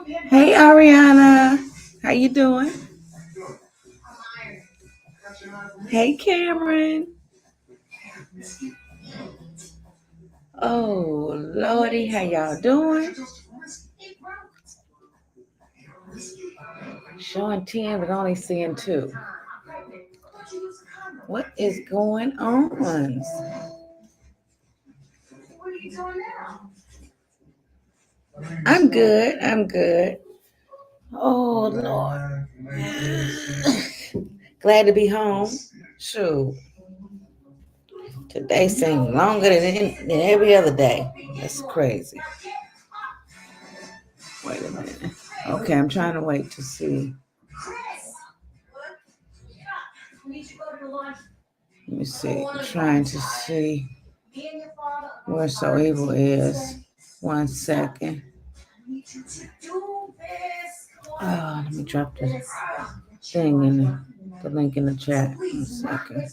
Hey Ariana, how you doing? Hey Cameron. Oh Lordy, how y'all doing? Showing 10 but only seeing 2. What is going on? I'm good. I'm good. Oh Lord. Glad to be home. Shoot. Today seemed longer than every other day. That's crazy. Wait a minute. Okay, I'm trying to wait to see. Let me see. I'm trying to see where So Evil is. 1 second. Oh, let me drop the thing in the link in the chat. 1 second.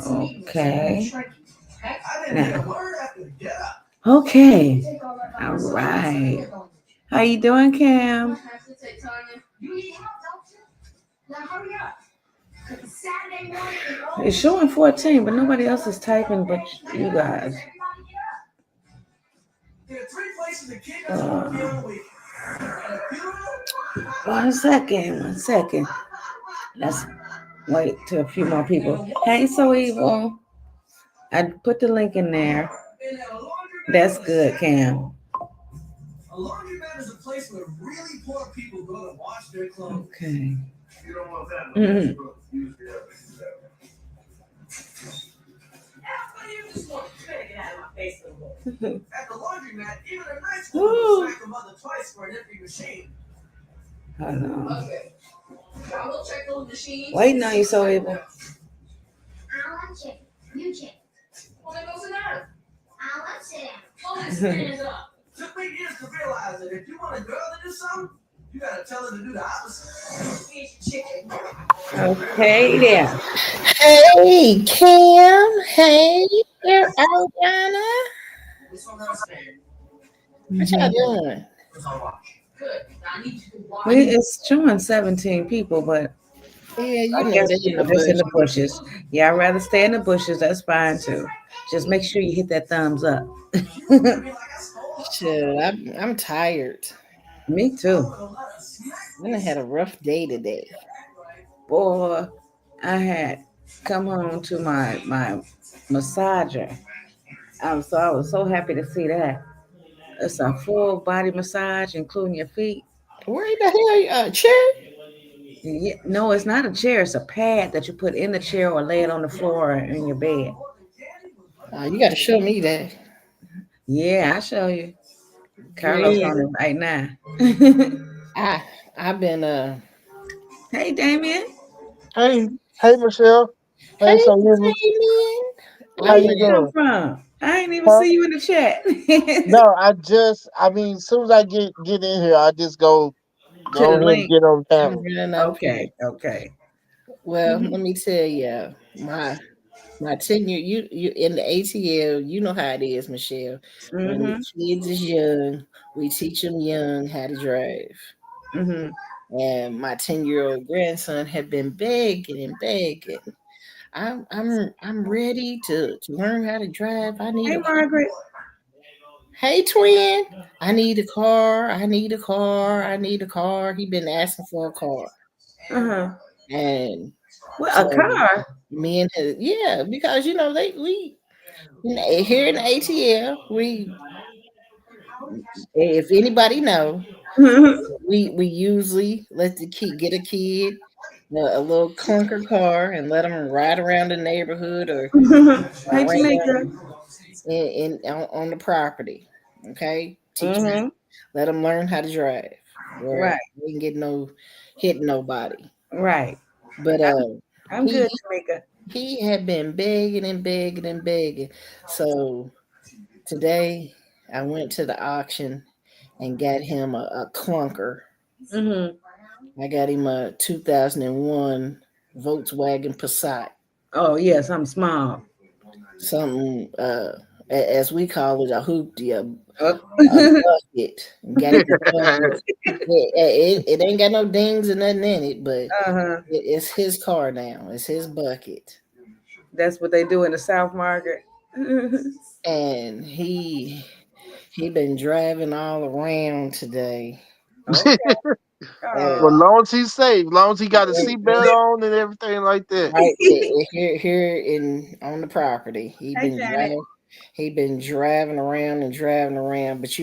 Okay. Now. Okay. All right. How you doing, Cam? It's showing 14, but nobody else is typing but you guys. Uh, 1 second. 1 second. Let's wait till a few more people. Hey, So Evil. I put the link in there. That's good, Cam. A laundromat is a place where really poor people go to wash their clothes. Okay. You don't want that. Mm-hmm. At the laundromat, even a nice one will smack a mother twice for an empty machine. I know. Okay. I will check those machines. Waiting on you, So Evil. I want check. You check. Well, then go sit down. I want to sit down. Well, then stand up. Took me years to realize that if you want a girl to do something, you gotta tell her to do the opposite. Chicken. Okay, there. Hey, Cam. Hey, Ariana. What y'all doing? It's showing 17 people, but Yeah, you I know guess they're in the people just in bush. the bushes. Yeah, I'd rather stay in the bushes. That's fine too. Just make sure you hit that thumbs up. Shit, I'm tired. Me too. I had a rough day today. Boy, I had come home to my massager. I was so happy to see that. It's a full body massage, including your feet. Where the hell you chair? Yeah, no, it's not a chair. It's a pad that you put in the chair or lay it on the floor or in your bed. You got to show me that. Yeah, I'll show you. Carlos Yeah. on it right now. I've been Hey, Damien. Hey, Michelle. Hey, Hey, so you, Damien. Where how I've you you been come doing? from? I ain't even Huh? see you in the chat. No, as soon as I get in here, I just To go the ahead and link. get on camera. running up here. Okay, okay. Well, let me tell you, my tenure, you in the ATL, you know how it is, Michelle. When the Mm-hmm. kids is young, we teach them young how to drive. Mm-hmm. And my 10-year-old grandson had been begging and begging. I'm ready to learn how to drive. I need Hey, a Margaret. Hey twin, I need a car. I need a car. I need a car. He been asking for a car. Uh-huh. And Well, a so car. me and his, yeah, because you know we here in the ATL, we if anybody know, we usually let the kid get a kid a little clunker car and let them ride around the neighborhood or Hey, Tamika. around on the property. Okay, teach them, Mm-hmm. let them learn how to drive. Where Right, they can get no hit nobody. right. But I'm he good, Tamika. he had been begging and begging and begging. So today I went to the auction and got him a clunker. Mm-hmm. I got him a 2001 Volkswagen Passat. Oh, yes, I'm small. Something as we call it, a hoopty, Oh. a bucket. Got his bucket. It ain't got no dings or nothing in it, but Uh-huh. it's his car now. It's his bucket, That's what they do in the South Market. and he been driving all around today. Okay. Uh, Well, Oh. long as he's safe, long as he got a seatbelt on and everything like that. right here in on the property. Hey, Janet. He been driving around and driving around, but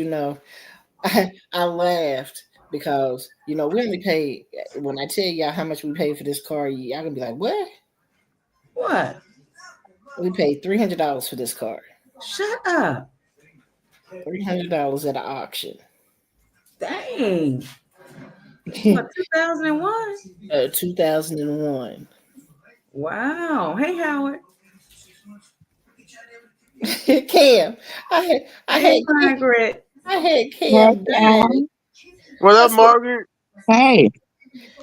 I laughed because we only pay when I tell y'all how much we paid for this car, y'all gonna be like, what? What? We paid $300 for this car. Shut up. $300 at an auction. Dang. What, 2001? 2001. Wow. Hey, Howard. Cam, I Hey, had Margaret. I had Hey, Cam dying. Al. What I up, said, Margaret? Hey,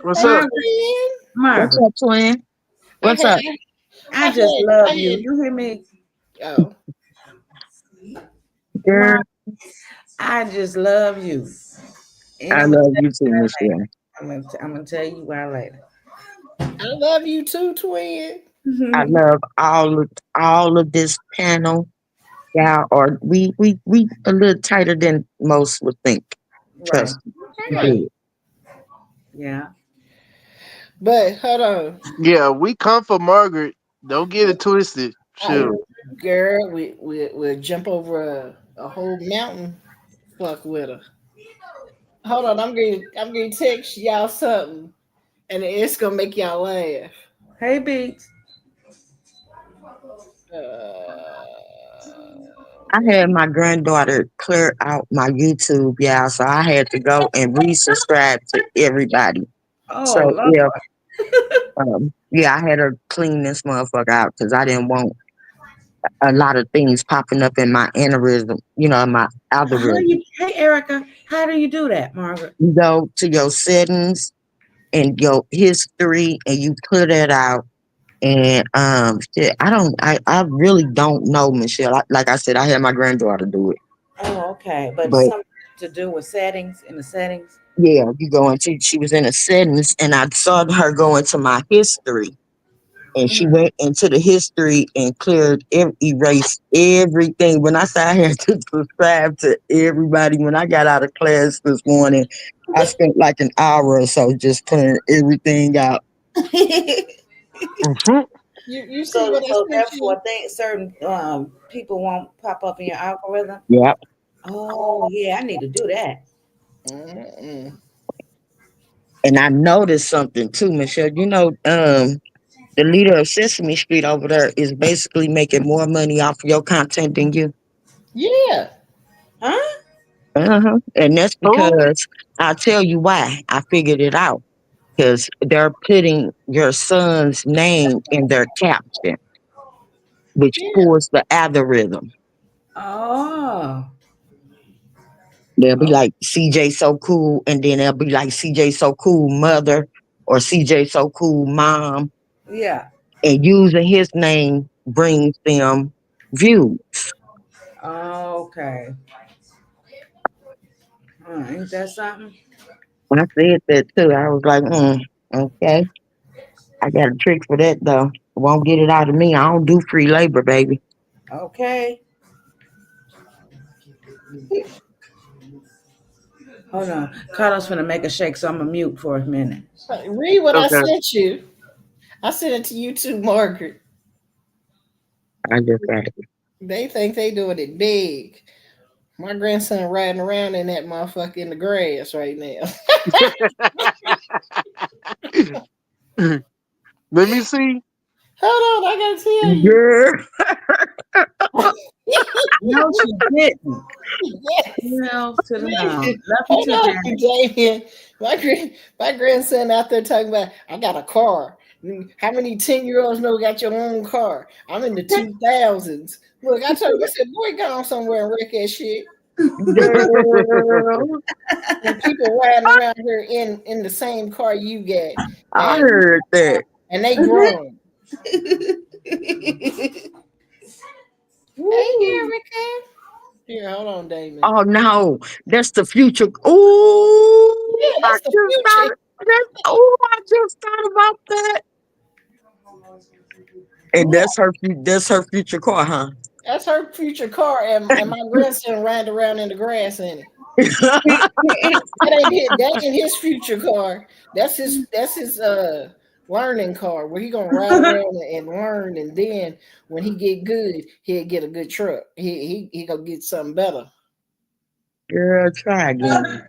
What's hey up? Margaret. Cam. what's Margaret. up, twin? I What's had up? I just I love you. had You hear me? oh Girl, Margaret, I just love you. And I I'm gonna love tell you you too, Michelle. I'm gonna tell you why later. I love you too, twin. I love all of this panel. Yeah, or we a little tighter than most would think. Right. Trust me. Right. Good. Yeah. But hold on. Yeah, we come for Margaret. Don't get it twisted. I, Shoot. girl, we'll jump over a whole mountain. Fuck with her. Hold on, I'm gonna text y'all something, and it's gonna make y'all laugh. Hey, Beats. I had my granddaughter clear out my YouTube, yeah, so I had to go and resubscribe to everybody. Oh, So Lord. yeah, yeah, I had to clean this motherfucker out because I didn't want a lot of things popping up in my aneurysm, in my algorithm. Hey, Erica, how do you do that, Margaret? You go to your settings and your history and you clear that out. And shit, I really don't know, Michelle. Like I said, I had my granddaughter do it. Oh, okay. But But something to do with settings in the settings. yeah, you go into she was in the settings and I saw her go into my history. And she Mhm. went into the history and erased everything. When I said I had to subscribe to everybody, when I got out of class this morning, I spent like an hour or so just clearing everything out. Mhm. You see So, what I so sent therefore, you? certain people won't pop up in your algorithm. Yeah. Oh, yeah, I need to do that. Mm-mm. And I noticed something too, Michelle. The leader of Sesame Street over there is basically making more money off of your content than you. Yeah. Huh? Uh-huh. And that's Who? because I'll tell you why. I figured it out. Because they're putting your son's name in their caption, which Yeah. pulls the algorithm. Oh. They'll be Oh, like CJ so cool, and then they'll be like CJ so cool mother or CJ so cool mom. yeah. And using his name brings them views. Okay. Ain't that something? When I said that too, I was like, okay. I got a trick for that though. Won't get it out of me. I don't do free labor, baby. Okay. Hold on. Carlos finna make a shake, so I'm gonna mute for a minute. Read what I Okay. sent you. I sent it to you too, Margaret. I just got it. They think they doing it big. My grandson riding around in that motherfucker in the grass right now. Let me see. Hold on, I gotta tell you. Girl. No, she didn't. Yes. Hell to the no. Damien, Love you hold too, on, Janet. Damien. My grandson out there talking about I got a car. How many 10-year-olds know got your own car? I'm in the 2000s. Look, I told him, I said, boy, go on somewhere and wreck that shit. Girl. And people riding around here in the same car you got, I and heard that. they grown. Hey, Woo. Erica. Here, hold on, Damon. Oh no, that's the future. Oh, Yeah, that's the future. I just thought about that. And Yeah, that's her future car, huh? that's her future car, and my grandson riding around in the grass in it. That ain't his future car. That's his learning car where he gonna ride around and learn, and then when he get good, he'll get a good truck. He gonna get something better. Girl, try again.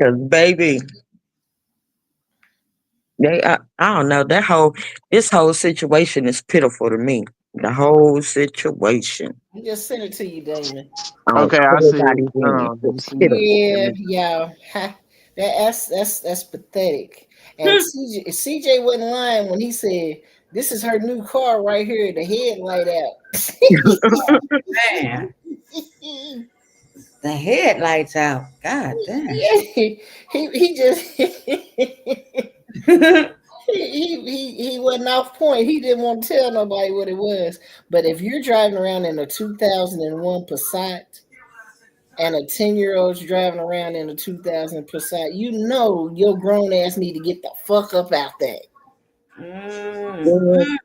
Cause baby, I don't know, this whole situation is pitiful to me. The whole situation. I just sent it to you, Damon. On Okay, I see it. everybody's end. Let me It's see. pitiful to Yeah, me. yeah. That's pathetic. And CJ wasn't lying when he said this is her new car right here, the headlight out. Man, the headlights out. God damn. Yeah, he just he wasn't off point. He didn't want to tell nobody what it was. But if you're driving around in a 2001 Passat and a 10-year-old's driving around in a 2000 Passat, you know your grown ass need to get the fuck up out there. Mm. Yeah.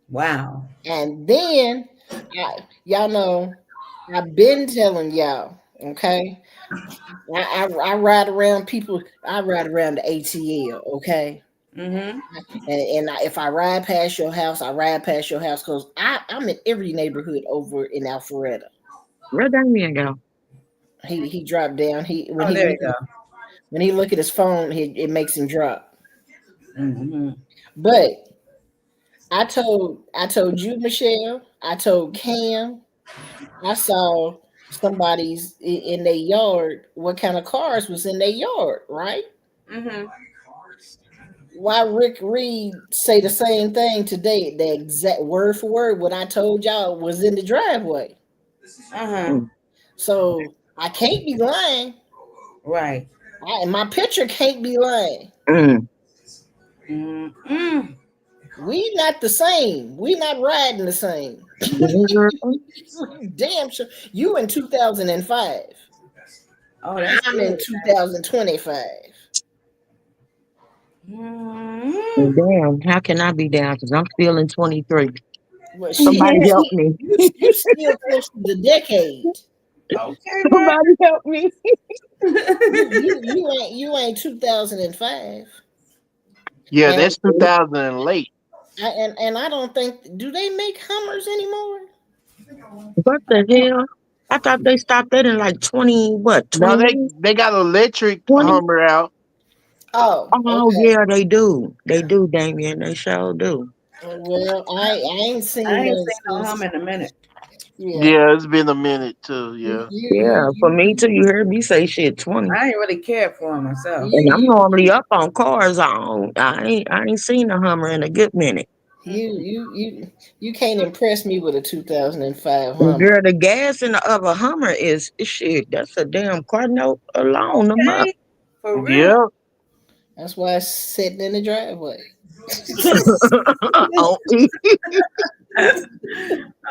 Wow. And then, y'all know, I've been telling y'all, okay? I ride around people. I ride around the ATL, okay? Mm-hmm. If I ride past your house, I ride past your house because I'm in every neighborhood over in Alpharetta. Where that man go? He dropped down. He when Oh, he there look you go. when he look at his phone, it makes him drop. Mm-hmm. But I told you, Michelle. I told Cam. I saw somebody's in their yard. What kind of cars was in their yard, right? Mm-hmm. Why Rick Reed say the same thing today? The exact word for word what I told y'all was in the driveway. Uh-huh. Mm, So I can't be lying. Right. My picture can't be lying. mm. Mm-mm. We not the same. We not riding the same. Girl, Damn sure. You in 2005. Oh, that's I'm in good. 2025. Mm-hmm. damn, how can I be down? Because I'm still in 23. Well, shit, Somebody help me. you still close to the decade. Okay, man. Somebody help me. You ain't 2005. Yeah, And that's 2000 and late. and I don't think do they make Hummers anymore? What the hell? I thought they stopped that in like 20, what, Now 21? they got electric 20? Hummer out. Oh, Oh, okay. yeah, they do. They do, Damien. They sure do. Well, I ain't I seen ain't none seen no hum since. in a minute. Yeah. Yeah, it's been a minute too. You Yeah. you Yeah, for you me too. you You heard me say shit 20. I ain't really cared for him myself. you And I'm you normally you up on cars. I ain't seen a Hummer in a good minute. you can't impress me with a 2005 And Hummer. girl, the gas in the other Hummer is shit. That's a damn car note alone a month. Okay. For real. Yeah. That's why it's sitting in the driveway. On E.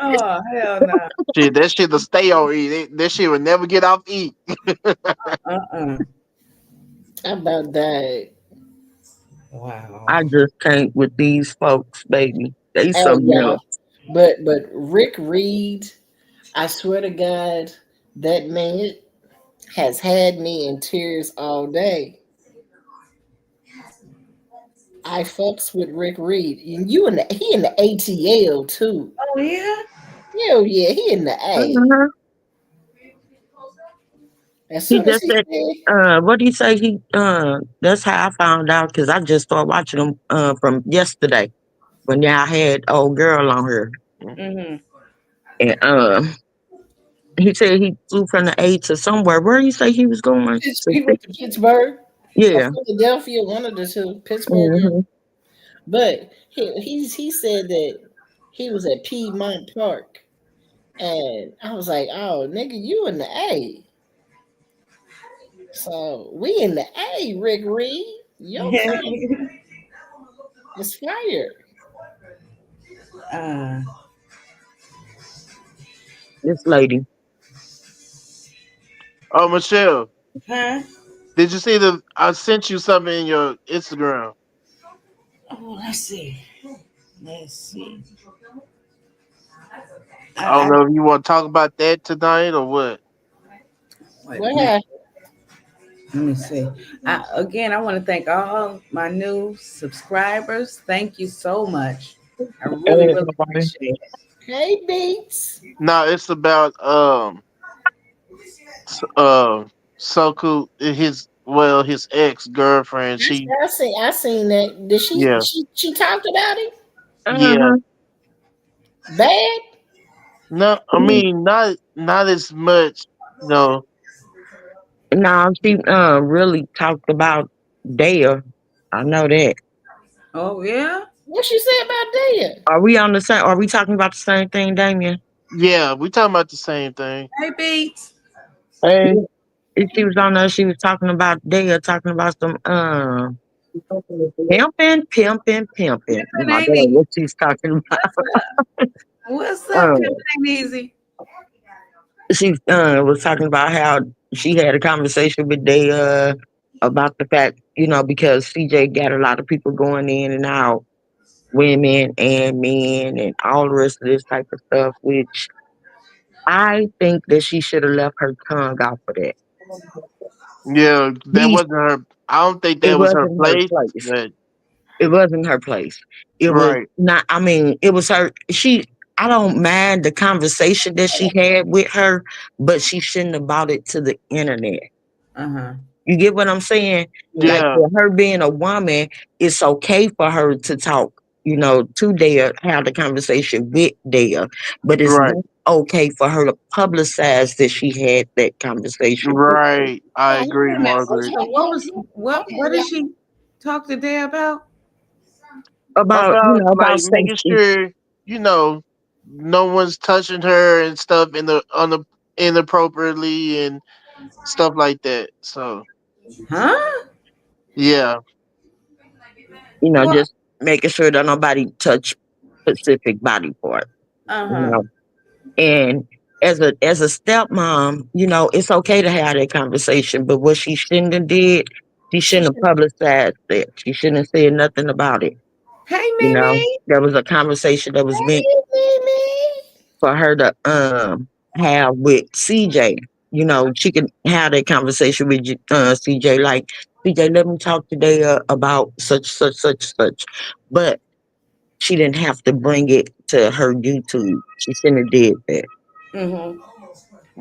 Oh, hell no. Shit, that shit will stay on E. That shit will never get off E. Uh-uh. How about that? Wow. I just can't with these folks, baby. They Hey something y'all, else. but Rick Reed, I swear to God, that man has had me in tears all day. I fucks with Rick Reed. And he in the ATL too. Oh, yeah? Hell yeah, he in the A. Uh-huh. As He soon as just he said, said, what did he say? That's how I found out because I just started watching them from yesterday when y'all had old girl on here. Mm-hmm. And he said he flew from the A to somewhere. Where you say he was going? he went to Pittsburgh or Yeah. Philadelphia, one of the two, Pittsburgh. Hmm. But he said that he was at Piedmont Park, and I was like, oh nigga, you in the A. So we in the A, Rick Reed. Your car is fired. uh, This lady. Oh, Michelle, Huh? did you see the? I sent you something in your Instagram. Oh, let's see. Let's see. I don't I know if you want to talk about that tonight or what. wait a What minute. happened? Let me see. Again, I want to thank all my new subscribers. Thank you so much. I really, Hey, really everybody. appreciate it. Hey, Beats. No, it's about Soku his ex girlfriend. I seen that. Did she Yeah she she talked about it? yeah Uh-huh. Bad? no, I mean not as much. No, No, she really talked about Dale. I know that. Oh yeah. What she said about that? Are we on the same? Are we talking about the same thing, Damien? yeah, we talking about the same thing. Hey, Beats. Hey. If she was on there, she was talking about Dale, talking about some pimping. Pimpin' My ain't God, easy. what she's talking about? What's up? What's up? Uh, Pimpin' ain't easy. she was talking about how she had a conversation with Dale about the fact, because CJ got a lot of people going in and out, women and men, and all the rest of this type of stuff. Which I think that she should have left her tongue out for that. Yeah, that He, wasn't her. I don't think it that was her wasn't her place. place. But It wasn't her place. It was right, not, I mean, it was her. I don't mind the conversation that she had with her, but she shouldn't have brought it to the internet. Uh huh. You get what I'm saying? Like, yeah, for her being a woman, it's okay for her to talk, to Dale, have the conversation with Dale, but it's right, not okay for her to publicize that she had that conversation with her. right. I Oh, agree, Wait a minute. Margaret. What was what okay, did she talk today about? About, About about like making safety. sure you know no one's touching her and stuff inappropriately and stuff like that. So Huh? yeah, What? Just making sure that nobody touch specific body part, Uh you huh. know. And as a stepmom, it's okay to have that conversation, but what she shouldn't have did, she she shouldn't have publicized it. She shouldn't have said nothing about it. Hey, You know, Mimi. there was a conversation that was meant Hey, Mimi. for her to have with CJ. She could have that conversation with CJ, like, CJ, let me talk today about such, such, such, such. But she didn't have to bring it to her YouTube. She shouldn't have did that. Mm-hmm.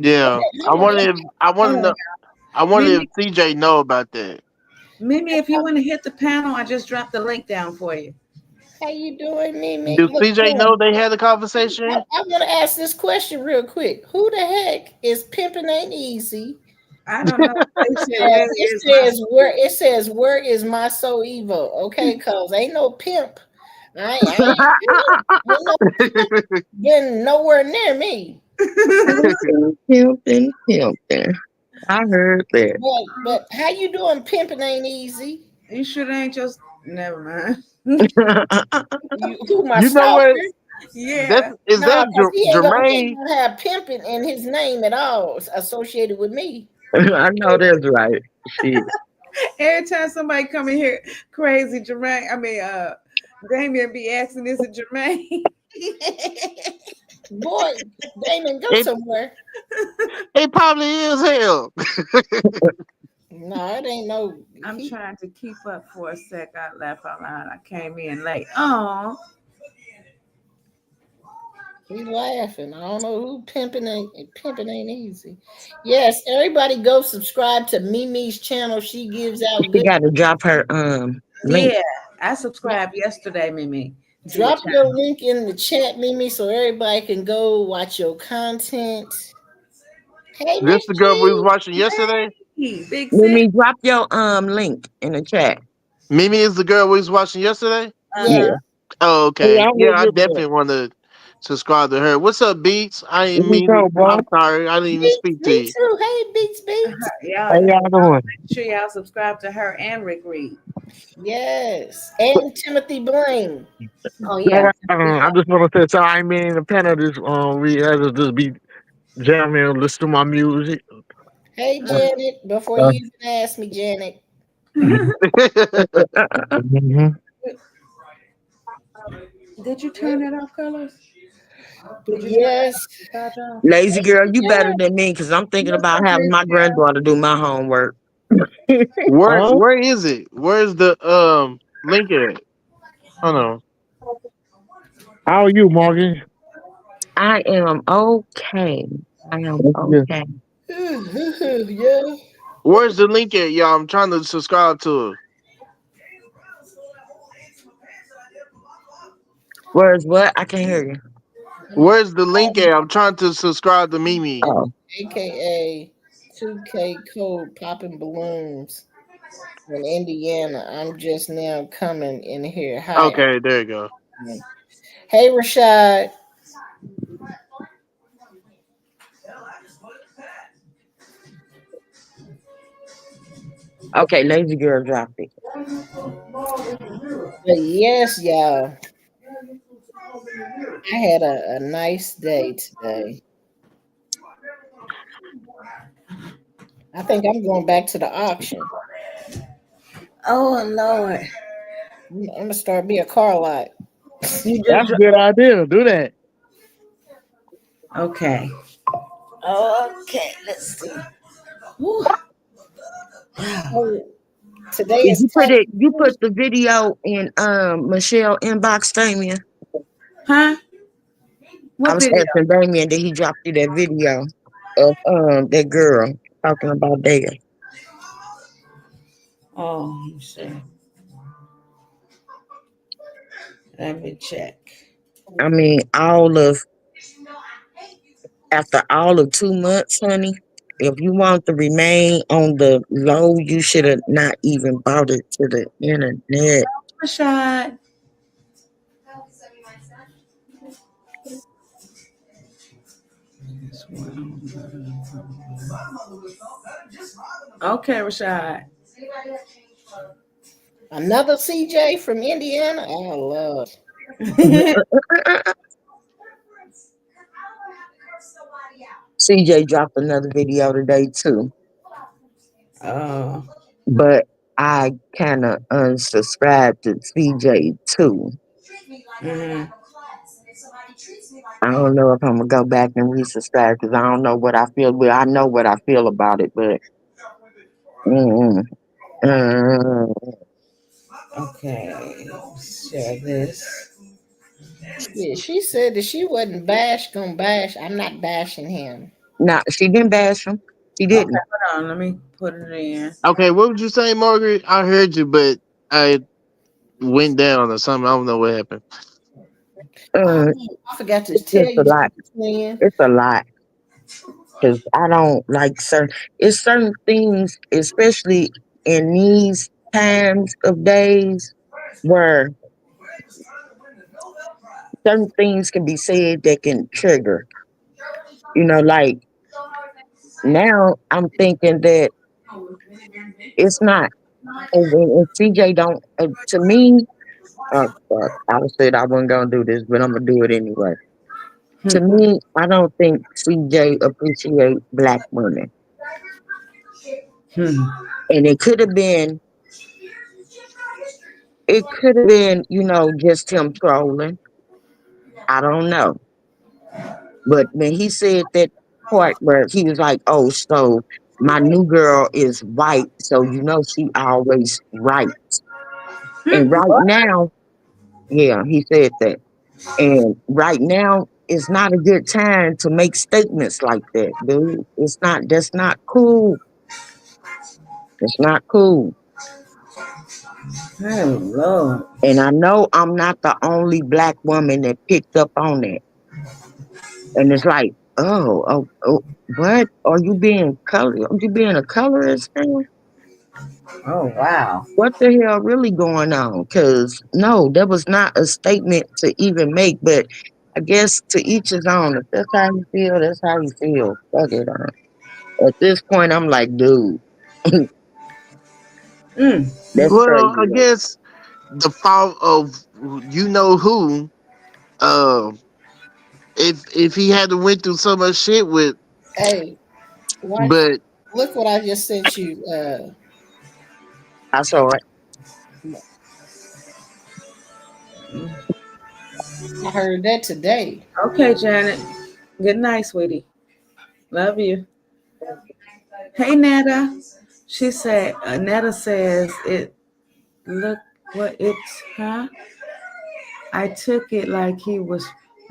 yeah. I Hold on, wanted. I want to Hold on, know. I wonder if Mimi. CJ know about that. Mimi, if you want to hit the panel, I just dropped the link down for you. how you doing, Mimi? Do Look, CJ hold know on. they had a I, conversation? I want to ask this question real quick. Who the heck is pimping ain't easy? I don't know. They said, And "Where is my?" it says where is my so evil? Okay, cause ain't no pimp. I ain't no been nowhere near me. Pimping. I heard that. But how you doing? Pimping ain't easy. You sure they ain't just? Never mind. Who my You know what? stalker? That's Yeah. is No, that because he ain't Jermaine? gonna have pimping in his name at all associated with me. I know that's right. Shit. Every time somebody come in here crazy, Jermaine. I mean, Damien be asking, "Is it Jermaine?" Boy, Damon, go It somewhere. it probably is hell. No, it ain't no. I'm trying to keep up for a sec. I laugh out loud. I came in late. Oh, He laughing. I don't know who pimping ain't easy. Yes, everybody go subscribe to Mimi's channel. She gives out She good. got to drop her link. yeah. I subscribed yesterday, Mimi, to your Drop your channel. link in the chat, Mimi, so everybody can go watch your content. Hey, This Miss the girl we was G. watching yesterday. Hey, big sis. Mimi, drop your link in the chat. Mimi is the girl we was watching yesterday. Uh Yeah. huh. Yeah. Oh, Hey, okay. I Yeah, was I just definitely want to subscribe to her. What's up, Beats? I Here didn't we mean. go, bro. I'm sorry. I didn't even Beats, speak to me you. too. Hey, Beats, Beats. Y'all, How y'all doing? make sure y'all subscribe to her and Rick Reed. Yes. And Timothy Blaine. Oh Yeah, yeah. I just want to say, so I mean, the pen of this, we had to just be. Jamming, listen to my music. Hey, Janet. Before Uh, you even ask me, Janet. mhm. Did you turn it off, Colors? Did you turn Yes. the charge off? Lazy girl, you better Yeah. than me because I'm thinking What's about up, having Lazy my girl? granddaughter do my homework. where Oh, where is it? Where's the link at? Hold on. How are you, Morgan? I am okay. I am That's good. okay. Yeah. Where's the link at, y'all? I'm trying to subscribe to it. Where's what? I can't hear you. Where's the link at? I'm trying to subscribe to Mimi. Oh, AKA 2K Code Popping Balloons in Indiana. I'm just now coming in here. Hi. Okay, there you go. Hey, Rashad. okay. Lazy girl dropped it. But yes, y'all. I had a nice day today. I think I'm going back to the auction. Oh Lord. I'm gonna start me a car lot. You just That's a good idea. Do that. okay. Okay, let's see. Whew. Wow. Oh, today Did is you put Tacky. it? You put the video in Michelle inbox, Damien. Huh? I What was video? asking Damien, did he drop you that video of that girl talking about Dale? Oh, let me see. Let me check. I mean, all of after all of 2 months, honey. If you want to remain on the low, you should have not even brought it to the internet. Rashad. Okay, Rashad. Another CJ from Indiana. Oh Lord. CJ dropped another video today too, Oh. but I kind of unsubscribed to CJ too. Mhm. I don't know if I'm gonna go back and resubscribe because I don't know what I feel. Well, I know what I feel about it, but mm, uh, Okay. Share this. Yeah, she said that she wasn't gonna bash. I'm not bashing him. nah, she didn't bash him. She Okay, didn't. hold on. Let me put it in. Okay, what would you say, Margaret? I heard you, but I went down or something. I don't know what happened. Oh, Uh, I forgot to it's tell just a you lot. something, twin. It's a lot because I don't like certain. It's certain things, especially in these times of days, where certain things can be said that can trigger. Like now, I'm thinking that it's not. And CJ don't. To me, I said I wasn't gonna do this, but I'm gonna do it anyway. To Hmm. me, I don't think CJ appreciate black women, Hmm. and it could have been. It could have been, just him trolling. I don't know. But when he said that part where he was like, "Oh, so my new girl is white, so she always right." And right now, yeah, he said that. And right now is not a good time to make statements like that, dude. It's not. That's not cool. It's not cool. Oh Lord. And I know I'm not the only black woman that picked up on that. And it's like, oh, what? Are you being color? Are you being a colorist, man? Oh wow. What the hell really going on? Because no, that was not a statement to even make. But I guess to each his own. If that's how you feel, that's how you feel. Fuck it. At this point, I'm like, dude, Mm. that's Well, crazy. I guess the fault of you know who. Uh, if he had to went through so much shit with Hey, watch. But Look what I just sent you. I saw it. I heard that today. Okay, Janet. Good night, sweetie. Love you. Hey, Netta. She said, Netta says it. Look what it's, huh? I took it like he was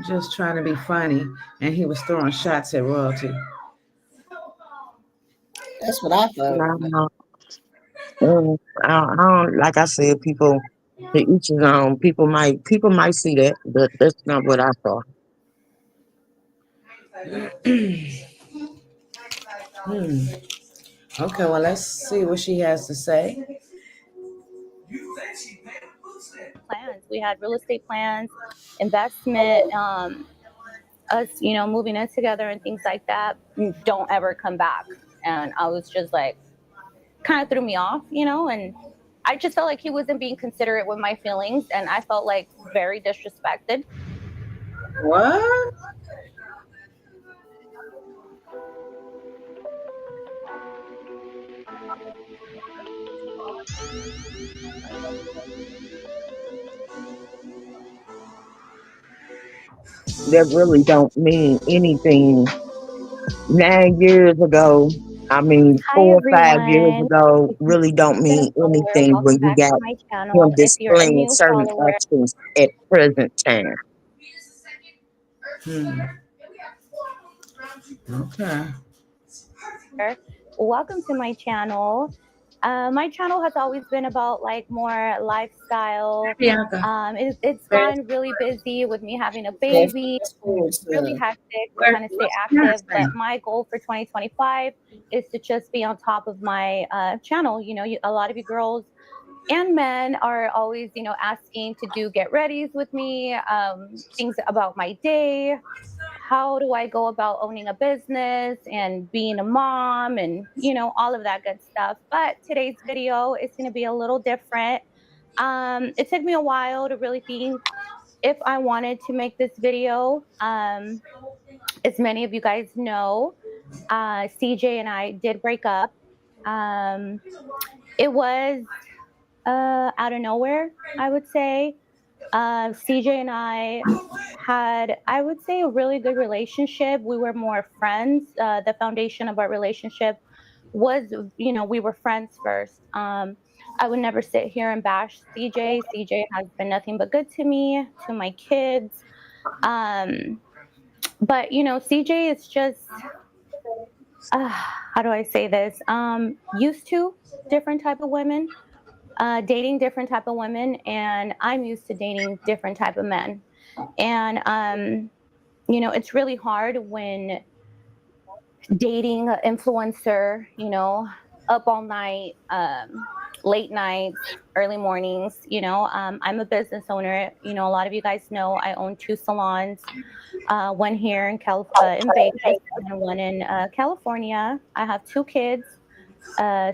just trying to be funny and he was throwing shots at royalty. That's what I thought. No, I don't, like I said, people to each his own. People might see that, but that's not what I saw. Hmm. Okay, well, let's see what she has to say. Plans. We had real estate plans, investment, us, moving in together and things like that. Don't ever come back. And I was just like, kind of threw me off, and I just felt like he wasn't being considerate with my feelings, and I felt like very disrespected. What? That really don't mean anything. 9 years ago, I mean, Hi 4 or 5 years everyone. ago, If you've really don't been a mean follower, anything when welcome you back got to my him channel. If you're a displaying new certain follower, actions at present time. Hmm. Okay. welcome to my channel. My channel has always been about like more lifestyle. Bianca. It's gotten really busy with me having a Fast baby, forward really to hectic, trying to stay What's active. the But my goal for 2025 is to just be on top of my channel. A lot of you girls and men are always, asking to do get readies with me, things about my day. How do I go about owning a business and being a mom and, all of that good stuff. But today's video is going to be a little different. It took me a while to really think if I wanted to make this video. As many of you guys know, CJ and I did break up. Um, it was out of nowhere, I would say. CJ and I had, I would say, a really good relationship. We were more friends. The foundation of our relationship was, we were friends first. I would never sit here and bash CJ. CJ has been nothing but good to me, to my kids. But CJ is just, how do I say this? Used to different type of women, dating different type of women, and I'm used to dating different type of men. And it's really hard when dating an influencer, up all night, late nights, early mornings. I'm a business owner. A lot of you guys know I own 2 salons. One here in Vegas and one in California. I have 2 kids,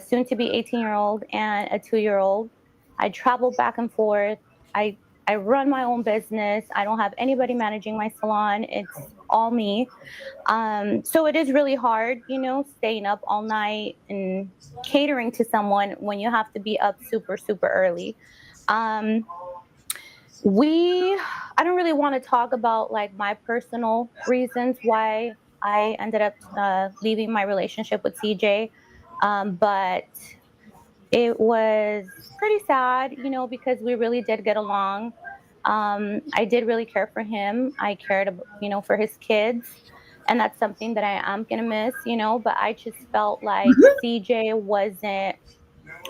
soon to be 18-year-old and a 2-year-old. I travel back and forth. I I run my own business. I don't have anybody managing my salon. It's all me. So it is really hard, staying up all night and catering to someone when you have to be up super, super early. Um, we I don't really want to talk about like my personal reasons why I ended up leaving my relationship with CJ, but it was pretty sad, because we really did get along. I did really care for him. I cared, for his kids, and that's something that I am gonna miss, but I just felt like CJ wasn't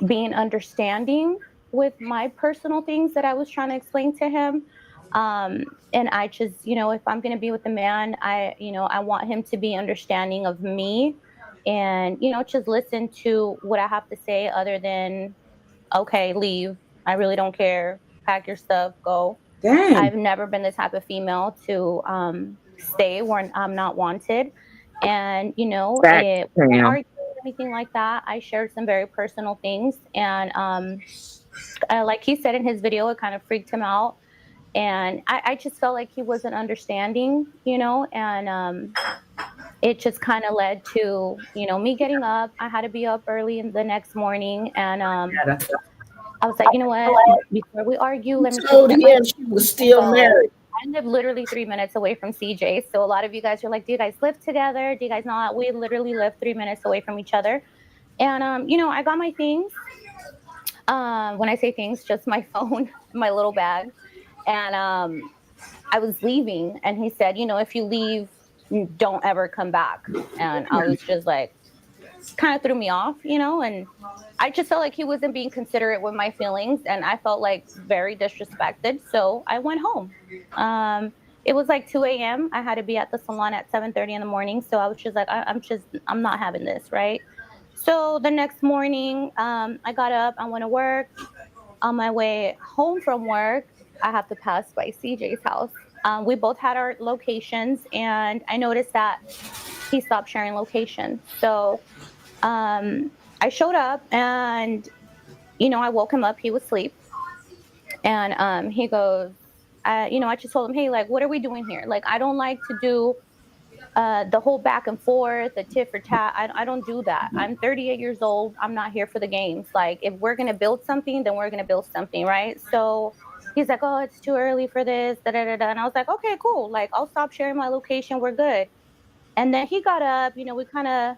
being understanding with my personal things that I was trying to explain to him. And I just, if I'm going to be with a man, I want him to be understanding of me and, just listen to what I have to say other than, okay, leave. I really don't care. Pack your stuff, go. Dang. I've never been the type of female to stay where I'm not wanted. And, Facts, we didn't Pam. argue or anything like that. I shared some very personal things. And like he said in his video, it kind of freaked him out. And I just felt like he wasn't understanding, and it just kind of led to, me getting up. I had to be up early in the next morning, and I was like, you know what? Before we argue, let me just Told get my him she was and still go. married. I live literally 3 minutes away from CJ. So a lot of you guys are like, do you guys live together? Do you guys not? We literally live 3 minutes away from each other. And I got my things. When I say things, just my phone, my little bag. And I was leaving, and he said, if you leave, don't ever come back. And I was just like, kind of threw me off, and I just felt like he wasn't being considerate with my feelings, and I felt like very disrespected. So I went home. It was like 2 a.m. I had to be at the salon at 7:30 in the morning. So I was just like, I'm not having this, right? So the next morning, I got up, I went to work. On my way home from work, I have to pass by CJ's house. We both had our locations, and I noticed that he stopped sharing location. So I showed up, and I woke him up. He was asleep, and he goes, I just told him, hey, like, what are we doing here? Like, I don't like to do the whole back and forth, the tit for tat. I don't do that. I'm 38 years old. I'm not here for the games. Like, if we're gonna build something, then we're gonna build something, right? So he's like, oh, it's too early for this, da da da da. And I was like, okay, cool. Like, I'll stop sharing my location. We're good. And then he got up. We kind of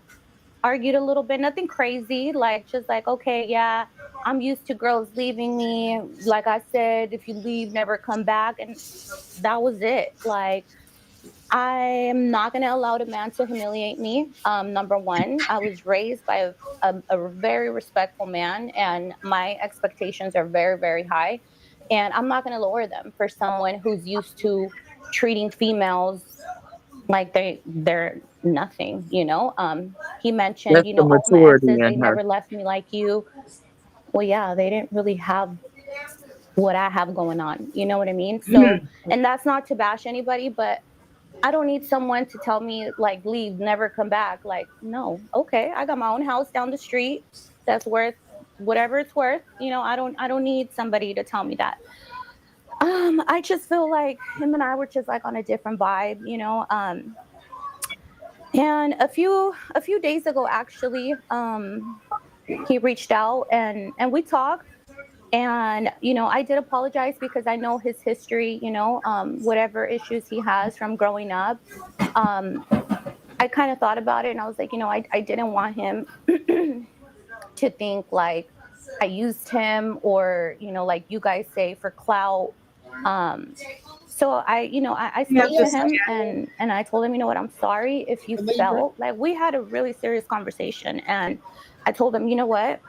argued a little bit, nothing crazy, like just like, okay, yeah, I'm used to girls leaving me. Like I said, if you leave, never come back. And that was it. Like, I am not going to allow a man to humiliate me. Number one, I was raised by a very respectful man, and my expectations are very, very high. And I'm not going to lower them for someone who's used to treating females like they're nothing. He mentioned, That's the all my maturity exes, they in her. never left me like you. Well, yeah, they didn't really have what I have going on, you know what I mean? So, and that's not to bash anybody, but I don't need someone to tell me, like, leave, never come back. Like, no, okay, I got my own house down the street that's worth whatever it's worth. I don't need somebody to tell me that. I just feel like him and I were just like on a different vibe. And a few days ago, actually, he reached out, and we talked. And I did apologize because I know his history. Whatever issues he has from growing up. um, I kind of thought about it, and I was like, I didn't want him to think like I used him, or like you guys say, for clout. um, so I spoke to him, and I told him, what, I'm sorry if you felt like, we had a really serious conversation, and I told him, what,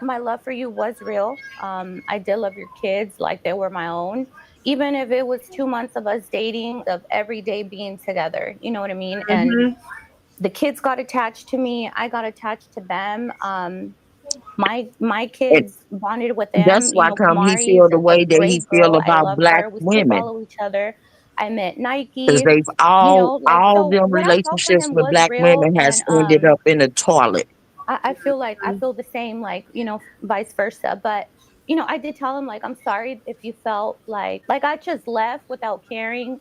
my love for you was real. I did love your kids like they were my own, even if it was 2 months of us dating, of every day being together. You know what I mean? And the kids got attached to me. I got attached to them. My And kids bonded with that's them. why come he Kamari's feel the a way that he great feel girl. I about love black her. We still women. follow each other. I met Because Nike. they've Like, all so them what I felt for relationships him with was black real, women has and ended up in the toilet. I feel like I feel the same, like, vice versa. But I did tell him, like, I'm sorry if you felt like I just left without caring.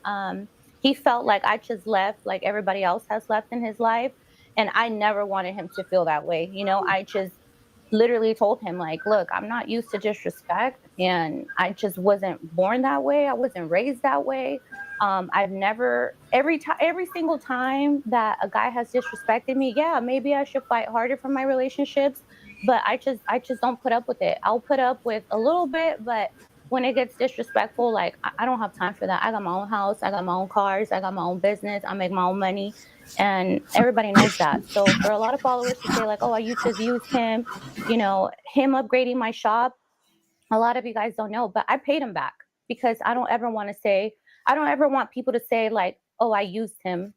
He felt like I just left like everybody else has left in his life, and I never wanted him to feel that way. I just literally told him, like, look, I'm not used to disrespect, and I just wasn't born that way. I wasn't raised that way. I've never, every single time that a guy has disrespected me, yeah, maybe I should fight harder for my relationships, but I just don't put up with it. I'll put up with a little bit, but when it gets disrespectful, like, I don't have time for that. I got my own house, I got my own cars, I got my own business, I make my own money, and everybody knows that. So for a lot of followers to say, like, oh, you just used him, him upgrading my shop, a lot of you guys don't know, but I paid him back, because I don't ever want people to say, like, oh, I used him.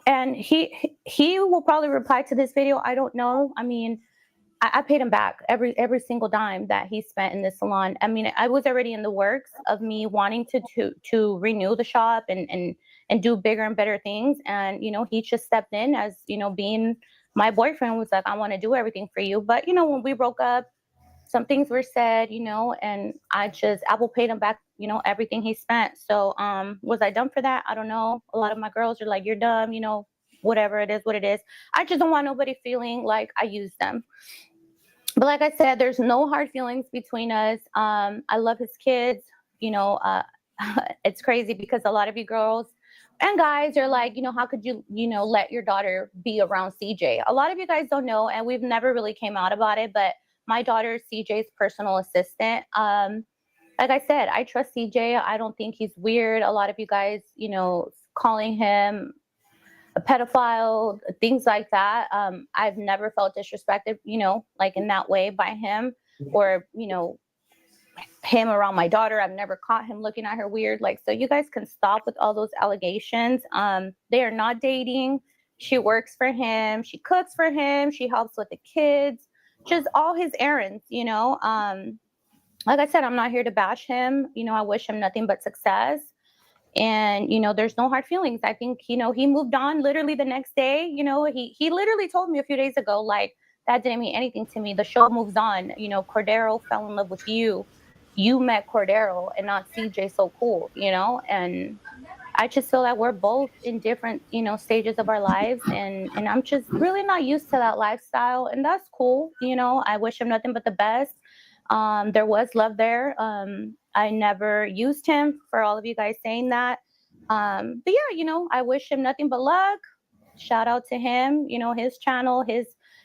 And he will probably reply to this video. I don't know. I mean, I paid him back every single dime that he spent in this salon. I mean, I was already in the works of me wanting to renew the shop, and do bigger and better things. And he just stepped in as, being my boyfriend, was like, I want to do everything for you. But when we broke up, some things were said, and Apple paid him back, everything he spent. So was I dumb for that? I don't know. A lot of my girls are like, you're dumb, whatever it is, what it is. I just don't want nobody feeling like I used them. But like I said, there's no hard feelings between us. I love his kids. It's crazy because a lot of you girls and guys are like, how could you, let your daughter be around CJ? A lot of you guys don't know, and we've never really came out about it, but my daughter is CJ's personal assistant. Like I said, I trust CJ. I don't think he's weird. A lot of you guys, calling him a pedophile, things like that. I've never felt disrespected, like in that way by him, or, him around my daughter. I've never caught him looking at her weird. Like, so you guys can stop with all those allegations. They are not dating. She works for him. She cooks for him. She helps with the kids, just all his errands, like I said, I'm not here to bash him. I wish him nothing but success. And, there's no hard feelings. I think, he moved on literally the next day. He literally told me a few days ago, like, that didn't mean anything to me. The show moves on. Cordero fell in love with you. You met Cordero and not CJ so cool, and I just feel that we're both in different, stages of our lives. And I'm just really not used to that lifestyle. And that's cool. I wish him nothing but the best. There was love there. I never used him, for all of you guys saying that. But yeah, I wish him nothing but luck. Shout out to him, his channel,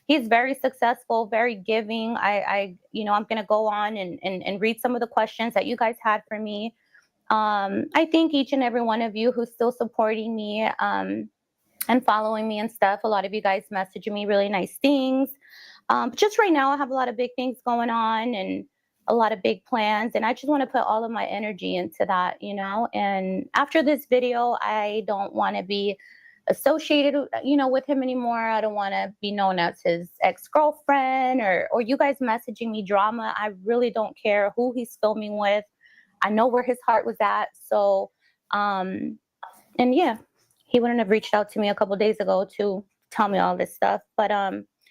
he's very successful, very giving. I'm going to go on and read some of the questions that you guys had for me. I thank each and every one of you who's still supporting me, and following me and stuff. A lot of you guys messaging me really nice things. But just right now, I have a lot of big things going on and a lot of big plans. And I just want to put all of my energy into that, And after this video, I don't want to be associated, with him anymore. I don't want to be known as his ex-girlfriend or you guys messaging me drama. I really don't care who he's filming with. I know where his heart was at. So, and yeah, he wouldn't have reached out to me a couple days ago to tell me all this stuff. But,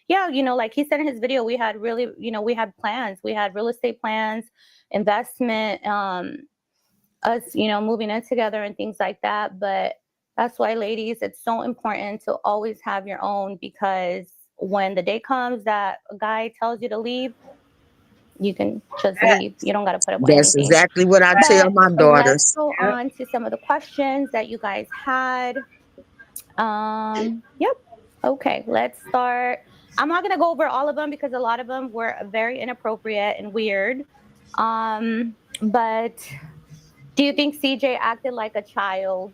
yeah, like he said in his video, we had really, we had plans. We had real estate plans, investment, us, moving in together and things like that. But that's why, ladies, it's so important to always have your own, because when the day comes that a guy tells you to leave, you can just leave. You don't got to put up with That's anything. exactly what I tell my Let's daughters. go on to some of the questions that you guys had. Yep. Okay, let's start. I'm not gonna go over all of them because a lot of them were very inappropriate and weird. But do you think CJ acted like a child?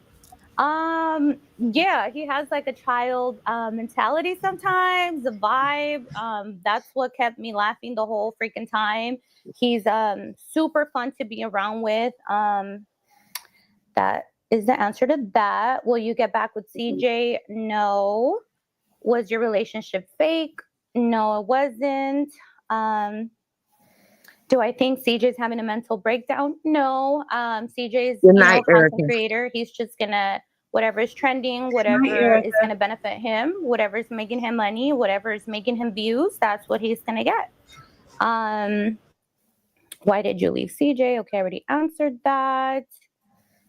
Yeah, he has like a child mentality sometimes, the vibe. That's what kept me laughing the whole freaking time. He's super fun to be around with. That is the answer to that. Will you get back with CJ? No. Was your relationship fake? No, it wasn't. Do I think CJ's having a mental breakdown? No. CJ's Good night, a content Erica. creator. He's just gonna whatever is trending, whatever is gonna benefit him, whatever is making him money, whatever is making him views, that's what he's gonna get. Why did you leave CJ? Okay, I already answered that.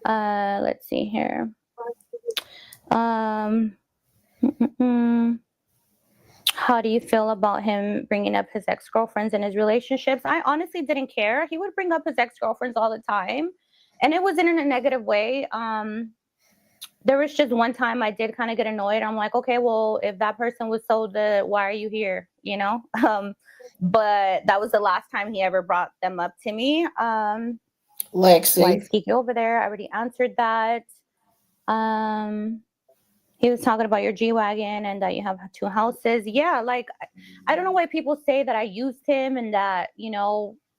Let's see here. How do you feel about him bringing up his ex-girlfriends and his relationships? I honestly didn't care. He would bring up his ex-girlfriends all the time, and it wasn't in a negative way. There was just one time I did kind of get annoyed. I'm like, okay, well, if that person was sold, why are you here? But that was the last time he ever brought them up to me. Lexi. Why is Kiki over there? I already answered that. He was talking about your G-Wagon and that you have 2 houses. Yeah, like, I don't know why people say that I used him and that,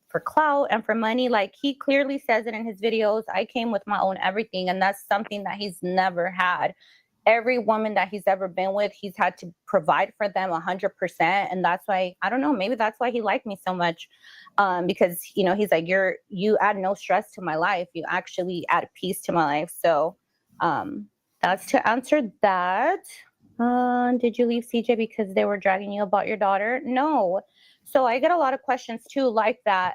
for clout and for money. Like, he clearly says it in his videos. I came with my own everything, and that's something that he's never had. Every woman that he's ever been with, he's had to provide for them 100%. And that's why, I don't know, maybe that's why he liked me so much. Because, he's like, you add no stress to my life. You actually add peace to my life. So, that's to answer that. Did you leave CJ because they were dragging you about your daughter? No. So I get a lot of questions too like that.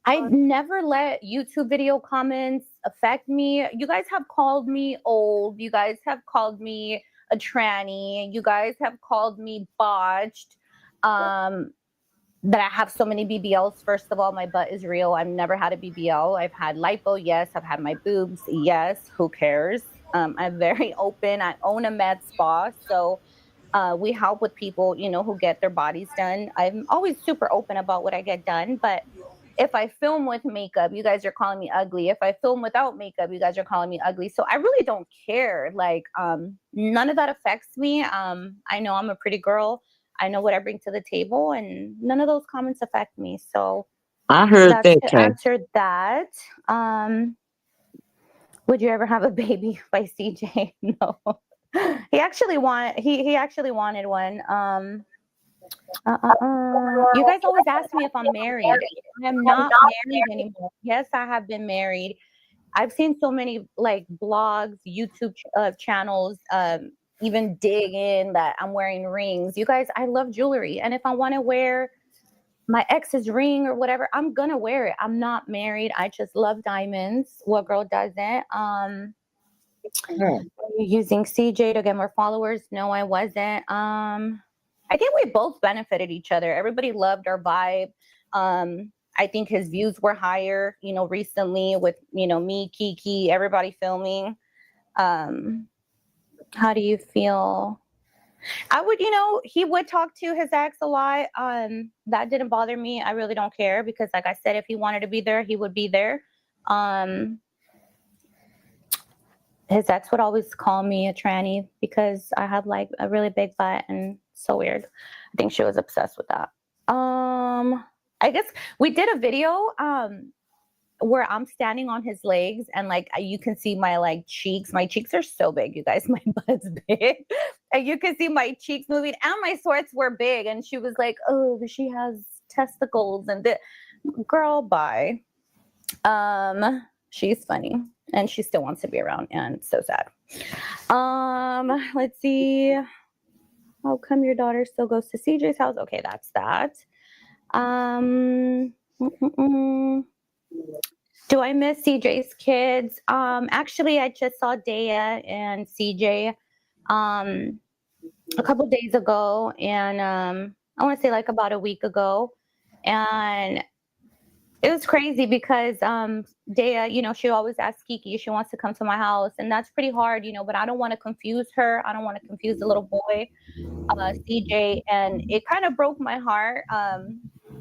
I never let YouTube video comments affect me. You guys have called me old. You guys have called me a tranny. You guys have called me botched. Um, that I have so many BBLs. First of all, my butt is real. I've never had a BBL. I've had lipo, yes. I've had my boobs, yes. Who cares? I'm very open. I own a med spa, so we help with people, who get their bodies done. I'm always super open about what I get done, but if I film with makeup, you guys are calling me ugly. If I film without makeup, you guys are calling me ugly. So I really don't care. Like, none of that affects me. I know I'm a pretty girl. I know what I bring to the table, and none of those comments affect me. So I heard that's that, to Kat. answer that. Would you ever have a baby by CJ? No. He actually wanted one. You guys always ask me if I'm married. I am not married anymore. Yes, I have been married. I've seen so many like blogs, YouTube channels, even dig in that I'm wearing rings. You guys, I love jewelry, and if I want to wear my ex's ring or whatever, I'm gonna wear it. I'm not married. I just love diamonds. What girl doesn't? Hmm. Using CJ to get more followers? No, I wasn't. I think we both benefited each other. Everybody loved our vibe. I think his views were higher, recently with, me, Kiki, everybody filming. How do you feel? I would, he would talk to his ex a lot. That didn't bother me. I really don't care because, like I said, if he wanted to be there, he would be there. His ex would always call me a tranny because I have like a really big butt, and so weird. I think she was obsessed with that. I guess we did a video where I'm standing on his legs, and like you can see my like cheeks. My cheeks are so big, you guys. My butt's big, and you can see my cheeks moving, and my sweats were big. And she was like, "Oh, she has testicles," and the girl, bye. She's funny, and she still wants to be around, and so sad. Let's see. How come your daughter still goes to CJ's house? Okay, that's that. Do I miss CJ's kids? Actually, I just saw Dea and CJ a couple days ago, and I want to say like about a week ago, and it was crazy because Dea, she always asks Kiki if she wants to come to my house, and that's pretty hard, but I don't want to confuse her. I don't want to confuse the little boy, CJ, and it kind of broke my heart.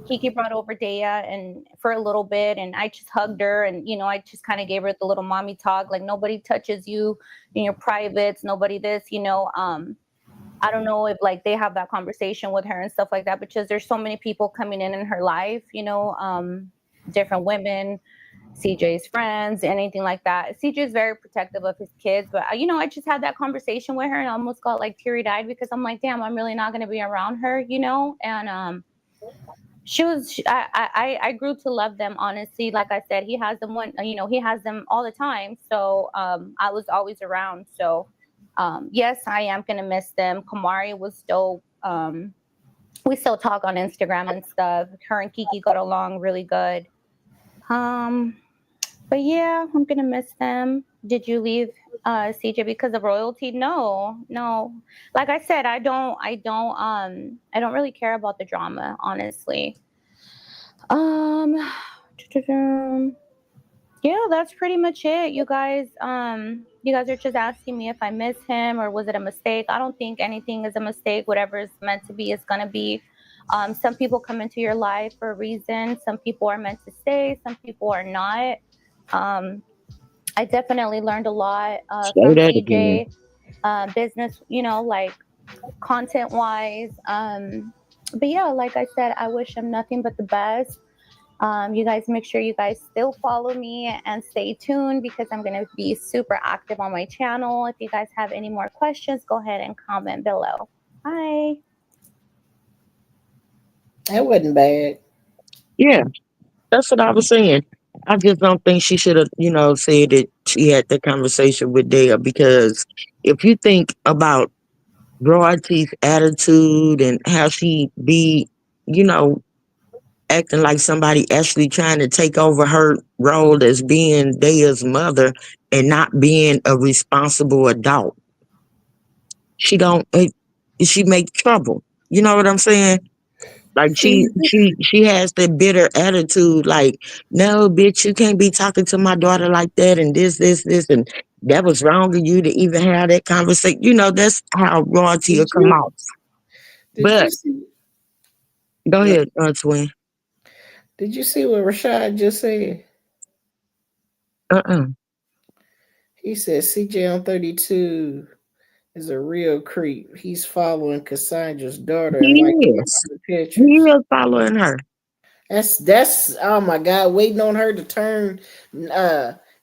Kiki brought over Dea and for a little bit, and I just hugged her, and I just kind of gave her the little mommy talk, like nobody touches you in your privates, nobody this, I don't know if like they have that conversation with her and stuff like that, because there's so many people coming in her life, different women, CJ's friends, anything like that. CJ is very protective of his kids, but I just had that conversation with her and I almost got like teary-eyed because I'm like, damn, I'm really not going to be around her, and I grew to love them, honestly. Like I said, he has them he has them all the time, so I was always around. So yes, I am gonna miss them. Kamari was dope. We still talk on Instagram and stuff. Her and Kiki got along really good. But yeah, I'm gonna miss them. Did you leave CJ because of royalty? No. Like I said, I don't really care about the drama, honestly. Yeah, that's pretty much it, you guys. You guys are just asking me if I miss him or was it a mistake. I don't think anything is a mistake. Whatever is meant to be is gonna be. Some people come into your life for a reason. Some people are meant to stay. Some people are not. I definitely learned a lot Say from that again. CJ, business, like content wise. But yeah, like I said, I wish him nothing but the best. You guys make sure you guys still follow me and stay tuned because I'm going to be super active on my channel. If you guys have any more questions, go ahead and comment below. Bye. That wasn't bad. Yeah, that's what I was saying. I just don't think she should have, said that she had the conversation with Dale, because if you think about Royalty's attitude and how she be, you know, acting like somebody actually trying to take over her role as being Daya's mother and not being a responsible adult. She don't. She make trouble. You know what I'm saying? Like she has that bitter attitude. Like, no, bitch, you can't be talking to my daughter like that, and this, and that was wrong of you to even have that conversation. You know, that's how royalty will Did come you off. did you But see go what ahead, twin. did you see what Rashad just said? Uh-uh. He said CJ on 32 is a real creep. He's following Cassandra's daughter and He liking is. the He pictures. is following her. That's oh my god, waiting on her to turn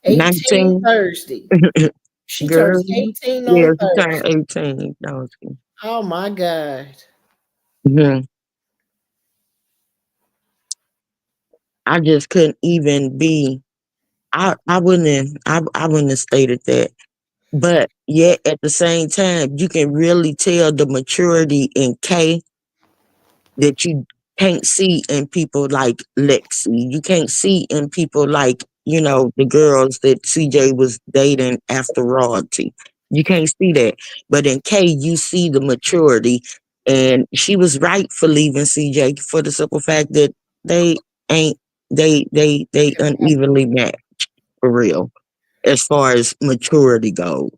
18 19. Thursday. She Girl. turns 18 Yeah, on she turned Thursday. 18. No, Oh my god. mhm. I just couldn't even be. I wouldn't have stated that. But yet at the same time, you can really tell the maturity in K that you can't see in people like Lexi. You can't see in people like, the girls that CJ was dating after royalty. You can't see that. But in K, you see the maturity. And she was right for leaving CJ for the simple fact that they ain't they unevenly matched for real as far as maturity goes.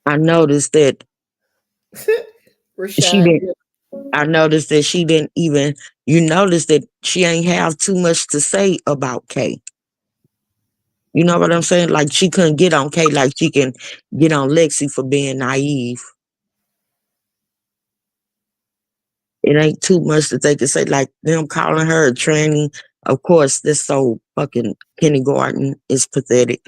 I noticed that she Rashad. didn't I noticed that she didn't even you notice that she ain't have too much to say about Kay. You know what I'm saying? Like she couldn't get on Kay like she can get on Lexi for being naive. It ain't too much that they can say, like them calling her a tranny. Of course, this so fucking kindergarten is pathetic.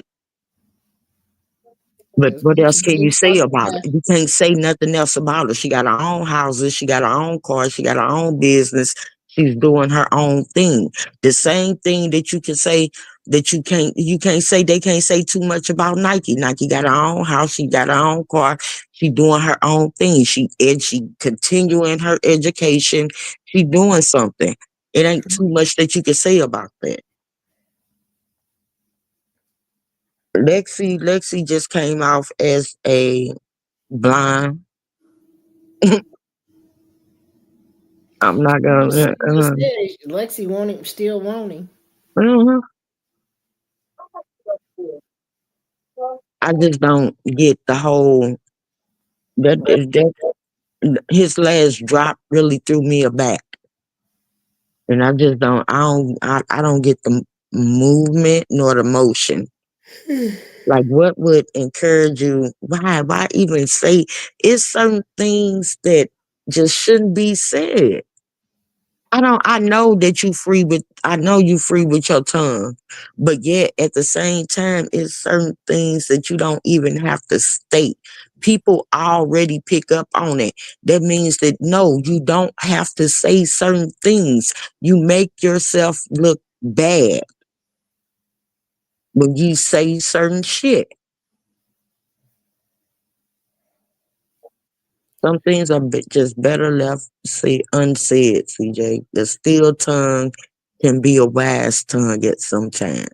But As what much else as can they you say fuck about her. it? You can't say nothing else about her. She got her own houses. She got her own car. She got her own business. She's doing her own thing. The same thing that you can say that you can't say they can't say too much about Nike. Nike got her own house. She got her own car. She doing her own thing. She continuing her education. She doing something. It ain't too much that you can say about that. Lexi just came off as a blind. I'm not gonna. You just said Lexi want him, still want him. Uh, I just don't get the whole that his last drop really threw me aback, and I just don't. I don't get the movement nor the motion. Like, what would encourage you? Why even say? It's certain things that just shouldn't be said. I know that I know you free with your tongue, but yet at the same time, it's certain things that you don't even have to state. People already pick up on it. That means that no, you don't have to say certain things. You make yourself look bad when you say certain shit. Some things are just better left unsaid, CJ. The still tongue can be a wise tongue at some time.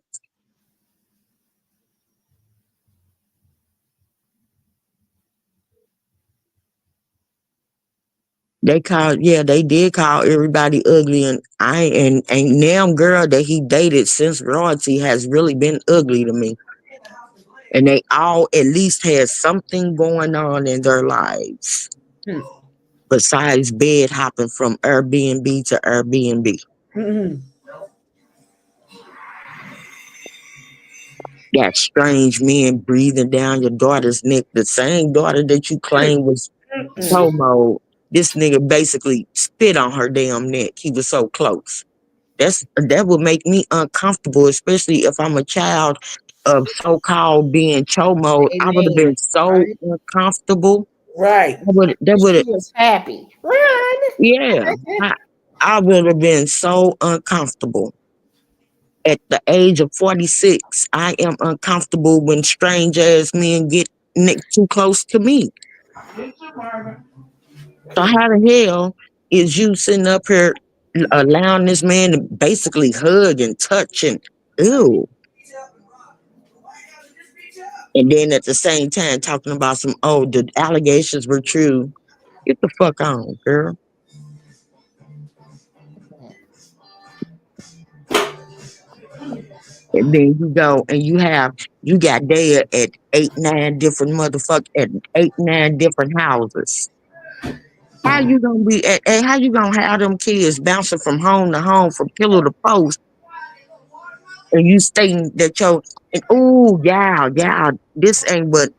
They did call everybody ugly, and damn girl that he dated since royalty has really been ugly to me. And they all at least had something going on in their lives besides bed hopping from Airbnb to Airbnb. Got strange men breathing down your daughter's neck. The same daughter that you claim was Tomo. This nigga basically spit on her damn neck. He was so close. That would make me uncomfortable, especially if I'm a child of so-called being chomo. I would have been Amen. so Right? uncomfortable. Right. That would She have, was happy. Run. yeah. I would have been so uncomfortable. At the age of 46, I am uncomfortable when strange ass men get next too close to me. So how the hell is you sitting up here allowing this man to basically hug and touch and ew? And then at the same time talking about some, oh, the allegations were true. Get the fuck on, girl. And then you go and you got there at 8, 9 different motherfuckers at 8, 9 different houses. How you gonna be and how you gonna have them kids bouncing from home to home, from pillar to post, and you stating that and oh yeah, this ain't but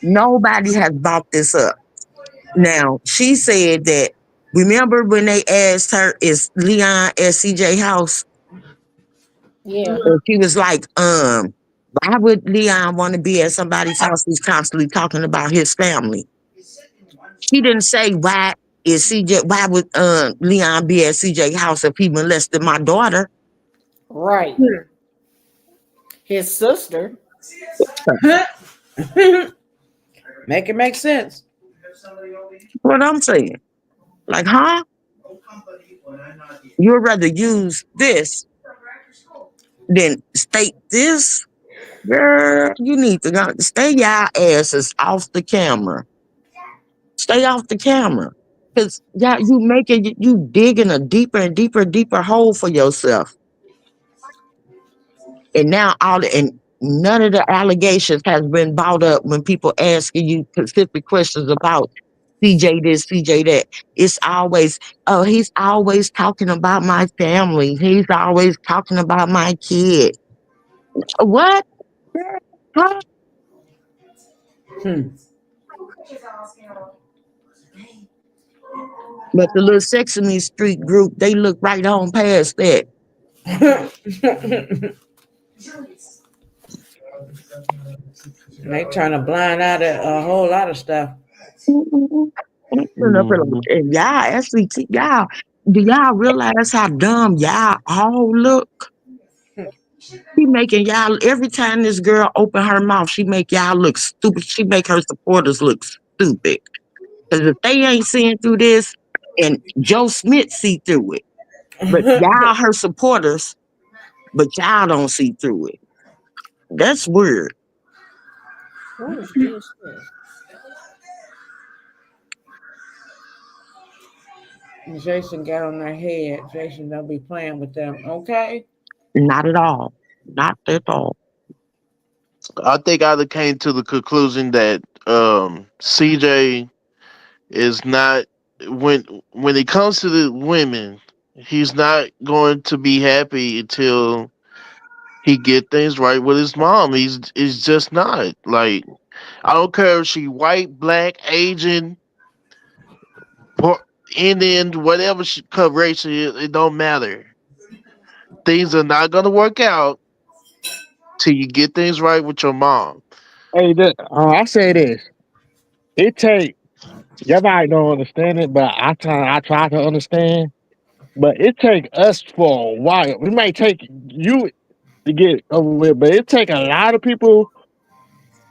nobody has brought this up. Now she said that remember when they asked her, is Leon at CJ house? Yeah. And she was like, why would Leon want to be at somebody's house who's constantly talking about his family? She didn't say why would Leon be at CJ house if he molested my daughter? Right. His sister. Make it make sense. What I'm saying. Like, huh? You'd rather use this than state this? Girl, you need to go stay your asses off the camera. Stay off the camera. Cause yeah, you digging a deeper and deeper hole for yourself. And now and none of the allegations has been brought up when people asking you specific questions about CJ this, CJ that. It's always, oh, he's always talking about my family. He's always talking about my kid. What? Huh? But the little Sesame Street group, they look right on past that. They trying to blind out a whole lot of stuff. And y'all actually, y'all, do y'all realize how dumb y'all all look? She making y'all, every time this girl open her mouth, she make y'all look stupid. She make her supporters look stupid. Because if they ain't seeing through this, and Joe Smith see through it, but y'all her supporters, but y'all don't see through it. That's weird. What is this? Jason got on their head. Jason, don't be playing with them, okay? Not at all. Not at all. I think I came to the conclusion that CJ is not when it comes to the women, he's not going to be happy until he get things right with his mom. He's just not. Like, I don't care if she white, black, Asian, Indian, whatever race she is, it don't matter. Things are not gonna work out till you get things right with your mom. Hey, I say this. It take everybody don't understand it, but I try to understand. But it take us for a while. It might take you to get over with, but it take a lot of people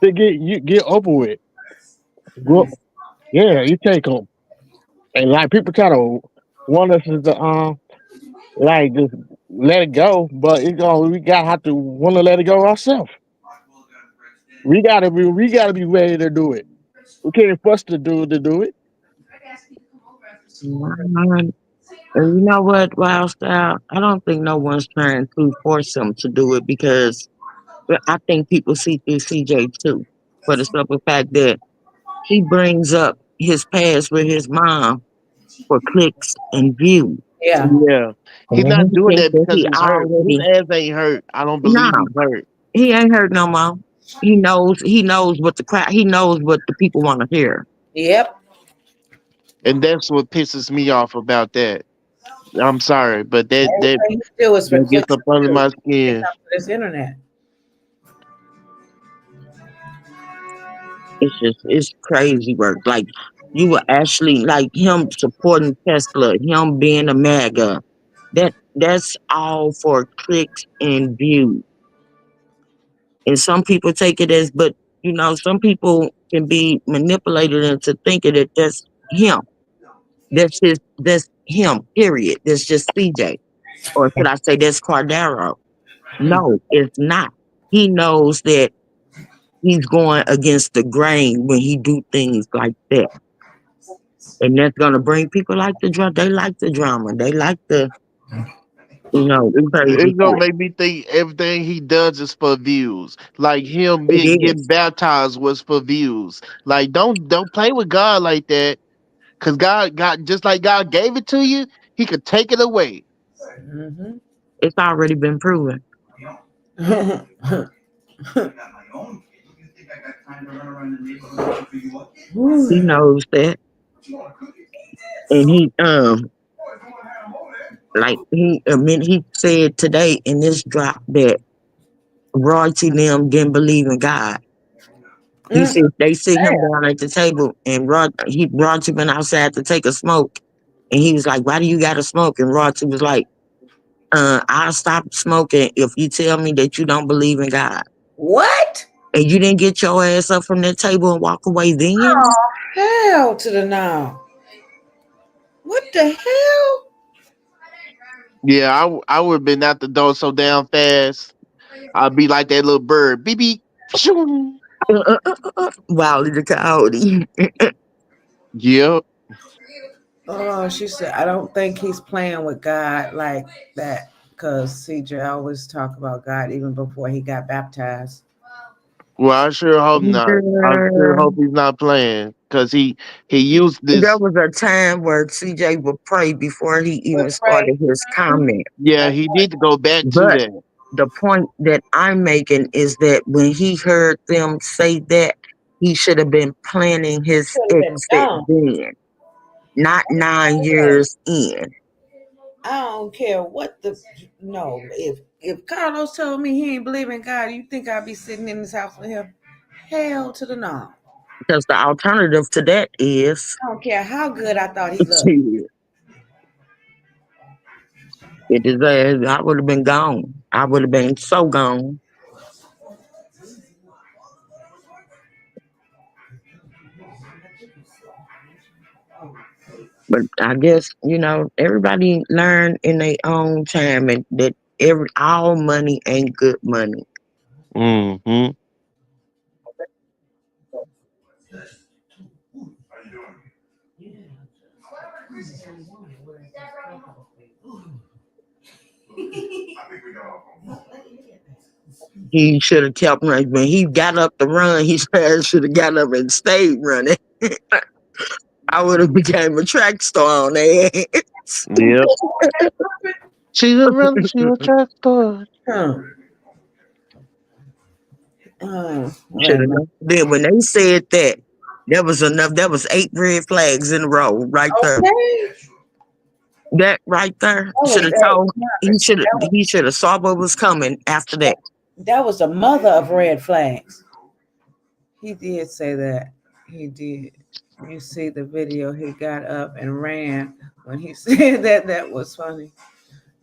to get over with. Well, yeah, you take them, and like people try to want us to like just let it go, but we gotta have to want to let it go ourselves. We gotta be ready to do it. We can't force the dude to do it. And you know what, Wild Style? I don't think no one's trying to force him to do it because I think people see through CJ too. For the simple fact that he brings up his past with his mom for clicks and views. Yeah. Yeah. He's And not he doing thinks that that because he he's hurt. His already, ass ain't hurt. I don't no, believe he's hurt. he ain't hurt no more. He knows what the crowd, he knows what the people want to hear. Yep. And that's what pisses me off about that. I'm sorry, but that Everything you do is for that gets clicks up and under my views. It's skin. up to this internet. It's crazy work. Like you were actually like him supporting Tesla, him being a MAGA. That's all for clicks and views. And some people take it as, but some people can be manipulated into thinking that that's him. That's him, period. That's just CJ. Or should I say that's Cordero? No, it's not. He knows that he's going against the grain when he do things like that. And that's gonna bring people like the drama. They like the drama. They like the crazy It's gonna shit. make me think everything he does is for views. Like him It being getting is. baptized was for views. Like don't play with God like that. Cause God just like God gave it to you, he could take it away. Mm-hmm. It's already been proven. He knows that. And he said today in this drop that Royalty and them didn't believe in God. He said they sit him down at the table and Royalty went outside to take a smoke. And he was like, "Why do you gotta smoke?" And Royalty was like, "I'll stop smoking if you tell me that you don't believe in God." What? And you didn't get your ass up from that table and walk away then? Oh, hell to the no. What the hell? Yeah, I would have been out the door so damn fast. I'd be like that little bird. Beep beep. Pshoo. Wildly the coyote. Yep. Oh, she said, I don't think he's playing with God like that because CJ always talk about God even before he got baptized. Well, I sure hope not. I sure Girl. hope he's not playing. Cause he used There this. was a time where CJ would pray before he But even pray. started his comment. Yeah, he need to go back to But that. the point that I'm making is that when he heard them say that, he should have been planning his Should have been exit gone. then, not 9 years in. I don't care what the no. If Carlos told me he ain't believe in God, you think I'd be sitting in this house with him? Hell to the no. Because the alternative to that is, I don't care how good I thought he looked. shit, I would have been gone. I would have been so gone. But I guess, everybody learn in their own time and that all money ain't good money. Mm-hmm. He should have kept running. When he got up to run, he should have got up and stayed running. I would have became a track star on their ass. Yep. She's a runner, she's a track star. Huh. Should Wait a have minute. known. Then when they said that, that was enough. That was 8 red flags in a row right there. Okay. That right there That should was have that, told. He should have saw what was coming after that. that was the mother of red flags. He did say that. He did. You see the video, he got up and ran when he said that. That was funny.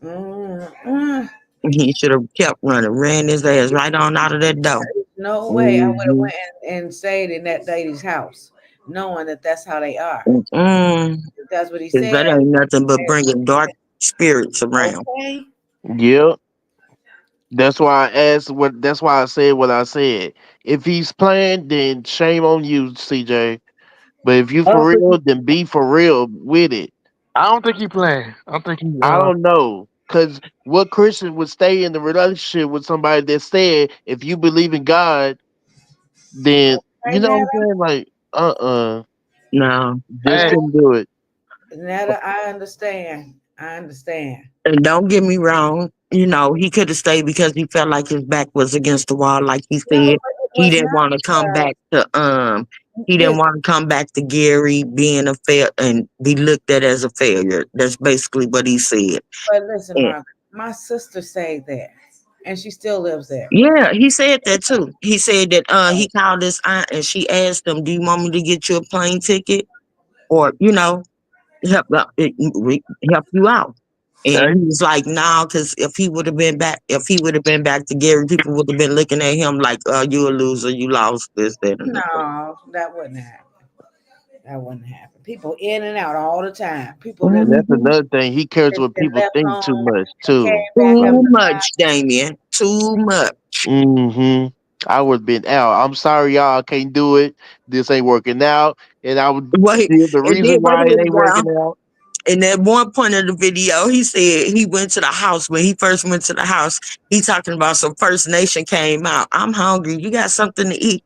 Mm. He should have kept running, ran his ass right on out of that door. No way I would have Mm-hmm. went and stayed in that lady's house, knowing that that's how they are. Mm-mm. If that's what he Cause said. that ain't nothing but bringing dark spirits around. Okay. Yep. That's why I asked what. That's why I said what I said. If he's playing, then shame on you, CJ. But if you I for don't think real, then be for real with it. I don't think he playing. I think he I don't know, cause what Christian would stay in the relationship with somebody that said, if you believe in God, then Right, you know what Netta? I'm saying? Like, No. just hey, couldn't do it. Netta, I understand. I understand. And don't get me wrong, he could have stayed because he felt like his back was against the wall, like he No, said. but it He was didn't not want to come back to he didn't listen, want to come back to Gary being a fail and be looked at as a failure. That's basically what he said. but listen, And Margaret. My sister stayed there, and she still lives there. yeah, he said that too. He said that he called his aunt and she asked him, "Do you want me to get you a plane ticket or help help you out?" And he was like, "No, because if he would have been back to Gary, people would have been looking at him like, you a loser, you lost this, that, and the third." No, that wouldn't happen. That wouldn't happen. People in and out all the time. People that And that's Mhm. another thing. He cares what been people left think too home much and came too. back up Too the much, Damien. Too much. I would have been out. I'm sorry, y'all. I can't do it. This ain't working out. And I would Wait, give the and then reason wait a why it minute ain't now. working out. And at one point of the video, he said he went to the house. When he first went to the house, he talking about some First Nation came out. I'm hungry. You got something to eat?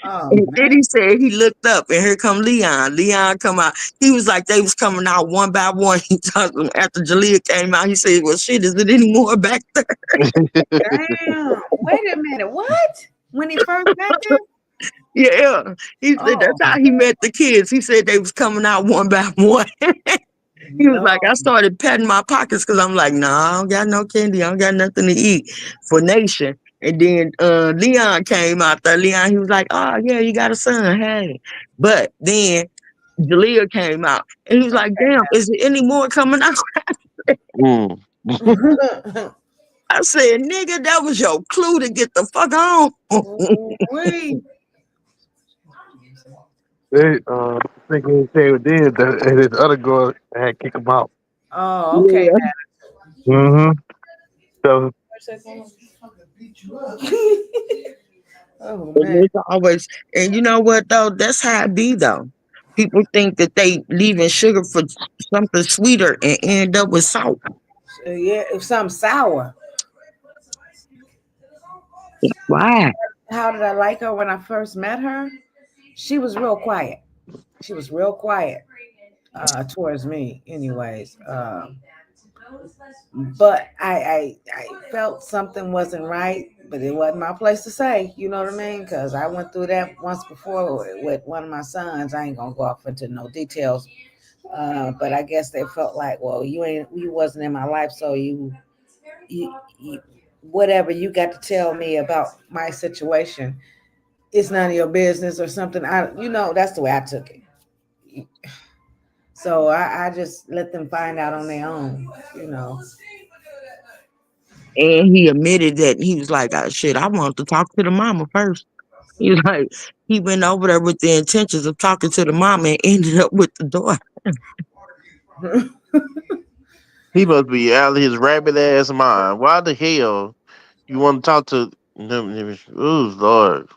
Oh And then man. he said he looked up and here come Leon. Leon come out. He was like they was coming out one by one. He talked after Jalea came out. He said, "Well, shit, is it any more back there?" Damn. Wait a minute. What? When he first met them? Yeah, he said Oh that's how he met the kids. He said they was coming out one by one. He was like, I no. started patting my pockets because I'm like, nah, I don't got no candy. I don't got nothing to eat for Nation. And then Leon came out there. Leon, he was like, oh, yeah, you got a son. Hey. But then Jalea came out. And he was like, damn, is there any more coming out? Mm. I said, nigga, that was your clue to get the fuck on. Wait. They think he said it did that, and his other girl had kicked him out. Oh, okay. Yeah. Mm-hmm. So Oh And man. it's always, and you know what though? That's how it be though. People think that they leaving sugar for something sweeter and end up with salt. So, yeah, if something sour. Why? How did I like her when I first met her? She was real quiet. She was real quiet towards me, anyways. But I felt something wasn't right, but it wasn't my place to say. You know what I mean? Because I went through that once before with one of my sons. I ain't gonna go off into no details. But I guess they felt like, well, you wasn't in my life, so you whatever you got to tell me about my situation, it's none of your business or something. That's the way I took it. So I just let them find out on their own. And he admitted that he was like, shit, I want to talk to the mama first. He was like, he went over there with the intentions of talking to the mama and ended up with the daughter. He must be out of his rabbit ass mind. Why the hell you want to talk to them? Oh Lord.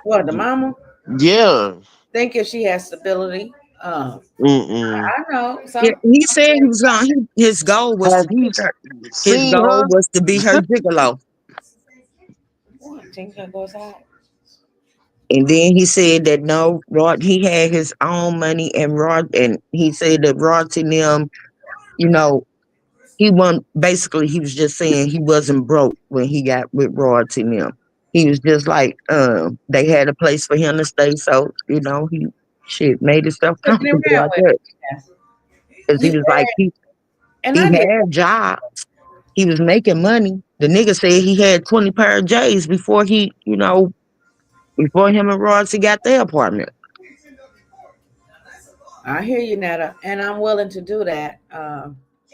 What, the mama? Yeah. Think if she has stability. Mm-mm. I know Yeah, some. he said he was going. His goal was to Have you be her. His seen goal her? was to be her gigolo. Think that goes out. And then he said that no, Rod, he had his own money and he said that Rod and them, you know, he wasn't, basically he was just saying he wasn't broke when he got with Rod and them. He was just like, they had a place for him to stay. So, he made his stuff Sticking comfortable, around I with guess. it. Because he You was like, and he I get had jobs. He was making money. The nigga said he had 20 pair of J's before before him and Rodsy got their apartment. I hear you, Netta, and I'm willing to do that.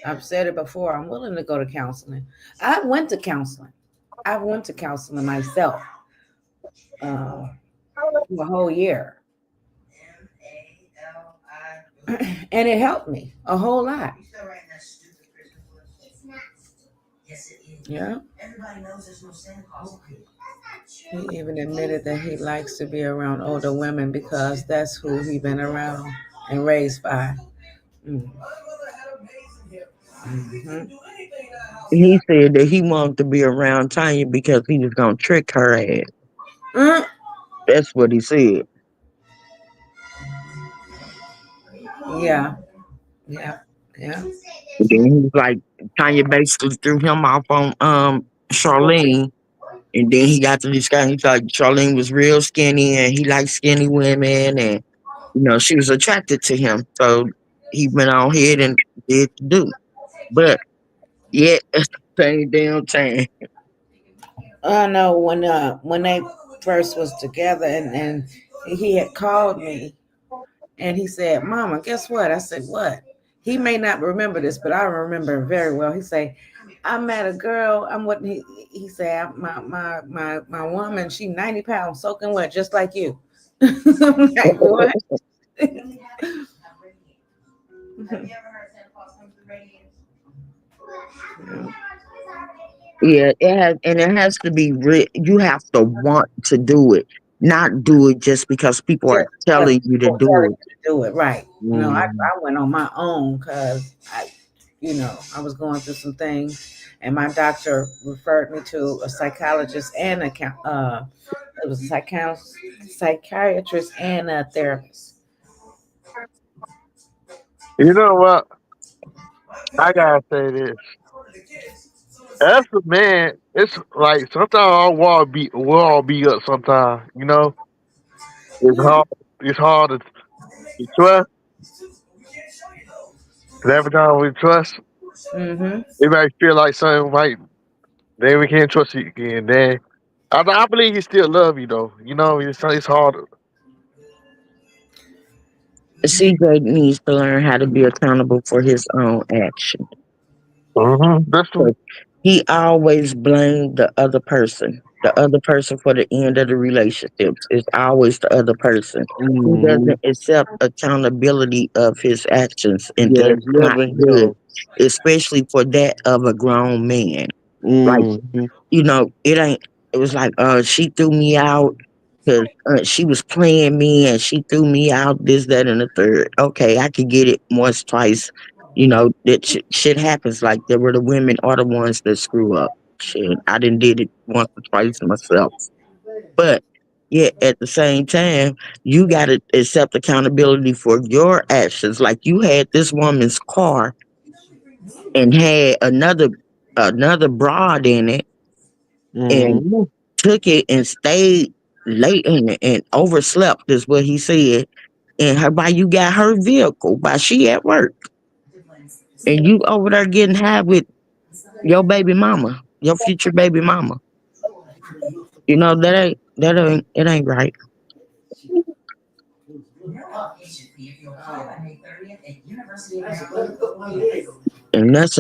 I've said it before. I'm willing to go to counseling. I went to counseling. I went to counseling myself uh, for a whole year, and it helped me a whole lot. Yeah. He even admitted that he likes to be around older women because that's who he been around and raised by. Mm. Mhm. He said that he wanted to be around Tanya because he was gonna trick her ass. Mm. That's what he said. Yeah. Yeah. Yeah. And then he was like, Tanya basically threw him off on Charlene. And then he got to this guy. He thought Charlene was real skinny and he liked skinny women and she was attracted to him. So he went on ahead and did do. But yeah, at the same damn time. I know when they first was together and he had called me and he said, "Mama, guess what?" I said, "What?" He may not remember this, but I remember very well. He say, "I met a girl. I'm what he said. My woman. She 90 pounds, soaking wet, just like you." I'm like, what? Yeah, it has to be you have to want to do it, not do it just because people are Just because telling you to people do telling it. you to do it, right? No, Mm. I went on my own because I was going through some things, and my doctor referred me to a psychologist and it was a psychiatrist and a therapist. You know what? I gotta say this. As a man, it's like sometimes we'll all be up. Sometimes it's hard. It's hard to trust. 'Cause every time we trust, Mm-hmm. it might feel like something might. Then we can't trust you again. Then I believe he still love you though. It's hard. CJ needs to learn how to be accountable for his own actions. That's true. 'Cause he always blamed the other person for the end of the relationships. It's always the other person. He Hmm. doesn't accept accountability of his actions, and Yes, that's not never good, him. especially for that of a grown man. Like, Hmm. it ain't. It was like, she threw me out because she was playing me, and she threw me out. This, that, and the third. Okay, I could get it once, twice. That shit happens. Like, there were the women are the ones that screw up. Shit, I didn't did it once or twice myself. But yeah, at the same time, you got to accept accountability for your actions. Like, you had this woman's car and had another broad in it, and Hmm. took it and stayed late in it and overslept, is what he said. And her by you got her vehicle while she at work, and you over there getting high with your baby mama, your future baby mama. It ain't right. And that's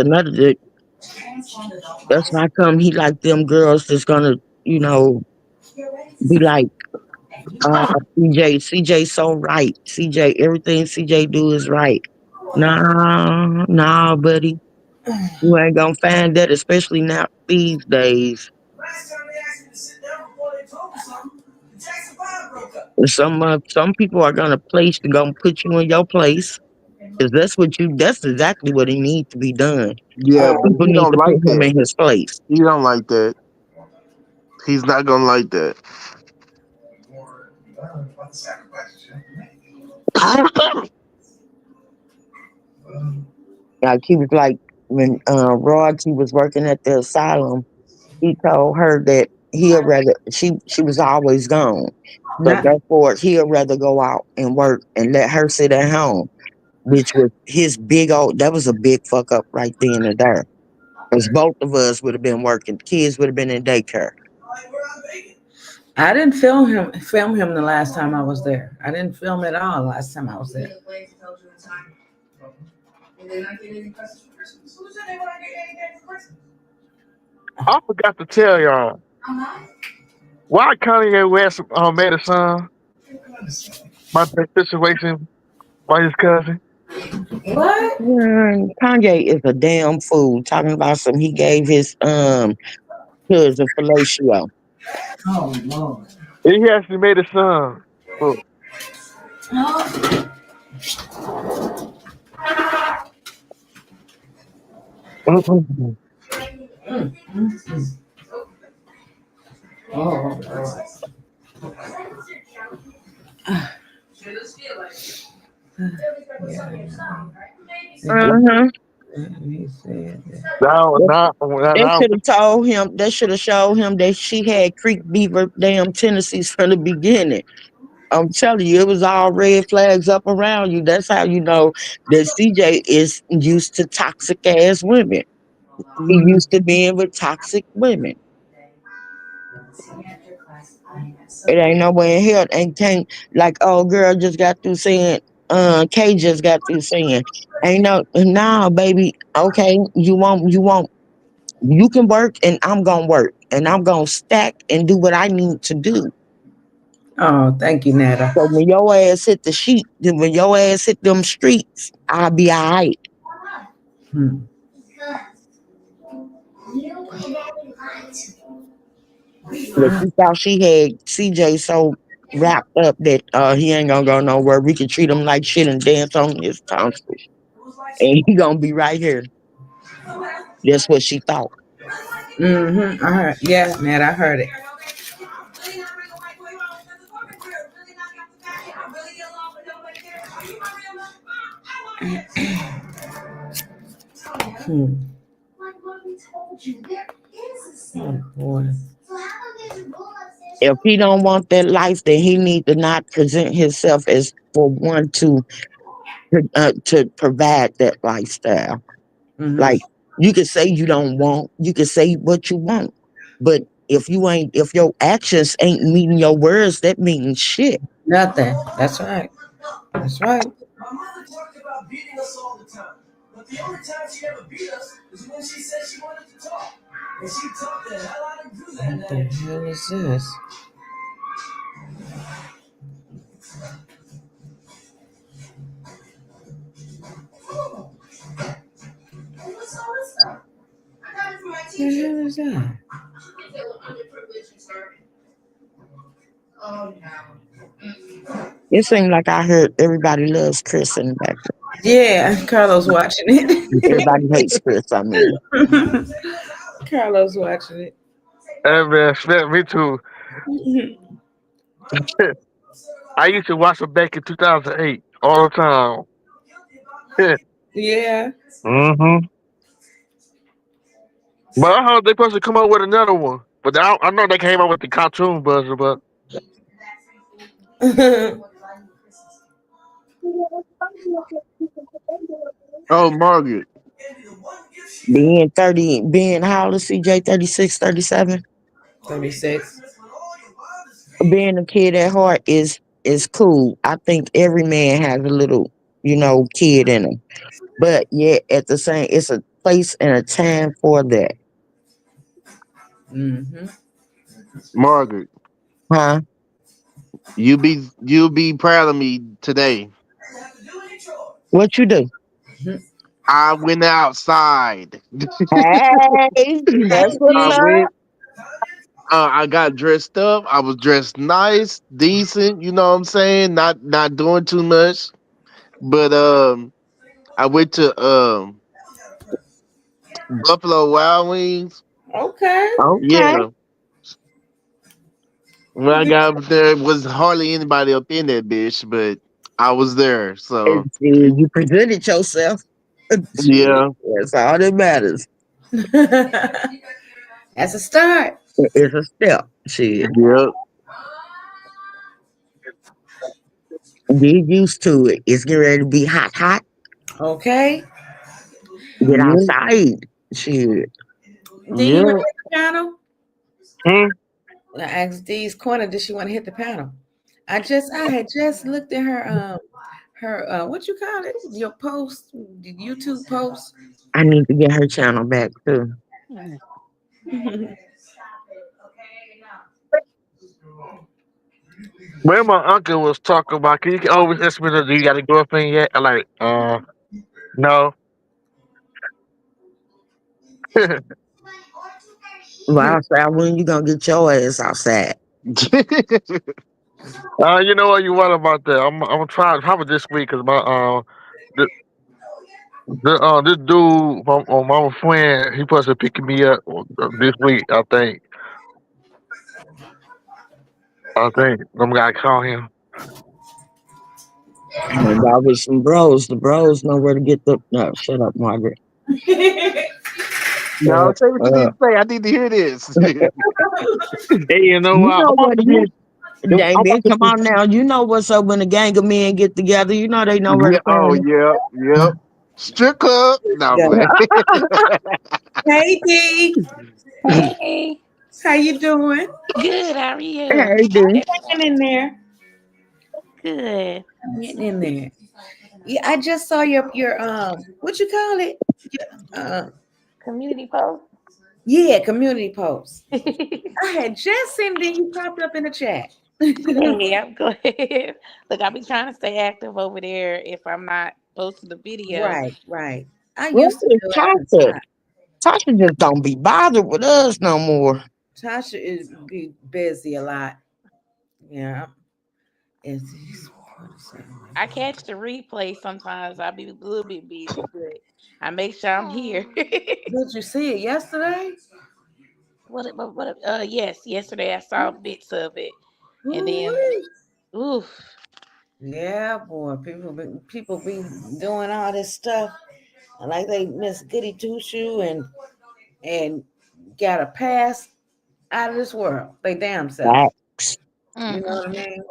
why come he like them girls that's gonna, you know, be like, uh CJ so right. CJ, everything CJ do is right. Nah, nah, buddy. You ain't gonna find that, especially now these days. Some people are gonna put you in your place, because that's exactly what he needs to be done. Yeah, but People he need don't to put like him that. in his place. He don't like that. He's not gonna like that. Like, he was like, when Royalty was working at the asylum, he told her that he'll rather she was always gone. So Not therefore he'll rather go out and work and let her sit at home, which was his big old that was a big fuck up right then and there. Because both of us would have been working. Kids would have been in daycare. I didn't film him the last time I was there. I didn't film at all last time I was there. I forgot to tell y'all why Kanye West made a song about that situation by his cousin. What? Kanye is a damn fool talking about some he gave his cousin fellatio. Oh Lord. He actually made a song. Look. Mm, mm, mm. Oh Lord. Yeah. Uh-huh. He said that. Now, now, They now, should have told him. They should have showed him that she had Creek Beaver damn tendencies from the beginning. I'm telling you, it was all red flags up around you. That's how you know that CJ is used to toxic ass women. He Mhm. used to being with toxic women. It ain't nowhere in hell and can't like, oh girl just got through saying Kay just got through saying, ain't no nah, baby. Okay, you can work and I'm gonna work and I'm gonna stack and do what I need to do. Oh, thank you, Netta. So when your ass hit the sheet, then when your ass hit them streets, I'll be all right. Hmm. But she thought she had CJ so wrapped up that he ain't gonna go nowhere. We can treat him like shit and dance on his tonsils. And he gonna be right here. That's what she thought. Mm-hmm. I heard. Yeah, Netta, I heard it. Hmm. Oh boy. If he don't want that life, then he need to not present himself as for one to provide that lifestyle. Mm-hmm. Like you can say you don't want, you can say what you want, but if your actions ain't meeting your words, that means shit. Nothing. That's right. That's right. My mother talked about beating us all the time, but the only time she ever beat us was when she said she wanted to talk, and she talked the hell out of do that. What the hell is this? What the hell is that? It seemed like I heard everybody loves Chris in the background. Yeah, Carlos watching it. Everybody hates Chris, I mean. Carlos watching it. Hey man, snap me too. I used to watch them back in 2008 all the time. Yeah. Mm-hmm. But I heard they supposed to come up with another one. But I know they came up with the cartoon buzzer, but Oh, Margaret. Being how old is CJ? 36, 37? 36. Being a kid at heart is cool. I think every man has a little, kid in him. But yet at the same, it's a place and a time for that. Mm-hmm. Margaret. Huh? You'll be proud of me today. What you do? I went outside. Hey, that's what's I Hey, up. went. I got dressed up. I was dressed nice, decent. You know what I'm saying? Not doing too much. But I went to Buffalo Wild Wings. okay. Okay. Yeah. When I got up there, was hardly anybody up in that bitch, but I was there. And So see, you presented yourself. Shit, yeah, that's all that matters. That's a start. It's a step. Shit. yeah, Get used to it. It's getting ready to be hot, hot. Okay. Get yeah, outside. Shit. Do you want yeah. to hit the panel? hmm? I asked Dee's corner, did she want to hit the panel? I had just looked at her what you call it? Your post, the YouTube post. I need to get her channel back too. When my uncle was talking about, can you always ask me, do you got a girlfriend yet? I'm like, no. Well, outside, when you gonna get your ass outside? You know what you want about that? I'm trying probably this week because my the, this dude my friend he supposed to picking me up this week. I think I'm gonna call him. And I with some bros. The bros know where to get the. No, shut up, Margaret. No, say what you need to say. I need to hear this. Hey, you know You what? know what? I'm about Damien, to come be. on now. You know what's up when a gang of men get together. You know they know where Yeah. to Oh, find yeah. Yep. Strip club. No, I'm Yeah. playing. Hey Dee, Hey, how you doing? good. How are them. you? Hey, dude. Hang in there. Good. Getting in there. Yeah, I just saw your what you call it? Community post. Yeah, community post. Hey, I had just seen it, then you popped up in the chat. I'm glad. Look, I'll be trying to stay active over there if I'm not posting the video. Right, right. I What used to is do it. I haven't Tasha? stopped. Tasha just don't be bothered with us no more. Tasha is be busy a lot. Yeah. It's, I catch the replay sometimes. I'll be a little bit busy, but I make sure I'm here. did you see it yesterday? Yes, yesterday I saw bits of it, and then, Ooh-wee. oof, Yeah, boy. People be doing all this stuff like they Miss Goody Two Shoe and got a pass out of this world. They damn self. Facts. You know what I mm-mm. mean?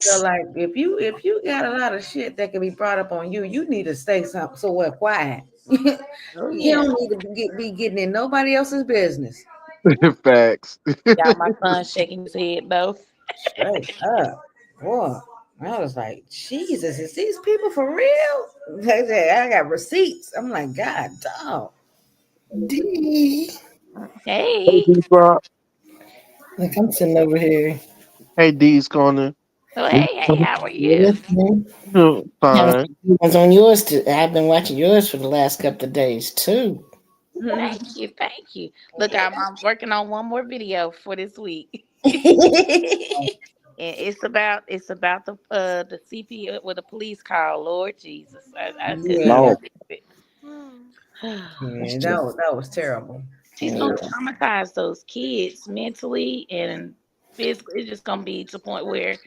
So Facts. like if you got a lot of shit that can be brought up on you, you need to stay somewhere quiet. Oh You yeah, don't need to be getting in nobody else's business. Facts. y'all. My son's shaking his head though. Straight up. Boy. I was like, Jesus, is these people for real? They said, I got receipts. I'm like, God dog. D. Hey, Hey, D Rock. Like I'm sitting over here. Hey, D's Corner. oh hey, how are you? Listening. Haven't Fine. seen ones on yours. I've been watching yours for the last couple of days too. Thank you, thank you. Look, I'm working on one more video for this week. And it's about the CP with a police call. Lord Jesus, I couldn't even Yeah. Lord, believe it. Yeah, that's that just was terrible. She's gonna traumatize those kids mentally and physically. It's just gonna be to the point where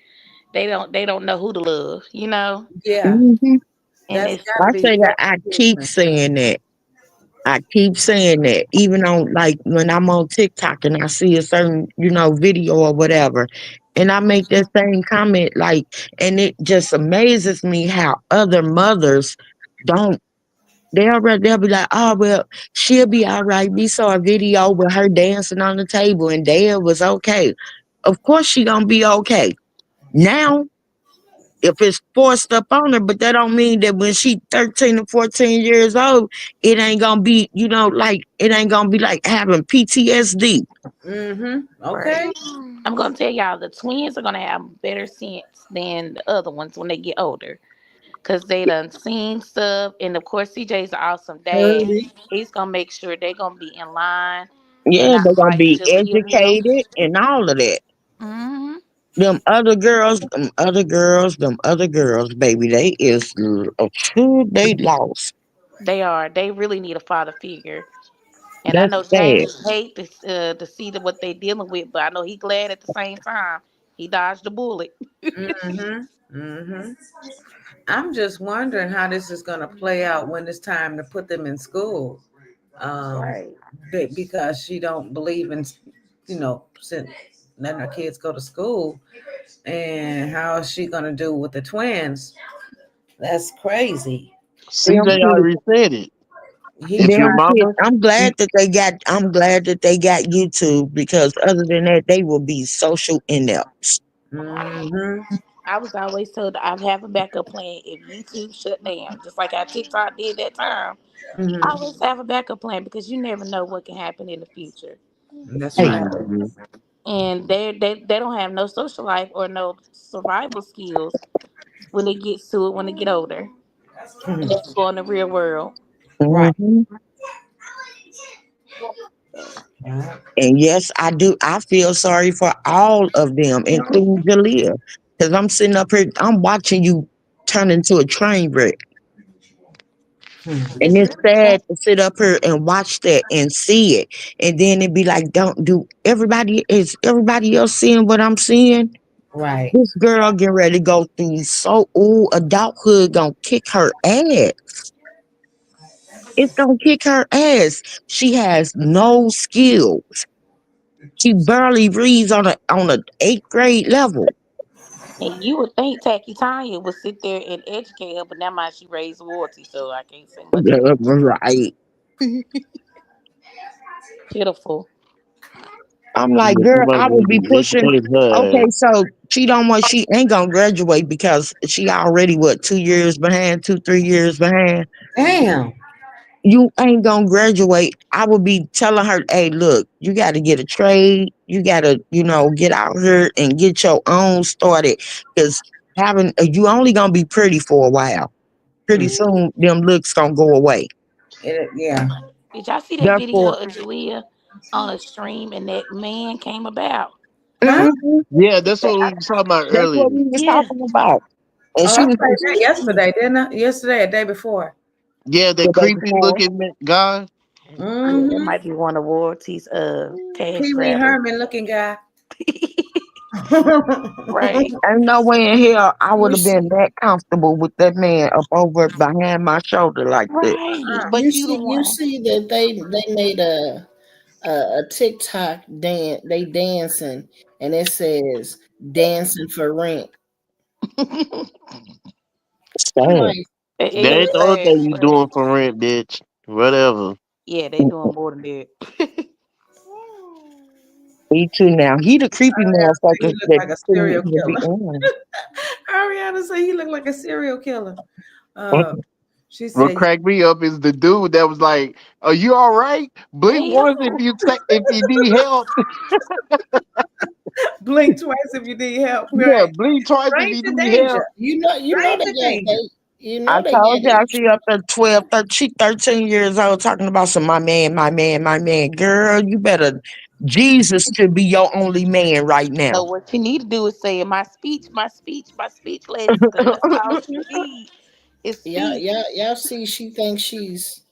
they don't know who to love, you know. Yeah, hmm And that's it's gotta I be say that I keep different. saying that. I keep saying that, even on like when I'm on TikTok and I see a certain, video or whatever, and I make that same comment, like, and it just amazes me how other mothers don't. They'll be like, oh well, she'll be all right. We saw a video with her dancing on the table and Dad was okay. Of course she gonna be okay. Now if it's forced up on her, but that don't mean that when she 13 or 14 years old, it ain't gonna be, like it ain't gonna be like having PTSD. Mm-hmm. right. Okay. I'm gonna tell y'all the twins are gonna have better sense than the other ones when they get older. Cause they done seen stuff, and of course CJ's an awesome dad. Heard it. He's gonna make sure they're gonna be in line and Yeah, not they're gonna fighting be to leave him. educated and all of that. Hmm. Them other girls, baby, they lost. They are. They really need a father figure. And I That's know sad. James hate to see what they dealing with, but I know he glad at the same time. He dodged the bullet. Mm-hmm. Mm-hmm. I'm just wondering how this is gonna play out when it's time to put them in school. Um, Right. because she don't believe in, send, letting her kids go to school, and how is she gonna do with the twins? That's crazy. Them CJ kids, already said it. He If your them tried. kids. mama, I'm glad that they got YouTube because other than that, they will be social inepts. Mm-hmm. I was always told I have a backup plan if YouTube shut down, just like how TikTok did that time. I Mm-hmm. always have a backup plan because you never know what can happen in the future. That's You Hey, right. know, and they don't have no social life or no survival skills when it gets to it when they get older and have to go in the real world. Right. mhm. So, Right. And yes, I do. I feel sorry for all of them, including Jalea, because I'm sitting up here, I'm watching you turn into a train wreck. Hmm. And it's it's really sad. sad to sit up here and watch that and see it. And then it'd be like, don't do everybody else seeing what I'm seeing? Right. This girl getting ready to go through adulthood gonna kick her ass. It's gonna kick her ass. She has no skill. She barely reads on a eighth grade level. And you would think Tacky Tanya would sit there and educate her, but now mind she raised royalty, so I can't say much about Right. pitiful. I'm like, girl, I would be somebody pushing. educated her Okay, ass. so She ain't gonna graduate because she already what 2 years behind, 2, 3 years behind. Damn. You ain't gonna graduate. I would be telling her, hey, look, you gotta get a trade. You gotta, get out here and get your own started. Cause you only gonna be pretty for a while. Pretty soon them looks gonna go away. Yeah. Did y'all see that video Therefore, of Jalea on a stream and that man came about? Huh? mhm, Yeah, that's what we were talking about that's earlier. what we was Yeah. talking about. And Oh, she I was played that yesterday, didn't I? Yesterday, a day before. Yeah, the that day creepy before. looking guy. Yeah, that Mm-hmm. might be one of Royalty's cash Pee Wee grabbers. Herman looking guy. Right. Ain't no way in hell I would You have been see, that comfortable with that man up over behind my shoulder like that. Right. But you the you one. see that they made a TikTok dance. They dancing, and it says "dancing for rent." I'm Sad. like, It That is ain't the only sad, thing you but doing for rent, bitch. Whatever. yeah, they doing more than that. Me too now. He the creepy He motherfucker looked that like a shouldn't serial even be killer. on. Ariana said he looked like a serial killer. Mm. She What said, cracked me up is the dude that was like, "Are you all right? Blink once if Damn. you need help. blink twice if you need help. Yeah, Right. blink twice if you Stranger need help." danger. you know Stranger they got danger. I they got told y'all it. she up there 12, 13, she 13 years old talking about some my man, my man, my man. Girl, you better Jesus should be your only man right No, now. what you need to do is say my speech, my speech, my speech, ladies, because that's all she need is speech. Y'all see, she thinks she's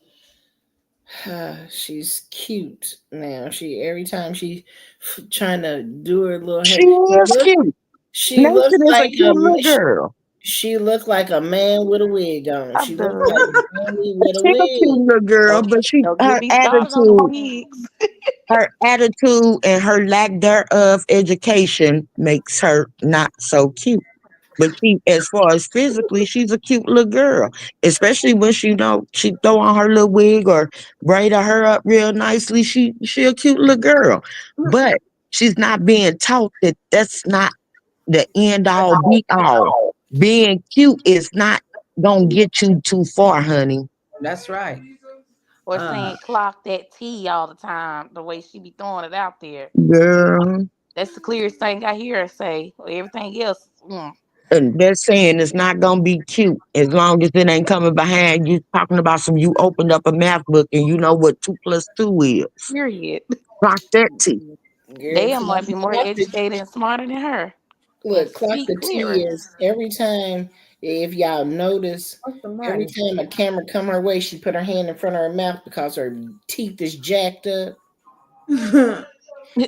cute now. She every time she trying to do her little She hair. is cute. She Nathan looked is a like cute little girl. she looked like a man with a wig on. She I'm looked done. like a man with a She's a cute wig. little girl, Don't, but don't get me started on the wigs. her attitude and her lack thereof education makes her not so cute. But as far as physically, she's a cute little girl. Especially when she throw on her little wig or braid her hair up real nicely. She a cute little girl. But she's not being taught that that's not the end all be all. Being cute is not gonna get you too far, honey. That's right. Or Uh, saying clock that T all the time, the way she be throwing it out there. Girl. That's the clearest thing I hear her say. Everything else, And they're saying it's not gonna be cute as long as it ain't coming behind you talking about some you opened up a math book and you know what 2 plus 2 is. period. Clock that T. Girl, They might be more educated and smarter than her and clock speak the clearer. T is every time. If y'all notice, what's the every money? time a camera come her way, she put her hand in front of her mouth because her teeth is jacked up.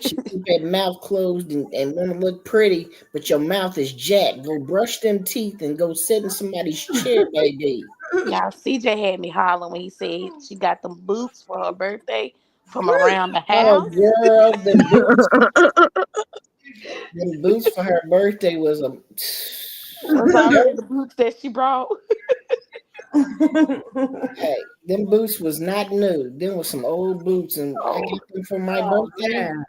She keep that mouth closed and want to look pretty, but your mouth is jacked. Go brush them teeth and go sit in somebody's chair, baby. Y'all, CJ had me hollering when he said she got them boots for her birthday from around the Oh, house. girl, them boots for her birthday was a. Was already the boots that she brought. Hey, them boots was not new. Them was some old boots, and I got them for my Oh birthday. man,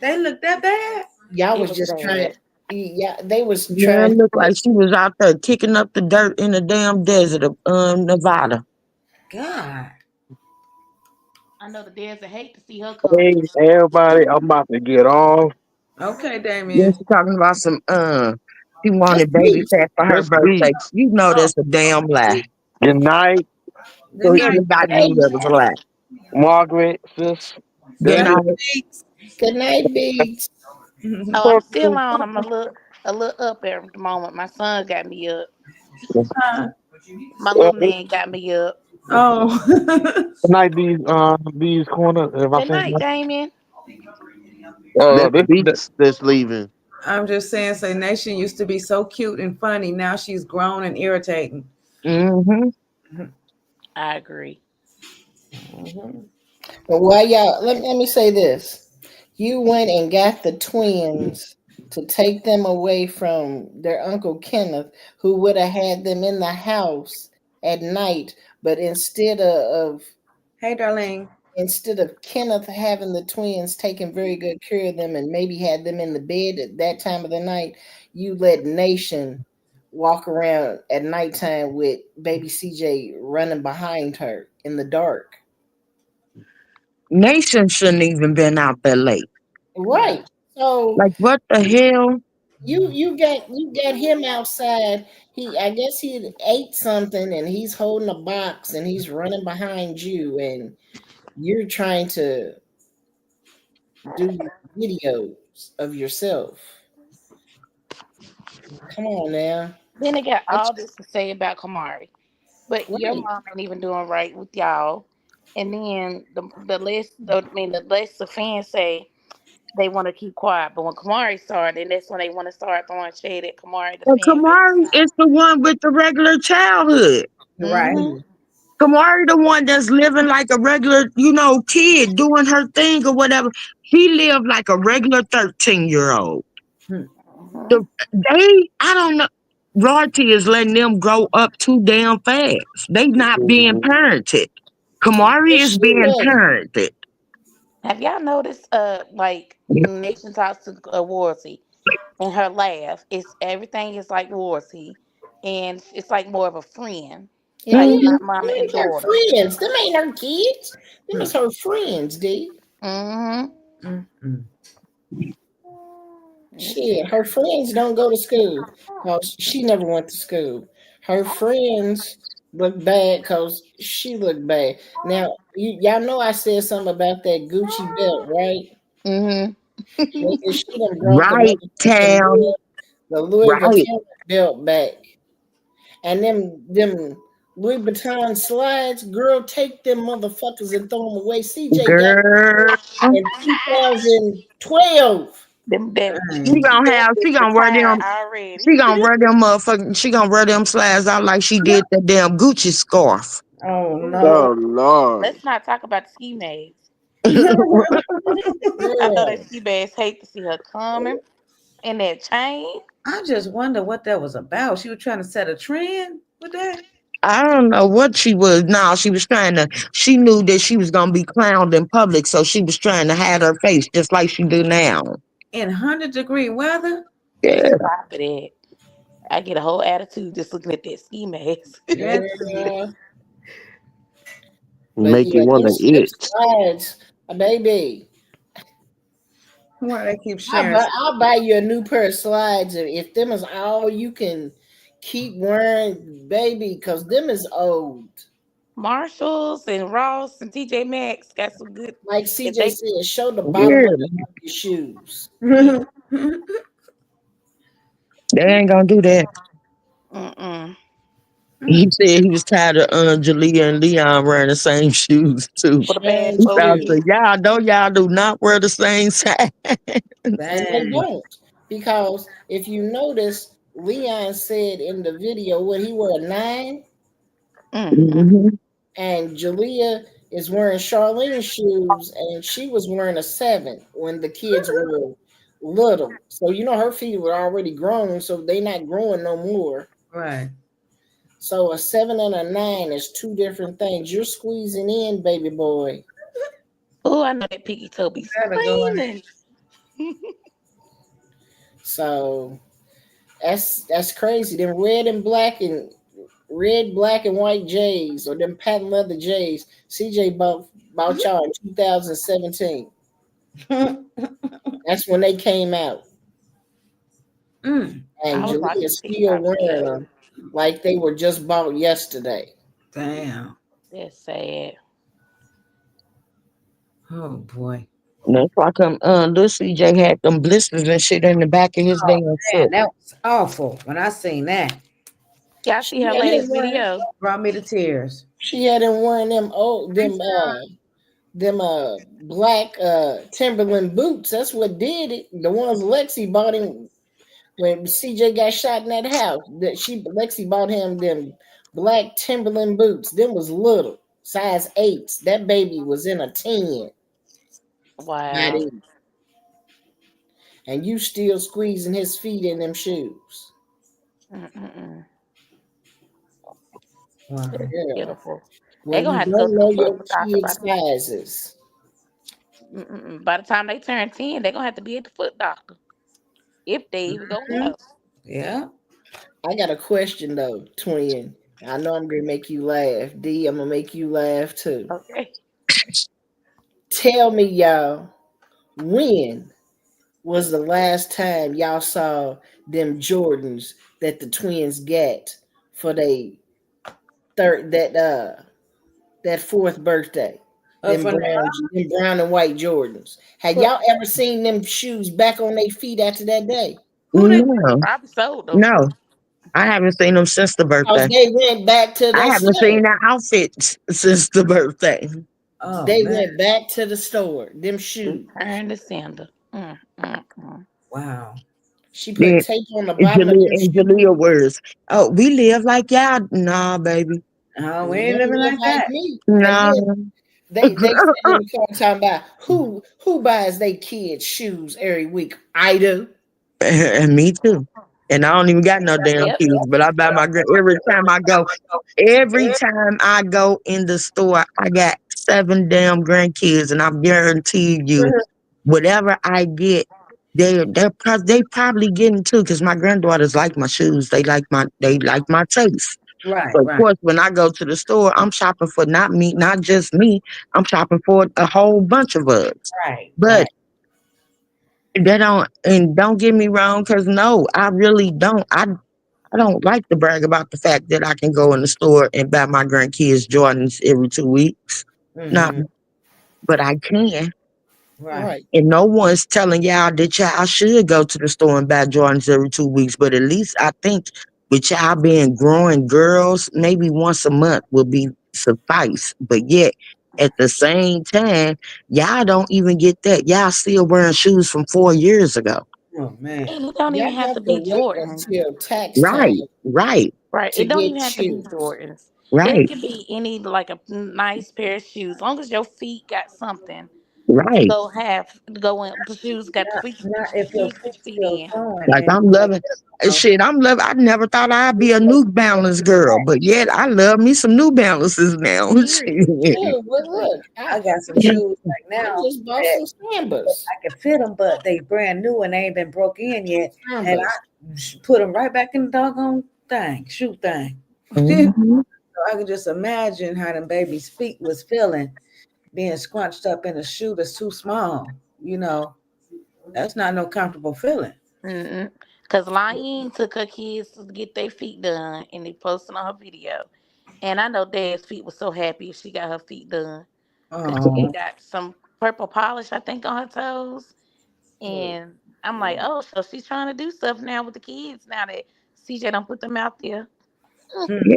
they look that bad. Y'all It was was just trying. bad. Yeah, they was Yeah, it trying. looked like she was out there kicking up the dirt in the damn desert of Nevada. God. I know the dads that hate to see her Hey, come. everybody, I'm about to get off. Okay, Then Damien. she talking about some she That's wanted baby me. fat for her That's birthday. beats. You know Oh, that's a damn lie. Good night, good So night. everybody Hey, knew that was a lie. Margaret, sis. Good Good Debbie. night, night. Beats. good night, beats. Oh, I'm still on. I'm a little up at the moment. My son got me up. Huh? My little man got me up. Oh. Good night, these corners. If I Good say night, Damien. That's this, beats that's leaving. I'm just saying, Say Nation used to be so cute and funny. Now she's grown and irritating. Mm-hmm. I agree. Mhm. But why y'all? Let me say this. You went and got the twins to take them away from their uncle Kenneth, who would have had them in the house at night, but instead of Hey, Darlene. instead of Kenneth having the twins taking very good care of them and maybe had them in the bed at that time of the night, you let Nation walk around at nighttime with baby CJ running behind her in the dark. Nation shouldn't even been out that late. Right. So Like what the hell? you got him outside. I guess he ate something and he's holding a box and he's running behind you and you're trying to do videos of yourself. Come on now. Then they got That's all this to say about Kamari, but your right. mom ain't even doing right with y'all. And then the less the fans say they want to keep quiet, but when Kamari started, and that's when they want to start throwing shade at Kamari, the And fan base. Kamari is the one with the regular childhood. Right. Mm-hmm. Kamari the one that's living like a regular, kid doing her thing or whatever. He lived like a regular 13-year-old. Hmm. Mm-hmm. I don't know. Royalty is letting them grow up too damn fast. They not being parented. Kamari But is she being wasn't. parented. Have y'all noticed, like Nation talks to Royalty and her laugh? It's everything is like Royalty, and it's like more of a friend, Yeah, like Mhm. not them mama and ain't her daughter. friends. Them ain't her kids. Them Hmm. is her friends, D. Mm-hmm. Mm-mm. Shit, her friends don't go to school. Cause she never went to school. Her friends look bad cause she looked bad. Now, y'all know I said something about that Gucci belt, right? Mm-hmm. Nigga, she done brought Right, Tam. The Louis Right. Vuitton belt back. And them Louis Vuitton slides, girl, take them motherfuckers and throw them away. CJ got Girl. in 2012. Them that She Dang. Gucci gonna belt have, is she gonna wear retired them, already. she gonna wear them slides out like she did that damn Gucci scarf. Oh Ooh, no. Oh Lord. let's not talk about the ski mags. I know that Girl. ski bags hate to see her coming in that chain. I just wonder what that was about. She was trying to set a trend with that. I don't know what she was. No, she knew that she was gonna be clowned in public, so she was trying to hide her face just like she do now. In 100-degree weather? Yeah. Stop it. I get a whole attitude just looking at that ski mask. Yes. Girl. But Make yeah, you wanna them itch. slides, baby. Why they keep sharing? I'll buy you a new pair of slides if them is all you can keep wearing, baby, because them is old. Marshalls and Ross and TJ Maxx got some good. Like If CJ they, said, show the bottom of Yeah. your shoes. yeah, They ain't gonna do that. mm-mm. He said he was tired of Jalea and Leon wearing the same shoes too. For the past Same 4 I shoes. said, years. y'all do not wear the same size. And they Dang. don't. Because if you notice, Leon said in the video what he wore a 9 Mm-mm. Mhm. and Jalea is wearing Charlene's shoes and she was wearing a 7 when the kids were little. So her feet were already grown, so they not growing no more. Right. So a 7 and a 9 is two different things. You're squeezing in, baby boy. Oh, I know that Piggy toe be Gotta go in. screaming. So that's crazy. Them red, black, and white J's or them patent leather J's. CJ bought y'all in 2017. That's when they came out. Mm. And I was Jalea's watching still TikTok wearing video. them like they were just bought yesterday. Damn. That's sad. Oh boy. That's why come little CJ had them blisters and shit in the back of his Oh damn man, foot. that was awful. When I seen that, Y'all see She her had him latest wearing video? brought me to tears. them black Timberland boots. That's what did it. The ones Lexi bought him when CJ got shot in that house. Lexi bought him them black Timberland boots. Them was little, size 8s. That baby was in a 10 by Wow. then. And you still squeezing his feet in them shoes. Mm-mm-mm. Wow. That's Yeah. beautiful. They When gonna you have to go don't to the know your foot doctor by kids' sizes. by the time they turn 10, they're gonna have to be at the foot doctor. If they even gonna Mhm. go. Yeah. I got a question though, twin. I know I'm gonna make you laugh. D, I'm gonna make you laugh too. Okay. Tell me, y'all, when was the last time y'all saw them Jordans that the twins got for they third that fourth birthday? Them From the brown and white Jordans. Had for, y'all ever seen them shoes back on their feet after that day? who they? No, Probably sold them. no. I haven't seen them since the Cause birthday. they went back to I the haven't seen store. that outfit since the birthday. Oh They man. went back to the store. Them shoes. Return to sender. Mm. Wow. She put Then tape on the bottom of them And shoes. Jalea words. Oh, we live like y'all. Nah, baby. Oh, we You ain't don't living live like like that. me. And Nah. then they sitting in the car talking about who buys their kids shoes every week. I do. And me too. And I don't even got no damn Yep. kids, but I buy my every time I go. Every time I go in the store, I got 7 damn grandkids, and I guarantee you, whatever I get, they probably getting too, because my granddaughters like my shoes. They like my taste. Right, So of right, course, when I go to the store, I'm shopping for not just me. I'm shopping for a whole bunch of us. right, But right. don't get me wrong, because no, I really don't. I don't like to brag about the fact that I can go in the store and buy my grandkids Jordans every 2 weeks. No, Mm-hmm. but I can. Right. Right. And no one's telling y'all that y'all should go to the store and buy Jordans every 2 weeks. But at least I think with y'all being growing girls, maybe once a month will be suffice. But yet, at the same time, y'all don't even get that. Y'all still wearing shoes from 4 years ago. Oh man. And it don't even Y'all have have to to be wait Jordans. until tax Right, time right, Right. to It don't get even have to be shoes. Jordans. It right, can be any like a nice pair of shoes. As long as your feet got something to right. go in. The shoes got the feet. Not if your Shoes put feet feet still in. showing Like and I'm like, loving you know, shit. I never thought I'd be a New Balance girl, but yet I love me some New Balances now. Period. Too, but look, I got some shoes right I now just bought that some Sambas. I can fit them, but they brand new and they ain't been broke in yet. And Sambas. I put them right back in the doggone thing, shoe thing. So Mhm. I can just imagine how them baby's feet was feeling being scrunched up in a shoe that's too small. You know, that's not no comfortable feeling. Cause Liane took her kids to get their feet done, and they posted on her video. And I know Dad's feet was so happy she got her feet done, cause she Oh, had got some purple polish, I think, on her toes. And I'm like, oh, so she's trying to do stuff now with the kids now that CJ don't put them out there. hmm.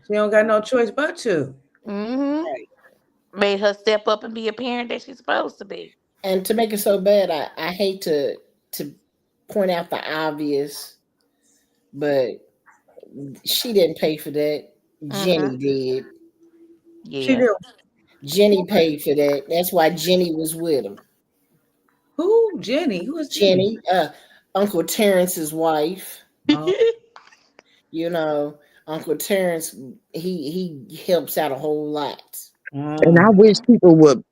She don't got no choice but to. Mm-hmm. Right. Made her step up and be a parent that she's supposed to be. And to make it so bad, I hate to point out the obvious, but she didn't pay for that. Mm-hmm. Jenny did. She Yeah. do. Jenny paid for that. That's why Jenny was with him. Who? Jenny. Who is Jenny? Jenny, Uncle Terrence's wife. Oh, You know, Uncle Terrence, he helps out a whole lot. And oh. I wish people would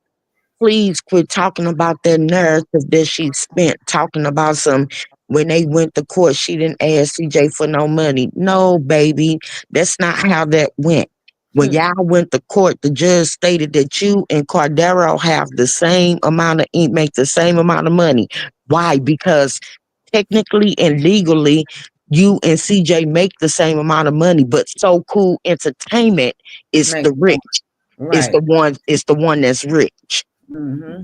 please quit talking about that narrative that she spent talking about some when they went to court. She didn't ask CJ for no money. No, baby, that's not how that went. When Hmm. y'all went to court, the judge stated that you and Cordero have the same amount of make the same amount of money. Why? Because technically and legally, you and CJ make the same amount of money, but So Cool Entertainment is Makes the rich. Is right. the one that's rich. Mm-hmm.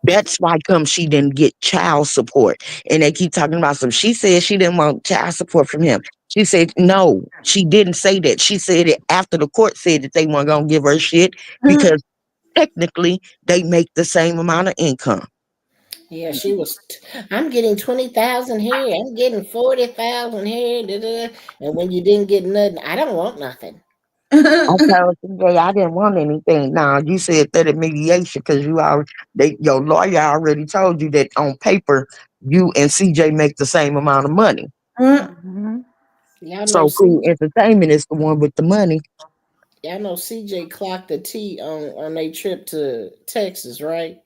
That's why come she didn't get child support. And they keep talking about some. She said she didn't want child support from him. She said no, she didn't say that. She said it after the court said that they weren't gonna give her shit because technically they make the same amount of income. Yeah, she was. I'm getting 20,000 here. I'm getting 40,000 here. Da, da, da. And when you didn't get nothing, I don't want nothing. I told CJ I didn't want anything. Now you said that at mediation because your lawyer already told you that on paper you and CJ make the same amount of money. Mm-hmm. Y'all know, So Cool Entertainment is the one with the money. Yeah, I know CJ clocked the T on their trip to Texas, right?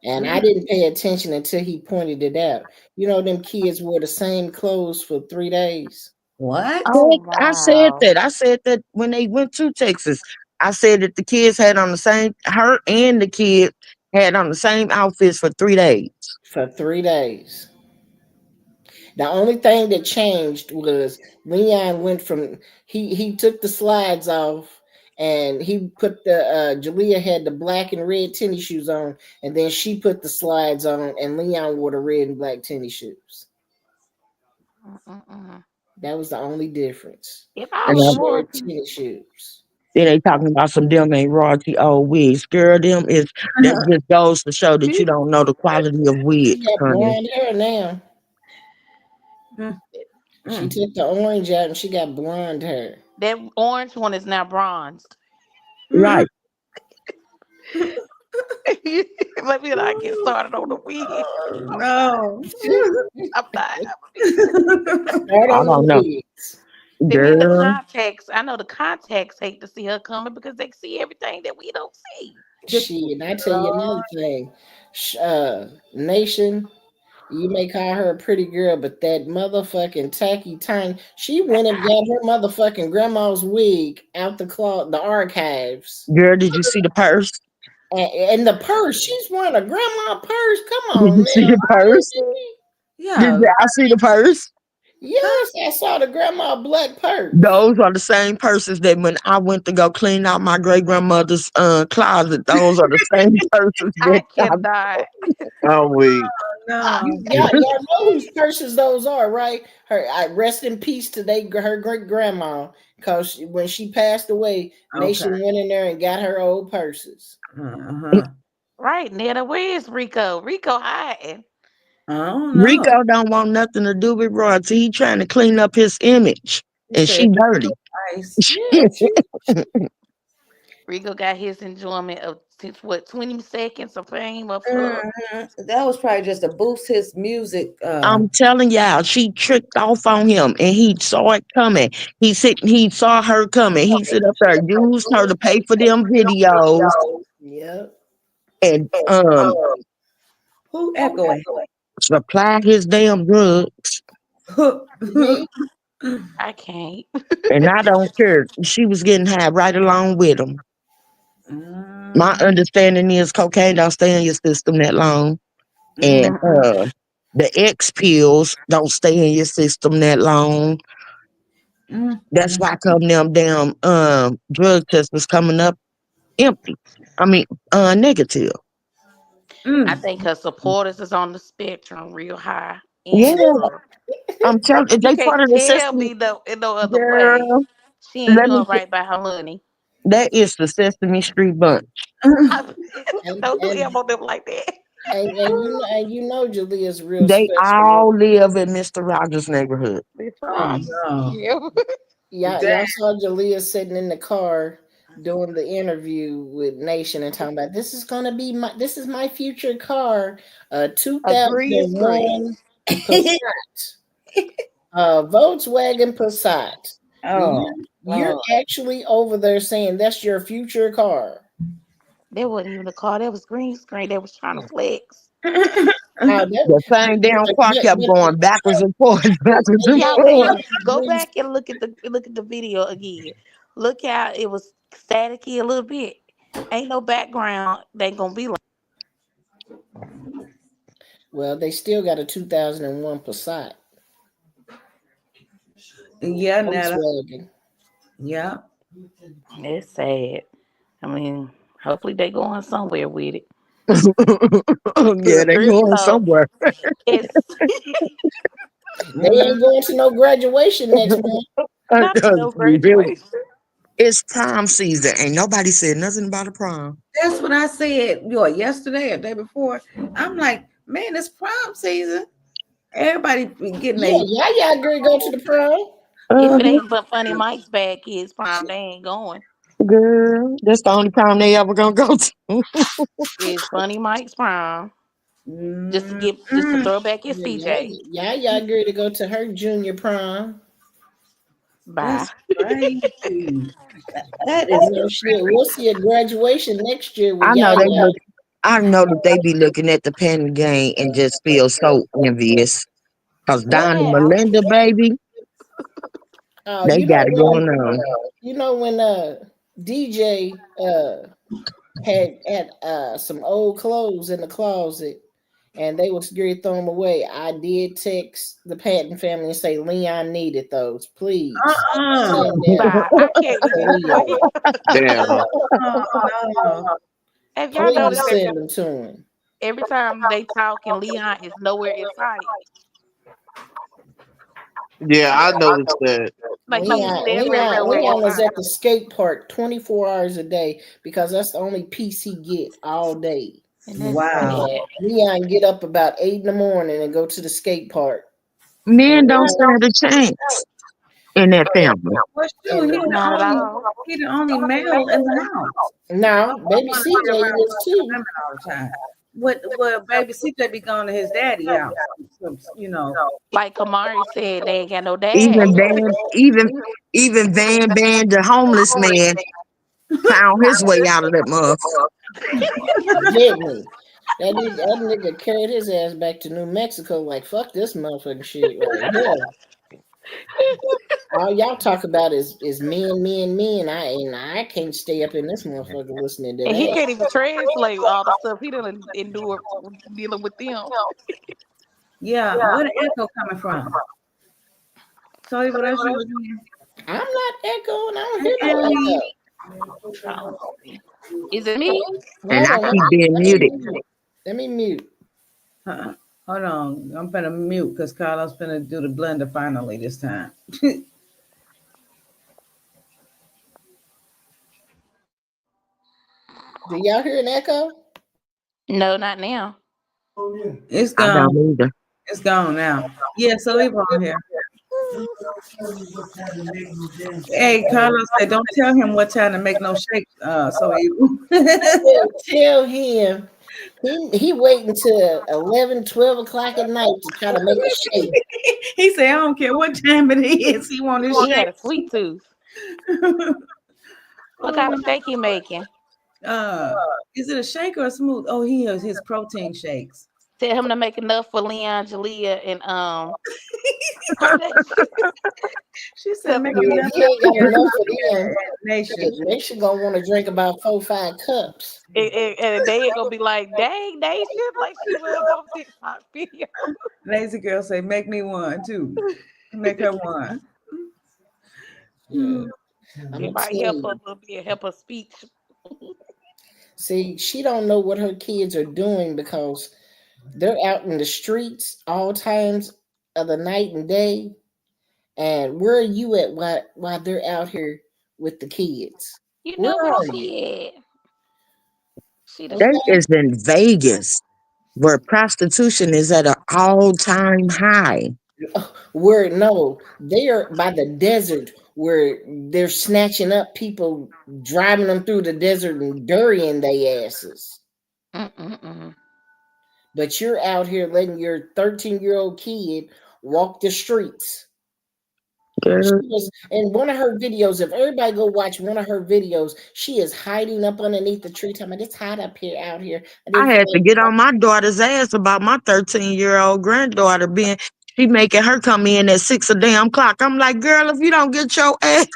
And I didn't pay attention until he pointed it out. You know, them kids wore the same clothes for 3 days. What? Oh I said wow. that. I said that when they went to Texas. I said that the kids had on the same, her and the kid had on the same outfits for 3 days. For 3 days. The only thing that changed was Leon went from he took the slides off and he put the Jalea had the black and red tennis shoes on, and then she put the slides on, and Leon wore the red and black tennis shoes. Mm-mm-mm. That was the only difference. If I He And was shared Dorothy, tennis shoes. then they talking about some them ain't royalty old wigs. Girl, them is that just goes to show that you don't know the quality of She wigs, got honey. blonde hair now. Mm, She mm. took the orange out and she got blonde hair. that orange one is now bronzed. Right. Let me not get started on the wig. No. I'm not. Start I on don't the know. wigs. And then the Girl. contacts. I know the contacts hate to see her coming because they see everything that we don't see. Shit, and I tell you another thing. Nation, you may call her a pretty girl, but that motherfucking tacky time, she went and got her motherfucking grandma's wig out the archives. Girl, did you see the purse? And the purse, she's wearing a grandma purse. Come Did on you see now. the purse? Did Yeah. I see the purse? Yes, I saw the grandma black purse. Those are the same purses that when I went to go clean out my great grandmother's closet, those are the same purses I that cannot. I'm weak. No. Y'all know whose purses those are, right? I rest in peace to her great grandma, because when she passed away, Okay. Nation went in there and got her old purses. Uh-huh. Right, Netta, where is Rico? Rico hiding. I don't know. Rico don't want nothing to do with royalty. He trying to clean up his image, He and said she dirty. nice. Yeah, Rico got his enjoyment of 20 seconds of fame of fluff. That was probably just to boost his music. I'm telling y'all, she tricked off on him, and he saw it coming. He saw her coming. He sit up there, used her to pay for them videos, yep. and Who echoing? supply his damn drugs. Me, I can't. And I don't care. She was getting high right along with him. My Mm, understanding is cocaine don't stay in your system that long, and mm, the X pills don't stay in your system that long. mm, That's why come them damn drug tests was coming up empty. I mean negative. I mm. think her supporters is on the spectrum real high Yeah, and low. I'm telling you, You they can't part of the tell Sesame me though in no other way. girl. She ain't Let me doing right by her money. that is the Sesame Street bunch. and Don't do and, him on them like that. and you know Julia's real They special. all live in Mr. Rogers' neighborhood. That's Oh right. no. Yeah. Y'all saw Jalea sitting in the car doing the interview with Nation and talking about this is my future car, A breeze breeze. 2001 Passat, Volkswagen Passat. Oh, You're actually over there saying that's your future car. That wasn't even a car. That was green screen. That was trying to flex. Now The same damn car kept going backwards and forwards, backwards and Y'all forwards. see, go back and look at the video again. Look how it was staticky a little bit. Ain't no background. They ain't gonna be like. Well, they still got a 2001 Passat yeah, Netta. Volkswagen. Yeah. It's sad. I mean, hopefully they going somewhere with it. Yeah, they going Rico somewhere. is They ain't going to no graduation next month. not to no graduation. It's prom season. Ain't nobody said nothing about a prom. That's what I said. Yesterday or day before. I'm like, man, it's prom season. Everybody be getting Yeah, y'all agree to go to the prom. If it Uh-huh. ain't but Funny Mike's bad kids prom, they ain't going. Girl, that's the only prom they ever gonna go to. It's Funny Mike's prom. mm, Just to throw back his Yeah, CJ. y'all agree to go to her junior prom. Bye. Crazy. That is Shit. We'll see a graduation next year with I know y'all. they look. I know that they be looking at the pen game and just feel so envious. Cause What Don and happened? Melinda, baby, Oh, they got it going on. when DJ had some old clothes in the closet and they was scared to throw them away. I did text the Patton family and say Leon needed those. Please send them Bye. I can't with to this boy. Leon. Damn. no. Have y'all Please noticed send them to him. every time they talk and Leon is nowhere in sight? Yeah, I noticed that. Like he is never nowhere in Leon is sight. at the skate park 24 hours a day because that's the only peace he get all day. And that's Wow. sad. Leon get up about 8 in the morning and go to the skate park. Men don't stand a chance in that family. Well, sure, Not at all. he the only male in the house. Now, baby CJ is too. Women all the time. Well, baby CJ be going to his daddy house. You know. Like Kamari said, they ain't got no dad. Even Van Band, the homeless man, found his way out of that motherfucker. Didn't he? That nigga carried his ass back to New Mexico like, fuck this motherfucking shit right here. All y'all talk about is men. I can't stay up in this motherfucker listening to And he that. can't even translate all the stuff he done endured dealing with them. Yeah, where the echo coming from? Sorry, what else you was doing? I'm not echoing. I don't hear no echo. Is it me? And I Hold on, keep being muted. Let me mute. Hold on. I'm finna mute because Carlos finna do the blender finally this time. Do y'all hear an echo? No, not now. It's I gone. don't either. It's gone now. Yeah, so we on here. Hey, Carlos said, don't tell him what time to make no shake. Tell him he waiting till 11, 12 o'clock at night to try to make a shake. He said, I don't care what time it is. He want his He shake. had a sweet tooth. What kind of shake he making? Is it a shake or a smooth? Oh, he has his protein shakes. Tell him to make enough for Leon, Jalea, and She said, make He enough ain't got enough for them. nation. Nation gonna want to drink about 4-5 cups. and they ain't gonna be like, dang, they shit like she was on TikTok video. Lazy girl say, make me one too. Make her one. Yeah. It might help her a little bit, help her speech. See, she don't know what her kids are doing because they're out in the streets all times of the night and day. And where are you at while they're out here with the kids? You know where she at? They is in Vegas, where prostitution is at an all-time high. Where they are by the desert where they're snatching up people, driving them through the desert and burying their asses. But you're out here letting your 13-year-old kid walk the streets. In one of her videos, if everybody go watch one of her videos, she is hiding up underneath the tree talking about it's hot up here out here. I had to get on my daughter's ass about my 13-year-old granddaughter she making her come in at 6 o'clock. I'm like, girl, if you don't get your ass,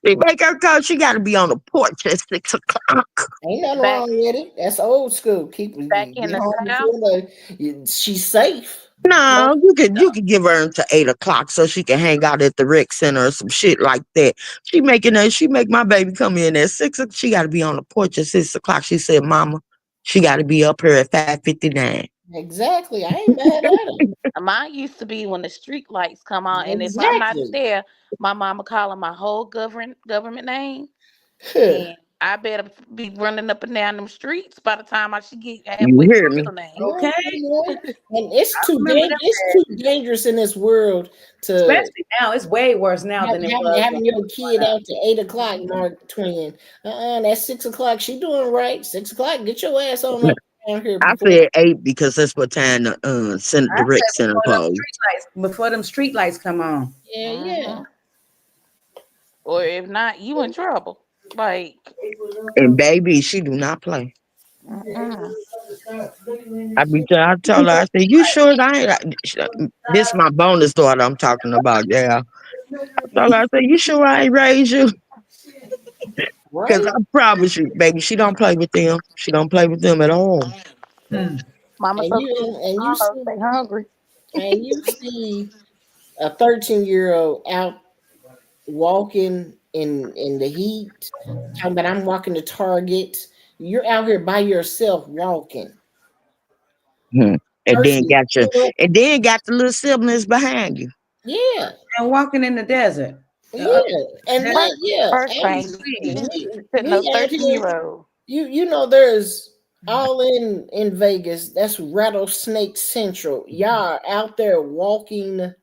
they make her go. She got to be on the porch at 6 o'clock. Ain't nothing wrong with it. That's old school. Keep back in the South. She's safe. No, you could give her until 8 o'clock so she can hang out at the rec center or some shit like that. She make my baby come in at 6 o'clock. She got to be on the porch at 6 o'clock. She said, Mama, she got to be up here at 5:59. Exactly. I ain't mad at her. Mine used to be when the street lights come on, and if I'm not there, my mama calling my whole government name, and I better be running up and down them streets by the time I should get halfway You hear me? name. Okay. And it's too dangerous in this world to, especially now. It's way worse now than it was. Having your kid out to 8 o'clock, Mark Twin. That's 6 o'clock. She doing right. 6 o'clock. Get your ass on up down here. I said 8 because that's what time the rec center closed. Before them street lights come on. Yeah. or if not, you in trouble. Like, And baby, she do not play. mm-mm. I tell her, I said, you sure this my bonus daughter I'm talking about, yeah. I tell her, I said, you sure I ain't raised you? Because Right? I promise you, baby, she don't play with them. She don't play with them at all. Mama And so you cute. and you Mama see stay hungry. and you see a 13-year-old out walking in the heat, talking about I'm walking to Target. You're out here by yourself walking. Hmm. And then Versus, got the little siblings behind you. yeah, And walking in the desert. yeah, and That's then First and thing, insane. you should know we out 13 here. year old. You know there's all in Vegas. That's Rattlesnake Central. Y'all are out there walking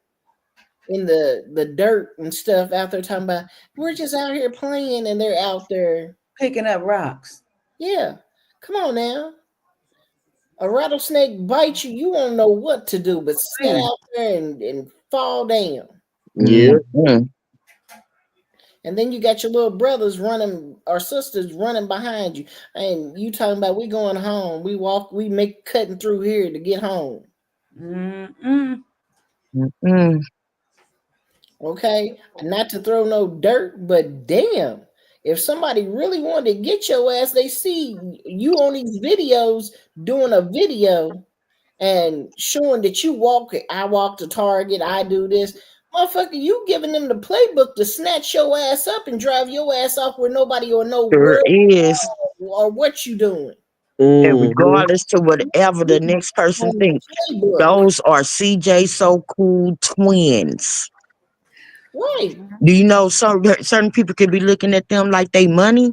in the dirt and stuff out there talking about we're just out here playing and they're out there. Picking up rocks. Yeah, come on now. A rattlesnake bites you, you won't know what to do but sit Mm. out there and fall down. Yeah. Mhm. And then you got your little brothers running or sisters running behind you. And you talking about we going home. We make cutting through here to get home. Mm-mm. Mhm. Okay? Not to throw no dirt, but damn. If somebody really wanted to get your ass, they see you on these videos doing a video and showing that you walk it. I walk to Target, I do this. Motherfucker, you giving them the playbook to snatch your ass up and drive your ass off where nobody will know Sure where is. or what you doing. And Mm-hmm. regardless to whatever the next person On thinks, the playbook. those are CJ So Cool twins. Right. Do you know certain people could be looking at them like they money?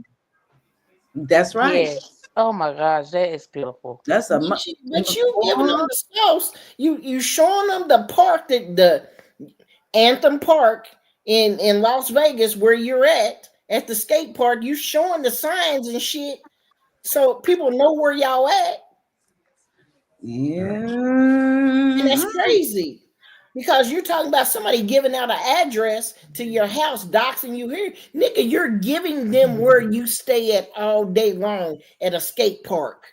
That's right. Yes. Oh my gosh, that is beautiful. That's a But you giving them the sauce. You showing them the park that the Anthem Park in Las Vegas where you're at the skate park. You showing the signs and shit so people know where y'all at. yeah. And that's crazy. Because you're talking about somebody giving out an address to your house, doxing you here. Nigga, you're giving them where you stay at all day long at a skate park,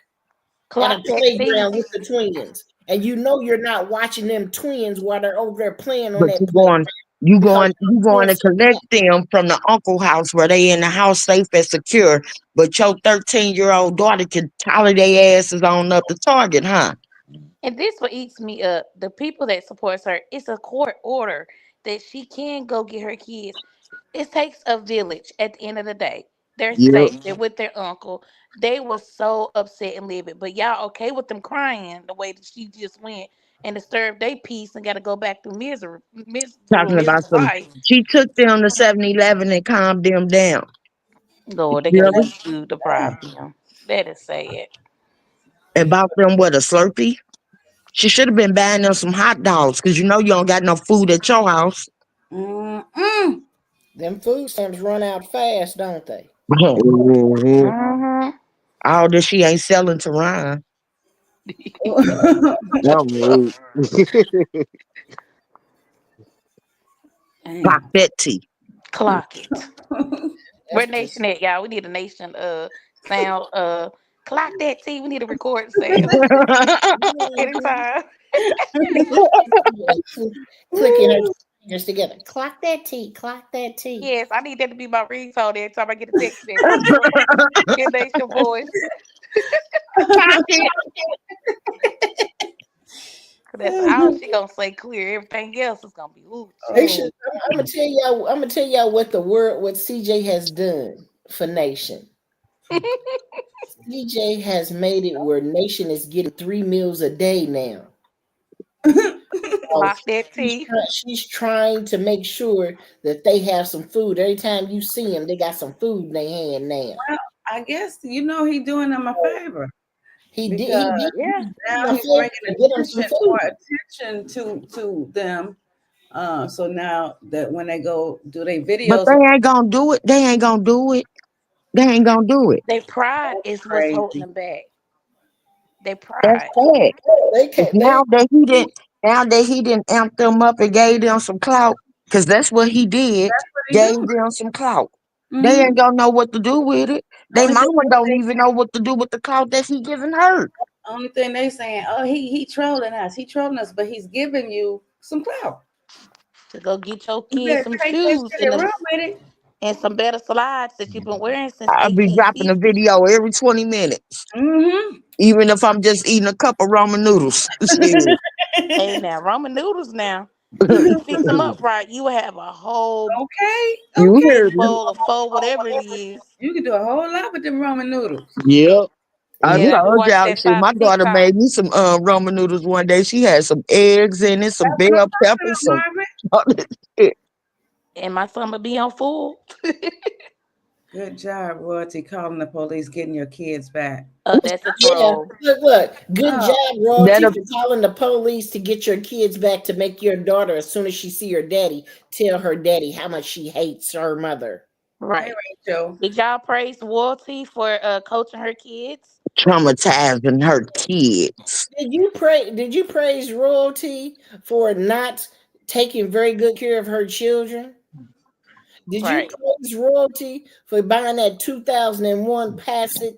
at a Clock that T. playground with the twins. And you know you're not watching them twins while they're over there playing on But that playground. Because you going to collect them from the uncle house where they in the house safe and secure. But your 13-year-old daughter can tally their asses on up to Target, huh? And this what eats me up. The people that supports her, it's a court order that she can go get her kids. It takes a village at the end of the day. They're Yep. safe. They're with their uncle. They were so upset and livid. But y'all okay with them crying the way that she just went and disturbed their peace and got to go back to Talking about miserable some, life. she took them to 7-Eleven and calmed them down. Lord, they gotta Really? get food deprived them. That is sad. And bought them what, a Slurpee? She should have been buying them some hot dogs because you know you don't got no food at your house. Mm-mm. them food stamps run out fast, don't they? Mm-hmm. Mm-hmm. All that she ain't selling to Ryan. I'm weak. Pop Damn. that tea. Clock it. Where That's nation just at, y'all? We need a nation sound clock that T. We need a record sound. Anytime. clicking her fingers together. Clock that T, clock that T. Yes, I need that to be my ringtone every time I get a text message. Get nation voice. Cause that's all she gonna say clear. Everything else is gonna be ooh. They Oh, should. I'm gonna tell y'all. I'm gonna tell y'all what CJ has done for Nation. CJ has made it where Nation is getting 3 meals a day now. Clock that T. She's trying to make sure that they have some food. Every time you see them, they got some food in their hand now. I guess he doing them a favor He did. because Yeah. now A he's favor bringing to get them some food. more attention to them. So now that when they go do their But videos, they ain't gonna do it. They ain't gonna do it. They ain't gonna do it. Their pride that's is what's holding crazy. them back. Their That's pride. sad. They 'Cause can't. They now that he didn't amp them up and gave them some clout, because that's what he did. gave them some clout. Mm-hmm. They ain't gonna know what to do with it. They Only mama thing don't even know what to do with the clout that he giving her. only thing they saying, oh, he trolling us. He trolling us, but he's giving you some clout. To go get your You kids better some take that shoes shit and run with it. and some better slides that you've been wearing since I'll be dropping a 1850. video every 20 minutes. Mm-hmm. Even if I'm just eating a cup of ramen noodles. Shit. Hey now, ramen noodles now. If you fix them up right, you will have a whole Okay. You Okay. heard big me. bowl of pho, whatever it is. You can do a whole lot with them ramen noodles. Yep. I Yeah, Yeah. you told watch y'all, that shit. My Saga daughter TikTok. made me some ramen noodles one day. She had some eggs in it, some That's what bell I'm talking peppers, some about, Marvin. all this shit. And my son will be on full. Good job, Royalty, calling the police, getting your kids back. That's a Yeah, troll. look. Good Oh, job, Royalty, That'll for calling the police to get your kids back to make your daughter, as soon as she see her daddy, tell her daddy how much she hates her mother. hey, Right. Rachel. Did y'all praise Royalty for coaching her kids? traumatizing her kids. Did you praise Royalty for not taking very good care of her children? Did you Right. praise Royalty for buying that 2001 Passage?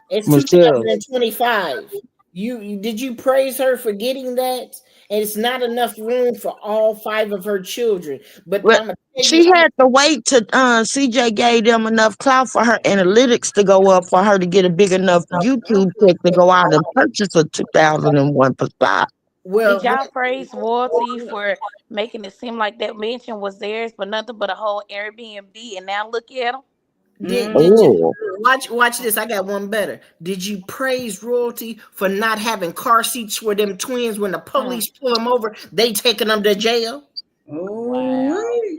It's Michelle. 2025. Did you praise her for getting that? And it's not enough room for all 5 of her children. But Well, I'm gonna tell you, she had to wait to CJ gave them enough clout for her analytics to go up for her to get a big enough YouTube check to go out and purchase a 2001 Passat. well, Did y'all praise Royalty for making it seem like that mansion was theirs, but nothing but a whole Airbnb? And now look at them. did you Oh, watch this? I got one better. Did you praise Royalty for not having car seats for them twins when the police pull them over? They taking them to jail Wow. Oh,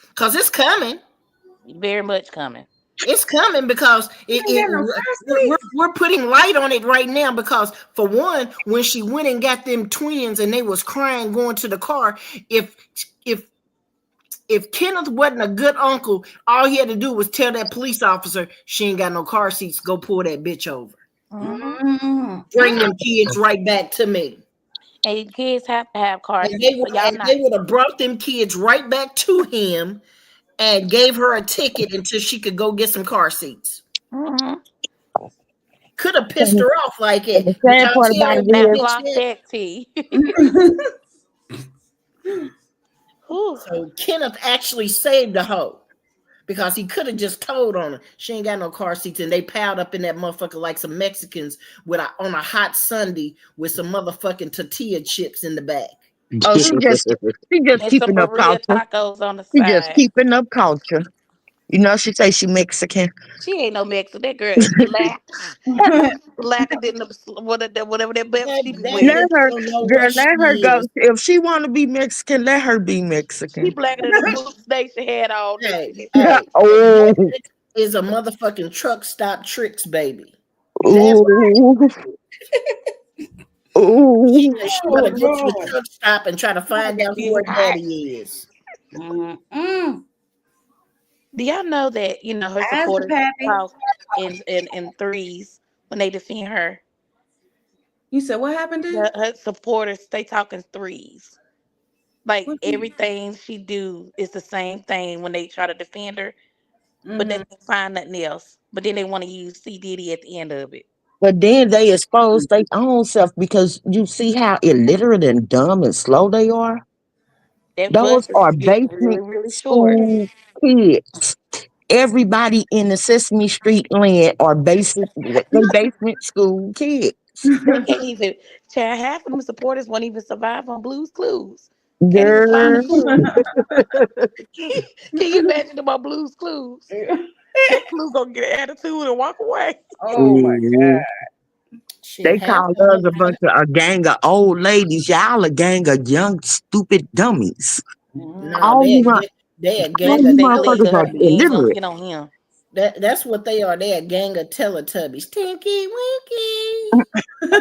because it's coming. Very much coming. It's coming because you ain't got no car seats. we're putting light on it right now because for one, when she went and got them twins and they was crying going to the car, if if if Kenneth wasn't a good uncle, all he had to do was tell that police officer she ain't got no car seats, go pull that bitch over. Mm-hmm. Mm-hmm. Bring them kids right back to me. And kids have to have car And they seats, would so y'all and not. they would have brought them kids right back to him and gave her a ticket until she could go get some car seats. Mm-hmm. Could have pissed her off like and it. the Did sad y'all part tell about her it that Now is, bitch clock that? that T. Whew. So Kenneth actually saved the hoe because he could have just told on her she ain't got no car seats, and they piled up in that motherfucker like some Mexicans on a hot Sunday with some motherfucking tortilla chips in the back. oh, she just And some keeping up burrito culture. tacos on the She just side. keeping up culture. You know, she say she Mexican. She ain't no Mexican. That girl is black. Blacker than whatever that belt That she be that Let wearing. bitch her, don't know girl, what let she her go. is. If she want to be Mexican, let her be She Mexican. blacker than the boots Nation had on. Hey, Oh, that bitch is a motherfucking truck stop tricks baby. That's ooh, ooh. she Oh, better go to the Lord. truck stop and try to find out who It's her hot. daddy is. Mm-mm. Do y'all know that her As the supporters pappy. talk in threes when they defend her? You said what happened to you? Her supporters they talk in threes. Like What you? everything she do is the same thing when they try to defend her, but they Mm-hmm. can't find nothing else. But then they want to use C Diddy at the end of it. But then they expose their own self because you see how illiterate and dumb and slow they are. That bus Those is are getting really, basement really short. school kids. Everybody in the Sesame Street land are they basement school kids. They can't even. Child, half of them supporters won't even survive on Blue's Clues. Can't even find a Girl, clue. Can you imagine them on Blue's Clues? That clue gonna get an attitude and walk away. Oh my ooh, Shit, they half call of us them. a gang of old ladies. Y'all a gang of young stupid dummies. No, All you they a all gang of you They motherfuckers are Teletubby. We ain't Teletubbies. gonna illiterate. get on him. That's what they are. They a gang of Teletubbies. Tinky Winky.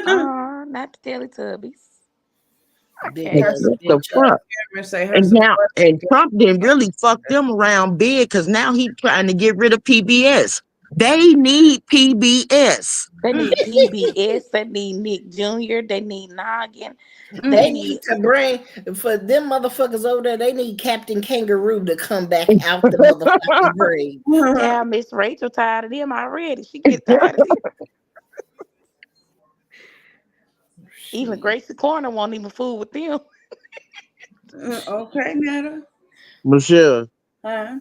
Not the Teletubbies. Big Like, Okay. ass what the bitch up. fuck? Say her And now, support. and Trump didn't really fuck them around big because now he trying to get rid of PBS. They need PBS. They need PBS. They need Nick Jr. They need Noggin. They need to bring for them motherfuckers over there. They need Captain Kangaroo to come back out the motherfucking grave. Yeah, Miss Rachel tired of them already. She get tired of them. Even Gracie Corner won't even fool with them. Okay, Netta. Michelle, Huh?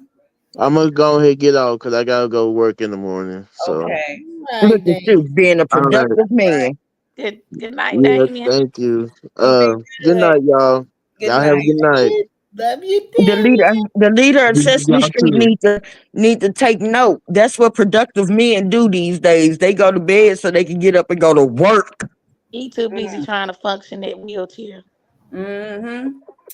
I'm gonna go ahead and get out because I gotta go work in the morning. So Okay. Look at you being a all right. productive man. Good night, Yeah, Damien. thank you. Okay, Good night, y'all. Good Y'all have a night. good night. Love you, The leader of Sesame Y'all Street too. need to take note. That's what productive men do these days. They go to bed so they can get up and go to work. He too busy trying to function that wheelchair. Mm-hmm.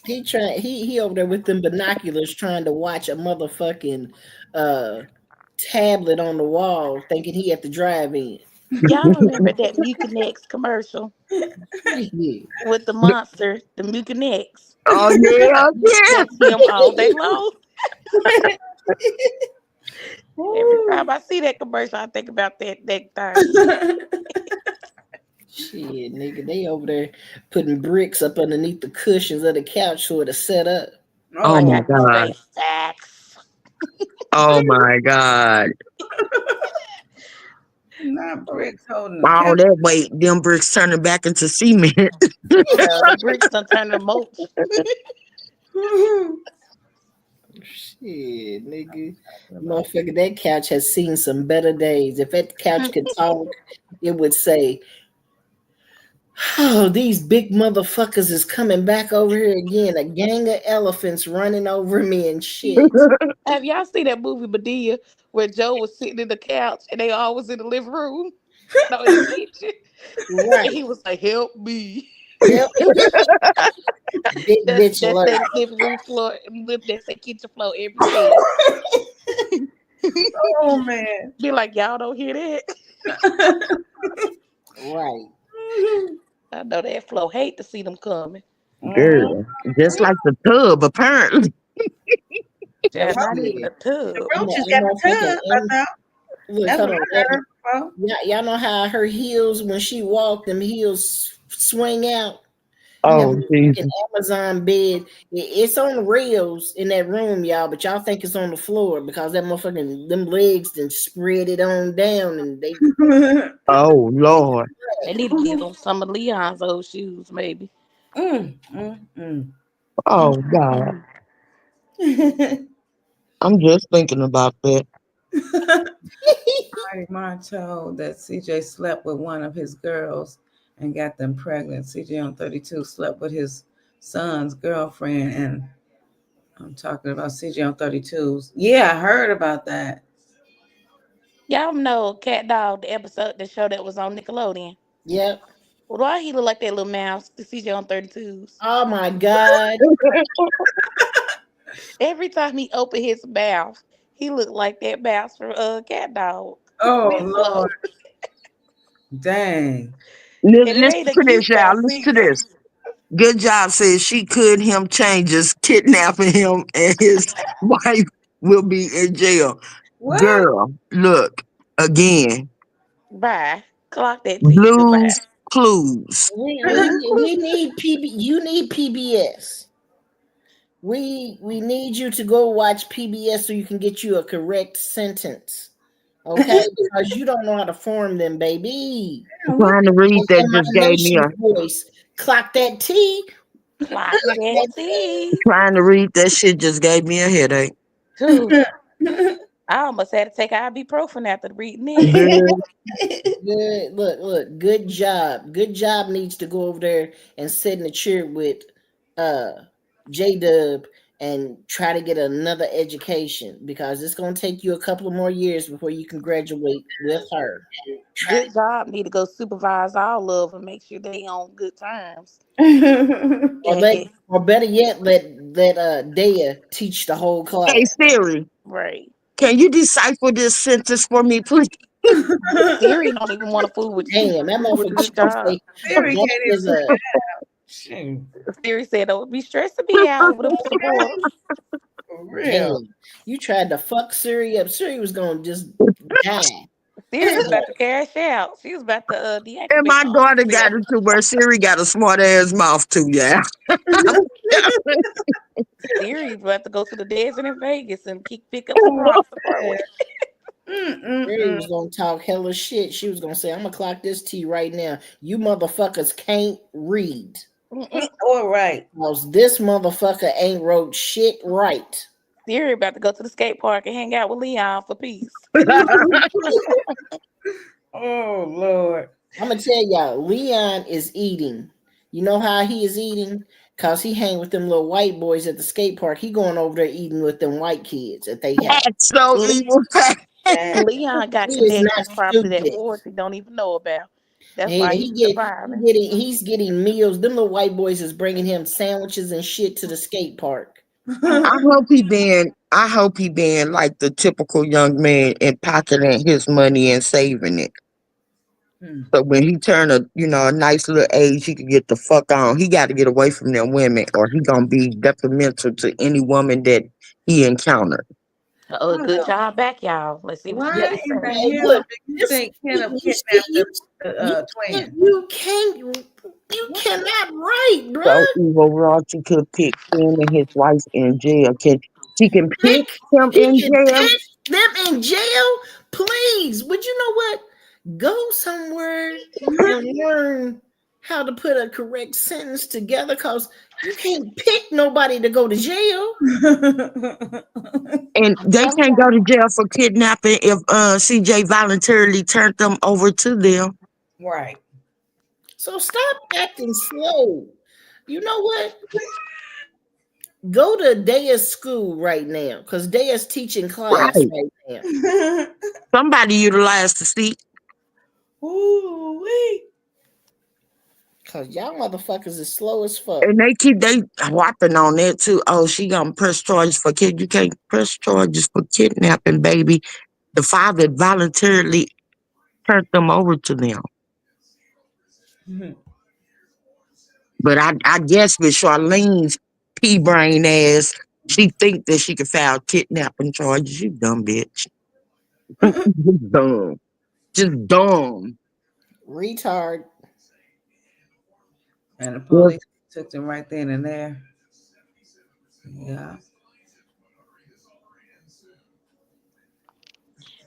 He over there with them binoculars trying to watch a motherfucking tablet on the wall, thinking he at the drive-in. Y'all remember that Mucinex commercial Yeah. with the monster, the Mucinex? Oh yeah, yeah. That's him all day long. Every time I see that commercial, I think about that thing. Shit, nigga, they over there putting bricks up underneath the cushions of the couch for it to set up. Oh my I know god. they facts. Oh my god. Not bricks holding the All couch. that weight, them bricks turning back into cement. Yeah, the bricks done turn to mulch. Shit, nigga. Motherfucker, that couch has seen some better days. If that couch could talk, it would say, "Oh, these big motherfuckers is coming back over here again. A gang of elephants running over me and shit." Have y'all seen that movie Medea where Joe was sitting in the couch and they all was in the living room? No, in the kitchen. Right. And he was like, "Help me." Yep. Big bitch That's alert. that living room floor. That's that kitchen floor every day. Oh man. Be like, y'all don't hear that? Right. I know that flow hate to see them coming. Girl, just like the tub, apparently. Yeah, not Yeah. even a tub. The roaches got the tub. I thought. Look, That's hold what on. I heard. Bro. Y'all know how her heels, when she walked, them heels swing out. Oh, Jesus. An Amazon bed. It's on rails in that room, y'all, but y'all think it's on the floor because that motherfucking them legs then spread it on down and they Oh, Lord. They need to give them some of Leon's old shoes, maybe. Oh, God. I'm just thinking about that. Marty Marr told that CJ slept with one of his girls and got them pregnant. CJ on 32 slept with his son's girlfriend, and I'm talking about CJ on 32's. Yeah, I heard about that. Y'all know Cat Dog, the episode, the show that was on Nickelodeon. Yep. Why he look like that little mouse, the CJ on 32's? Oh my God. Every time he opened his mouth, he looked like that mouse from Cat Dog. Oh Winslow. Lord, dang. And it Listen ain't a to this, cute y'all. mouse Listen to either. this. Good job says she could him changes, kidnapping him, and his wife will be in jail. What? Girl, look, again. Bye. Clock that T. Goodbye. Blues Clues. We need you need PBS. We need you to go watch PBS so you can get you a correct sentence. Okay? Because you don't know how to form them, baby. Trying to read that In my just gave me nation voice. Clock that T. Clock that T. trying to read that shit just gave me a headache. Dude, I almost had to take ibuprofen after reading this. Girl, Good. Look. Good job. Good job needs to go over there and sit in a chair with J Dub and try to get another education because it's gonna take you a couple of more years before you can graduate with her. Good job. Need to go supervise all of them, make sure they on good terms. Or better yet, let Daya teach the whole class. hey Siri, Right. can you decipher this sentence for me, please? Siri don't even want to fool with you. Damn, that With motherfucker good job. Siri that can't is even a shoot. Siri said, "Don't be stressing me out over them supporters." For real. damn. You tried to fuck Siri up. Siri was gonna just die. Siri was about to cash out. She was about to deactivate And my my daughter own got self. it to where Siri got a smart ass mouth too, yeah. Siri was about to go to the desert in Vegas and pick up some rocks to part with. Siri was gonna talk hella shit. She was gonna say, "I'm gonna clock this T right now. You motherfuckers can't read. All right. Cause this motherfucker ain't wrote shit right." Siri about to go to the skate park and hang out with Leon for peace. Oh Lord. I'm gonna tell y'all, Leon is eating. You know how he is eating? Cause he hang with them little white boys at the skate park. He going over there eating with them white kids at they house. That's so evil. Leon got He is connections not probably that stupid. Royalty don't even know about. That's Yeah, why he's surviving. he's getting meals. Them little white boys is bringing him sandwiches and shit to the skate park. I hope he been like the typical young man and pocketing his money and saving it. So when he turn a nice little age, he can get the fuck on. He got to get away from them women, or he gonna be detrimental to any woman that he encountered. Oh, good job back, y'all. Let's see what you got Why to in say. the Hey, hell look, do you this think Kenneth you kidnapped see, the twin? you cannot write, bruh. So evil Rocky could pick him and his wife in jail. She can pick him He in can jail? pitch them in jail. Please, would you know what? Go somewhere and learn how to put a correct sentence together, because you can't pick nobody to go to jail. And I'm they telling can't go to y'all. jail for kidnapping if CJ voluntarily turned them over to them. Right. So stop acting slow. You know what? Go to Daya's school right now, because Daya's teaching class Right. right now. Somebody utilized the seat. Ooh wee. Because y'all motherfuckers is slow as fuck. And they whopping on that too. Oh, she gonna press charges for kid. You can't press charges for kidnapping, baby. The father voluntarily turned them over to them. But I guess with Charlene's pea brain ass, she think that she could file kidnapping charges. You dumb bitch. Just dumb. Just dumb. Retard. And the Yes. police took them right then and there. Yeah.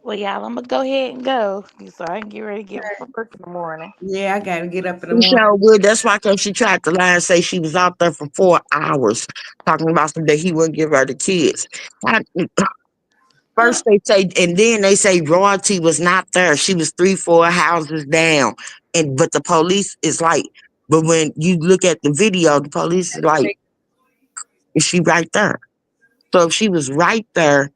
Well, y'all, I'm gonna go ahead and go so I can get ready to get for work in the morning. Yeah, I gotta get up in the She morning. sure would. That's why she tried to lie and say she was out there for 4 hours talking about something that he wouldn't give her the kids. I, First they say, and then they say Royalty was not there. She was 3, 4 houses down. But the police is like, but when you look at the video, the police is like, is she right there? So if she was right there,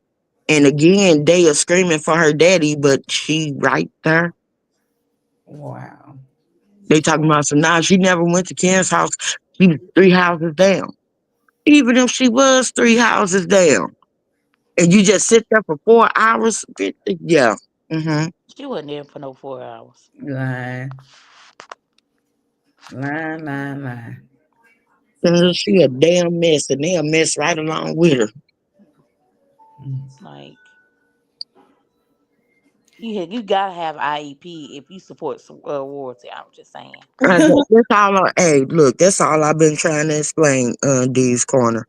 and again, they are screaming for her daddy, but she right there. Wow. They talking about, so now she never went to Ken's house. She was 3 houses down. Even if she was 3 houses down, and you just sit there for 4 hours, yeah. Mm-hmm. She wasn't there for no 4 hours. Lying. Lying. And she a damn mess, and they a mess right along with her. Like you gotta have IEP if you support Royalty. I'm just saying. That's all. Hey, look, that's all I've been trying to explain. Dee's Corner.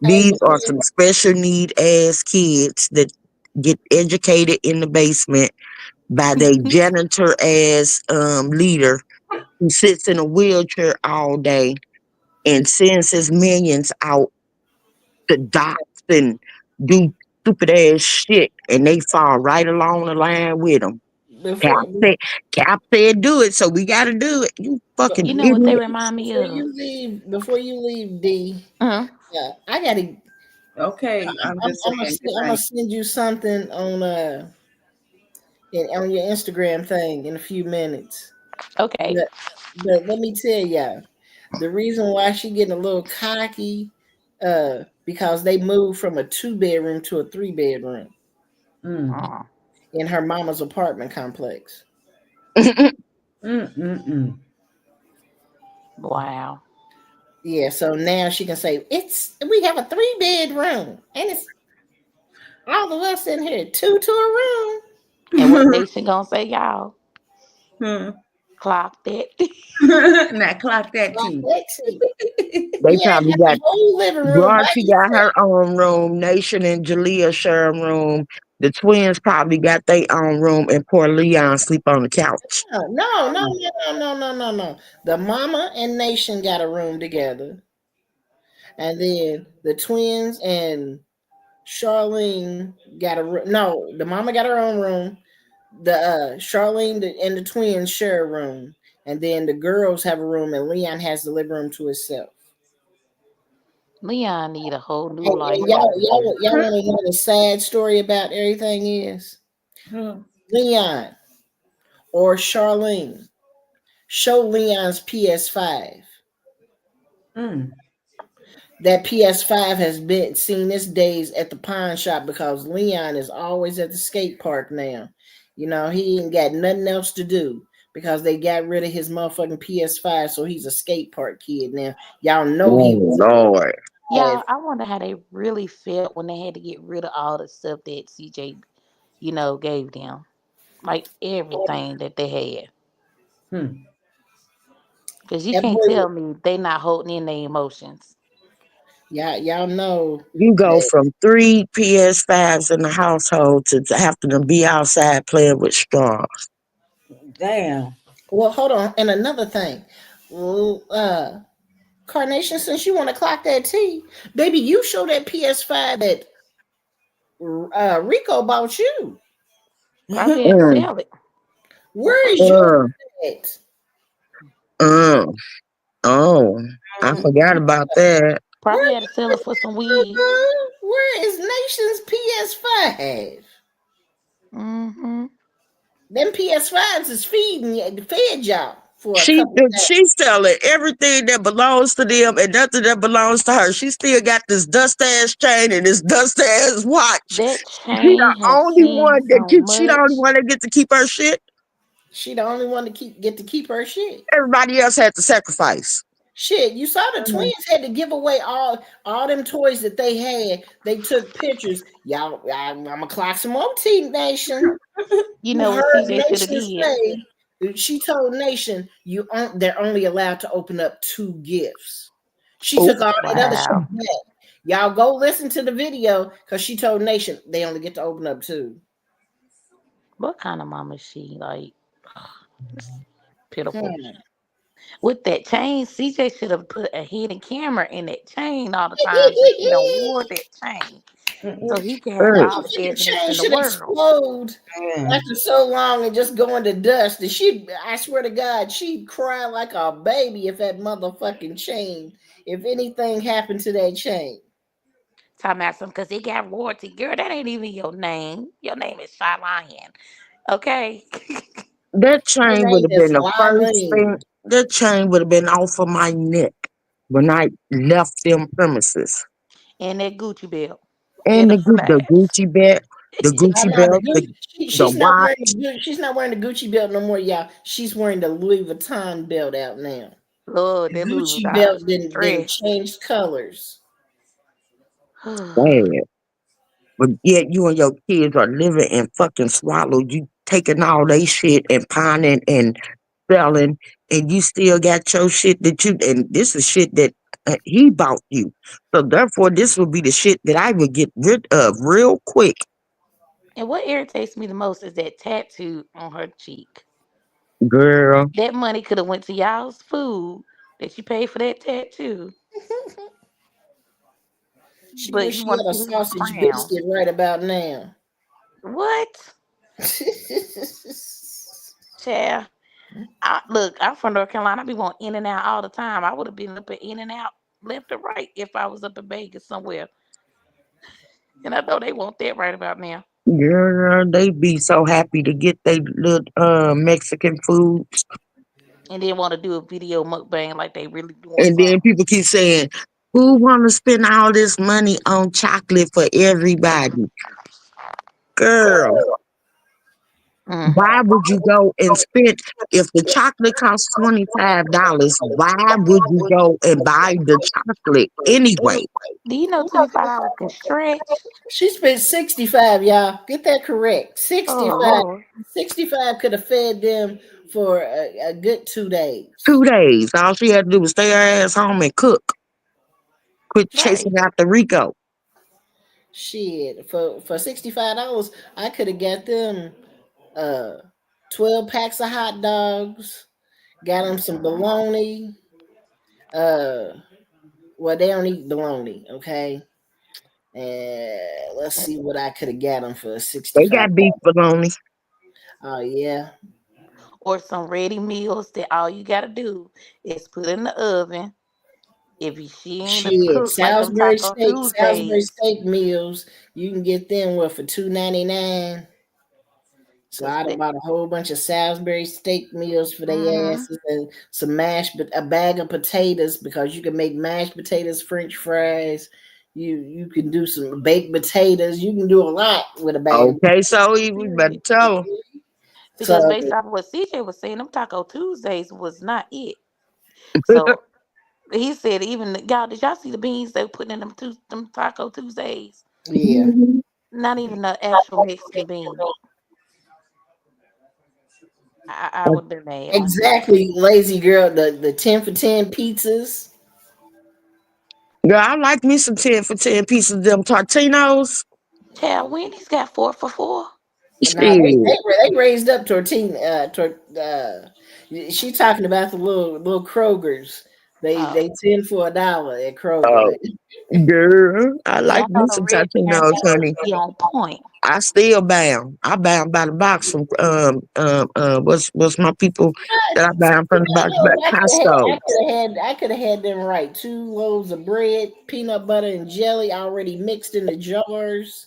Hey, These are some special need ass kids that get educated in the basement by their janitor ass leader who sits in a wheelchair all day and sends his minions out to dox and do stupid ass shit, and they fall right along the line with them. Cap before said, Cap said do it, so we gotta do it. You fucking You know what they idiot. remind me of? before you leave, D, Uh-huh. I gotta. Okay, I'm just I'm saying. gonna send you something on on your Instagram thing in a few minutes. Okay. But let me tell y'all, the reason why she getting a little cocky, because they moved from a 2-bedroom to a 3-bedroom Uh, in her mama's apartment complex. wow. Yeah, so now she can say we have a 3-bedroom and it's all of us in here, 2 to a room. And what nation gonna say, y'all? Hmm. Clock that. Now clock that Like tea. Lexi. They Leanne probably got got the whole living room by Broadty got herself. her own room. Nation and Jalea share a room. The twins probably got their own room, and poor Leon sleep on the couch. No, no, no, no, no, no, no, no. The mama and Nation got a room together, and then the twins and Charlene got a room. No, the mama got her own room. The Charlene and the twins share a room, and then the girls have a room, and Leon has the living room to himself. Leon need a whole new life And y'all, over there. y'all want to know the sad story about everything is Hmm. Leon or Charlene show Leon's PS5. Mm. That PS5 has been seen its days at the pawn shop because Leon is always at the skate park now. You know, he ain't got nothing else to do because they got rid of his motherfucking PS5, so he's a skate park kid now. Y'all know he Oh was Lord. Y'all, I wonder how they really felt when they had to get rid of all the stuff that CJ, gave them. Like everything that they had. Hmm. Because you that can't boy. tell me they not holding in their emotions. Y'all know You go that. from 3 PS5s in the household to having to be outside playing with straws. Damn. Well, hold on. And another thing, well, Carnation, since you want to clock that T, baby, you show that PS5 that Rico bought you. Probably had to Mm, sell it. Where is your uh, at? uh, oh, I forgot about that. Probably had to sell it for some weed. Where is Nation's PS5? Mm-hmm. Them PS5s is fed y'all for a She couple of days. she's selling everything that belongs to them and nothing that belongs to her. She still got this dust ass chain and this dust ass watch. That She the chain has only seen one that so keep. She the only much. one that get to keep her shit. She the only one to keep her shit. Everybody else had to sacrifice. Shit, you saw the twins had to give away all them toys that they had. They took pictures. Y'all, I'm gonna clock some more T Nation. You You know what heard CJ should have Nation did? say she told Nation they're only allowed to open up 2 gifts. She Oh, took all that other shit Wow. back. Y'all go listen to the video because she told Nation they only get to open up 2. What kind of mama is she? Like, it's pitiful. Hmm. With that chain, CJ should have put a hidden camera in that chain all the times that she don't wore that chain. So he can have hey, all the evidence Chain in the should world. explode Yeah. after so long and just go into dust. And I swear to God, she'd cry like a baby if that motherfucking chain, if anything happened to that chain. Talking about some because it got royalty. Girl, that ain't even your name. Your name is Shy Lion. Okay. that Her chain would name have is been the first thing. Lylene. That chain would have been off of my neck when I left them premises. And that Gucci belt. And It'll the flash. Gucci belt, the Oh Gucci no, belt, the she's not wearing watch. she's not wearing the Gucci belt no more, y'all. She's wearing the Louis Vuitton belt out now. Lord, The that Louis Gucci Vuitton belt is didn't stress. change colors. Bad. But yet you and your kids are living in fucking swallow. You taking all they shit and pining and selling, and you still got your shit that you. And this is shit that he bought you. So therefore, this will be the shit that I would get rid of real quick, And what irritates me the most is that tattoo on her cheek. girl. That money could have went to y'all's food that you paid for that tattoo. She But wish you she want had to a see his sausage crown. biscuit right about now. What? Child. Look, I'm from North Carolina. I be wanting in and out all the time. I would have been up at in and out left or right if I was up in Vegas somewhere. And I know they want that right about now. Girl, they be so happy to get their little Mexican food. And then want to do a video mukbang like they really doing And then something. people keep saying, who want to spend all this money on chocolate for everybody? Girl, Why would you go and spend if the chocolate costs $25? Why would you go and buy the chocolate anyway? Do you know $25 can stretch? She spent 65, y'all. Get that correct. Oh 65. Lord. 65 could have fed them for a good 2 days. 2 days. All she had to do was stay her ass home and cook. Quit Right. chasing after Rico. Shit. For $65, I could have got them 12 packs of hot dogs, got them some bologna. Well, they don't eat bologna, okay? And let's see what I could have got them for They 65. got beef bologna. Oh yeah. Or some ready meals that all you gotta do is put in the oven. If she ain't a Shit, cook like them Taco Salisbury Tuesdays, steak meals, you can get them for $2.99. So cause I done they, bought a whole bunch of Salisbury steak meals for their mm-hmm. asses and some but a bag of potatoes because you can make mashed potatoes, French fries. You can do some baked potatoes. You can do a lot with a bag of Okay, so we better Period. tell her. so Because based off of what CJ was saying, them Taco Tuesdays was not it. So he said, even y'all, did y'all see the beans they were putting in them Taco Tuesdays? yeah. Not even the actual Mexican bean. I would have been mad myself. Exactly, lazy girl. The 10 for 10 pizzas. Girl, I like me some 10 for 10 pieces of them Tortinos. Child, Wendy's got 4 for $4. Now Shit. they raised up tortilla. She talking about the little Krogers. They Oh, 10 for $1 at Oh, Kroger. girl, I like y'all know me the some red bean Tortinos, pizza honey. be on point. I still bound. I bound by the box from what's my people that I bound from the box $65, but Costco. I could have had them right. 2 loaves of bread, peanut butter and jelly already mixed in the jars.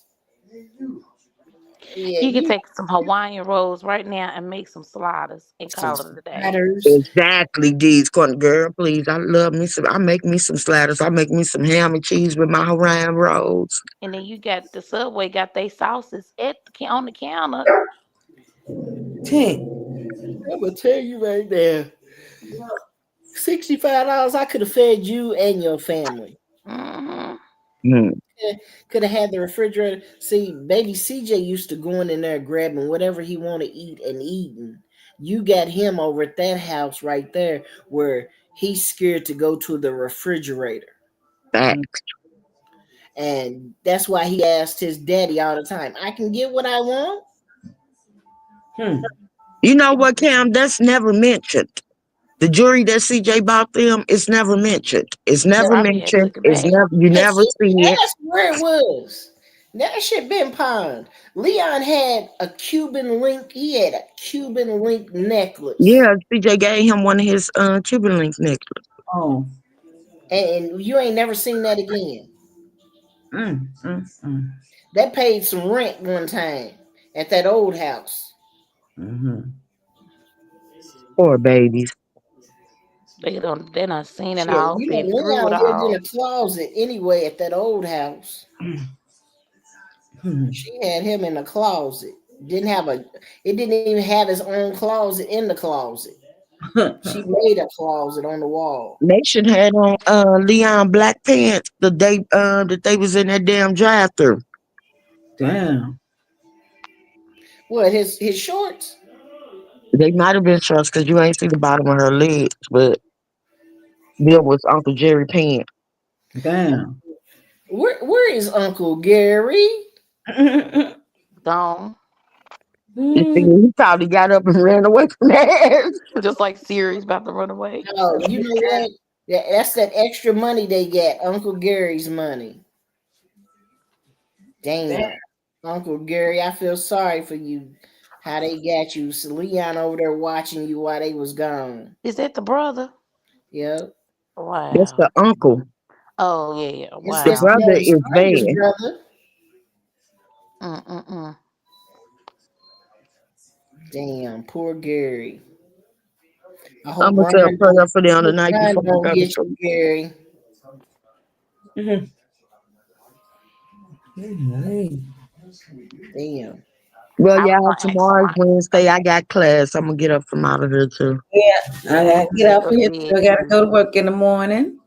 Yeah, You can you take some Hawaiian rolls right now and make some sliders and some call it a day. sliders. Exactly, D's corner girl. Please, I love me some. I make me some sliders. I make me some ham and cheese with my Hawaiian rolls. And then you got the Subway got their sauces on the counter. 10. I'm gonna tell you right now. $65, I could have fed you and your family. Hmm. Hmm. Could have had the refrigerator. See, baby CJ used to going in there grabbing whatever he want to eat and eating. You got him over at that house right there where he's scared to go to the refrigerator. Facts. And that's why he asked his daddy all the time, I can get what I want. Hmm. You know what, Cam? That's never mentioned. The jewelry that CJ bought them, it's never mentioned. It's He never probably had mentioned. took it It's back. never you And never she see it. asked where it was. That shit been pawned. Leon had a Cuban link. He had a Cuban link necklace. Yeah, CJ gave him one of his Cuban link necklaces. Oh. And you ain't never seen that again. Mm, mm, mm. They paid some rent one time at that old house. Mm-hmm. Poor babies. They done seen it Shit, all, been through it Leon lived in all. a closet anyway at that old house. Hmm. She had him in a closet. Didn't have a. It didn't even have his own closet in the closet. She made a closet on the wall. Nation had on Leon black pants the day that they was in that damn drive through. Damn. What his shorts? They might have been shorts because you ain't see the bottom of her legs, but there was Uncle Jerry pants. Damn. Where is Uncle Gary? Gone. You see, he probably got up and ran away from that. Just like Siri's about to run away. Oh, you know what? That's that extra money they get. Uncle Gary's money. Damn. Damn. Uncle Gary, I feel sorry for you. How they got you. So Leon over there watching you while they was gone. Is that the brother? Yep. That's the Wow. uncle. Oh yeah. The It's Wow. brother Kelly is Stranger's Van. brother. Mm-mm-mm. Damn, poor Gary. I I'm hope gonna say a Ryan prayer for them hope tonight Ryan before I don't go to get sleep. you, Gary. Mm-hmm. Damn. Well, I was y'all, gonna ask tomorrow's somebody. Wednesday. I got class. I'm gonna get up from out of here too. Yeah, I Yeah, gotta I get need to off go of to here. bed I gotta too. go to work in the morning.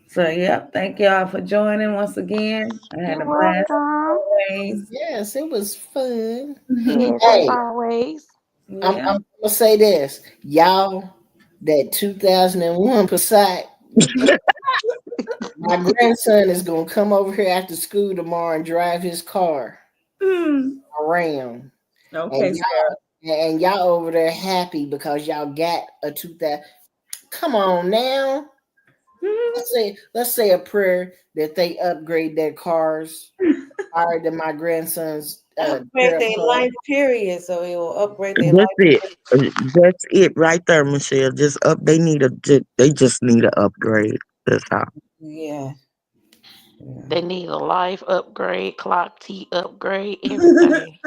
So yeah, thank y'all for joining once again. I had You're a blast welcome. always. Yes, it was fun. Yes, as Hey, always. I'm Yeah. gonna say this, y'all. That 2001 Passat. My grandson is gonna come over here after school tomorrow and drive his car Hmm. around, Okay, and Sarah. y'all over there happy because y'all got a 2000. Come on now. Let's say a prayer that they upgrade their cars higher than my grandson's Upgrade trailer their car. life period, so it will upgrade their That's life. it. That's it right there, Michelle. Just up. They need a. They just need an upgrade. That's all. Yeah. Yeah. They need a life upgrade, clock T upgrade, everything.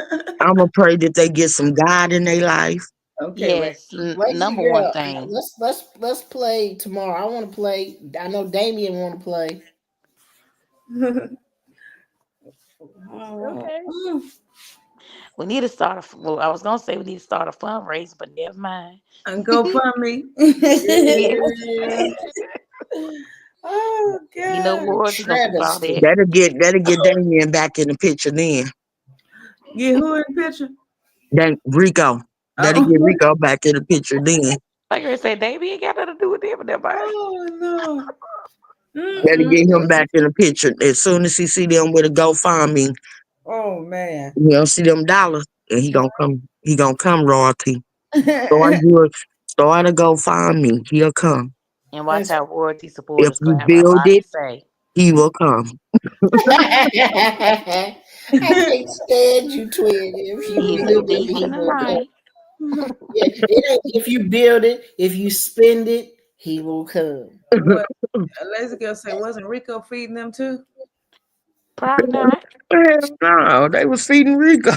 I'm gonna pray that they get some God in their life. Okay, Yes, Lazy number one girl, thing. let's play tomorrow. I want to play. I know Damien want to play. Reggie. Okay. Mm. We need to start a. Well, I was gonna say we need to start a fundraiser, but never mind. And GoFundMe. Yes. Yeah. Oh You know, God. royalty gonna keep all Travesty. that. That'll get Damien back in the picture then. Get who in the picture? Then Rico. That'll Oh, get Rico back in the picture then. Like I said, Davey ain't got nothing to do with it, but never mind. oh no. That'll Mm-mm. get him back in the picture. As soon as he see them with a GoFundMe, Oh man. you know, see them dollars, and he gonna come. He gonna come royalty. Start a GoFundMe. He'll come. And watch how royalty If supporters you gonna have a build lot to it, say. he will come. I can't stand you, twin. If you He is a build it, thief he in the will come. night. Yeah, it ain't if you build it, if you spend it, he will come. What? A lazy girl say, wasn't Rico feeding them too? Probably not. Hell no, they was feeding Rico.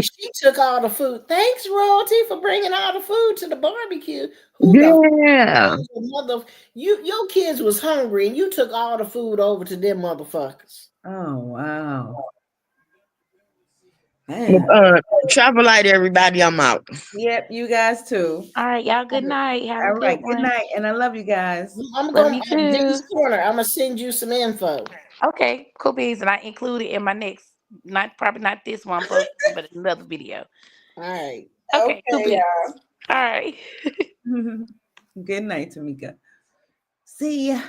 She took all the food. Thanks, Royalty, for bringing all the food to the barbecue. Who the Yeah. mother? Your kids was hungry, and you took all the food over to them motherfuckers. Oh wow. Man. Travel light, everybody. I'm out. Yep, you guys too. All right, y'all. Good night. Have a All right. good Good one. night. And I love you guys. I'm Love gonna you at D's too. Corner. I'm gonna send you some info. Okay, cool beans, and I include it in my next, not probably not this one I'm posting, but another video. All right. Okay, cool Okay, beans. All right. y'all. Good night, Tamika. See ya.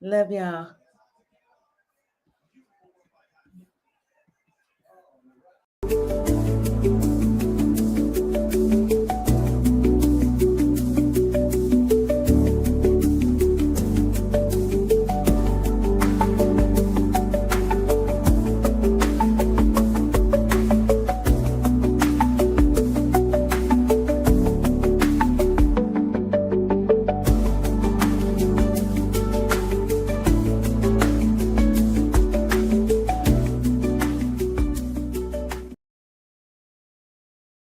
Love y'all.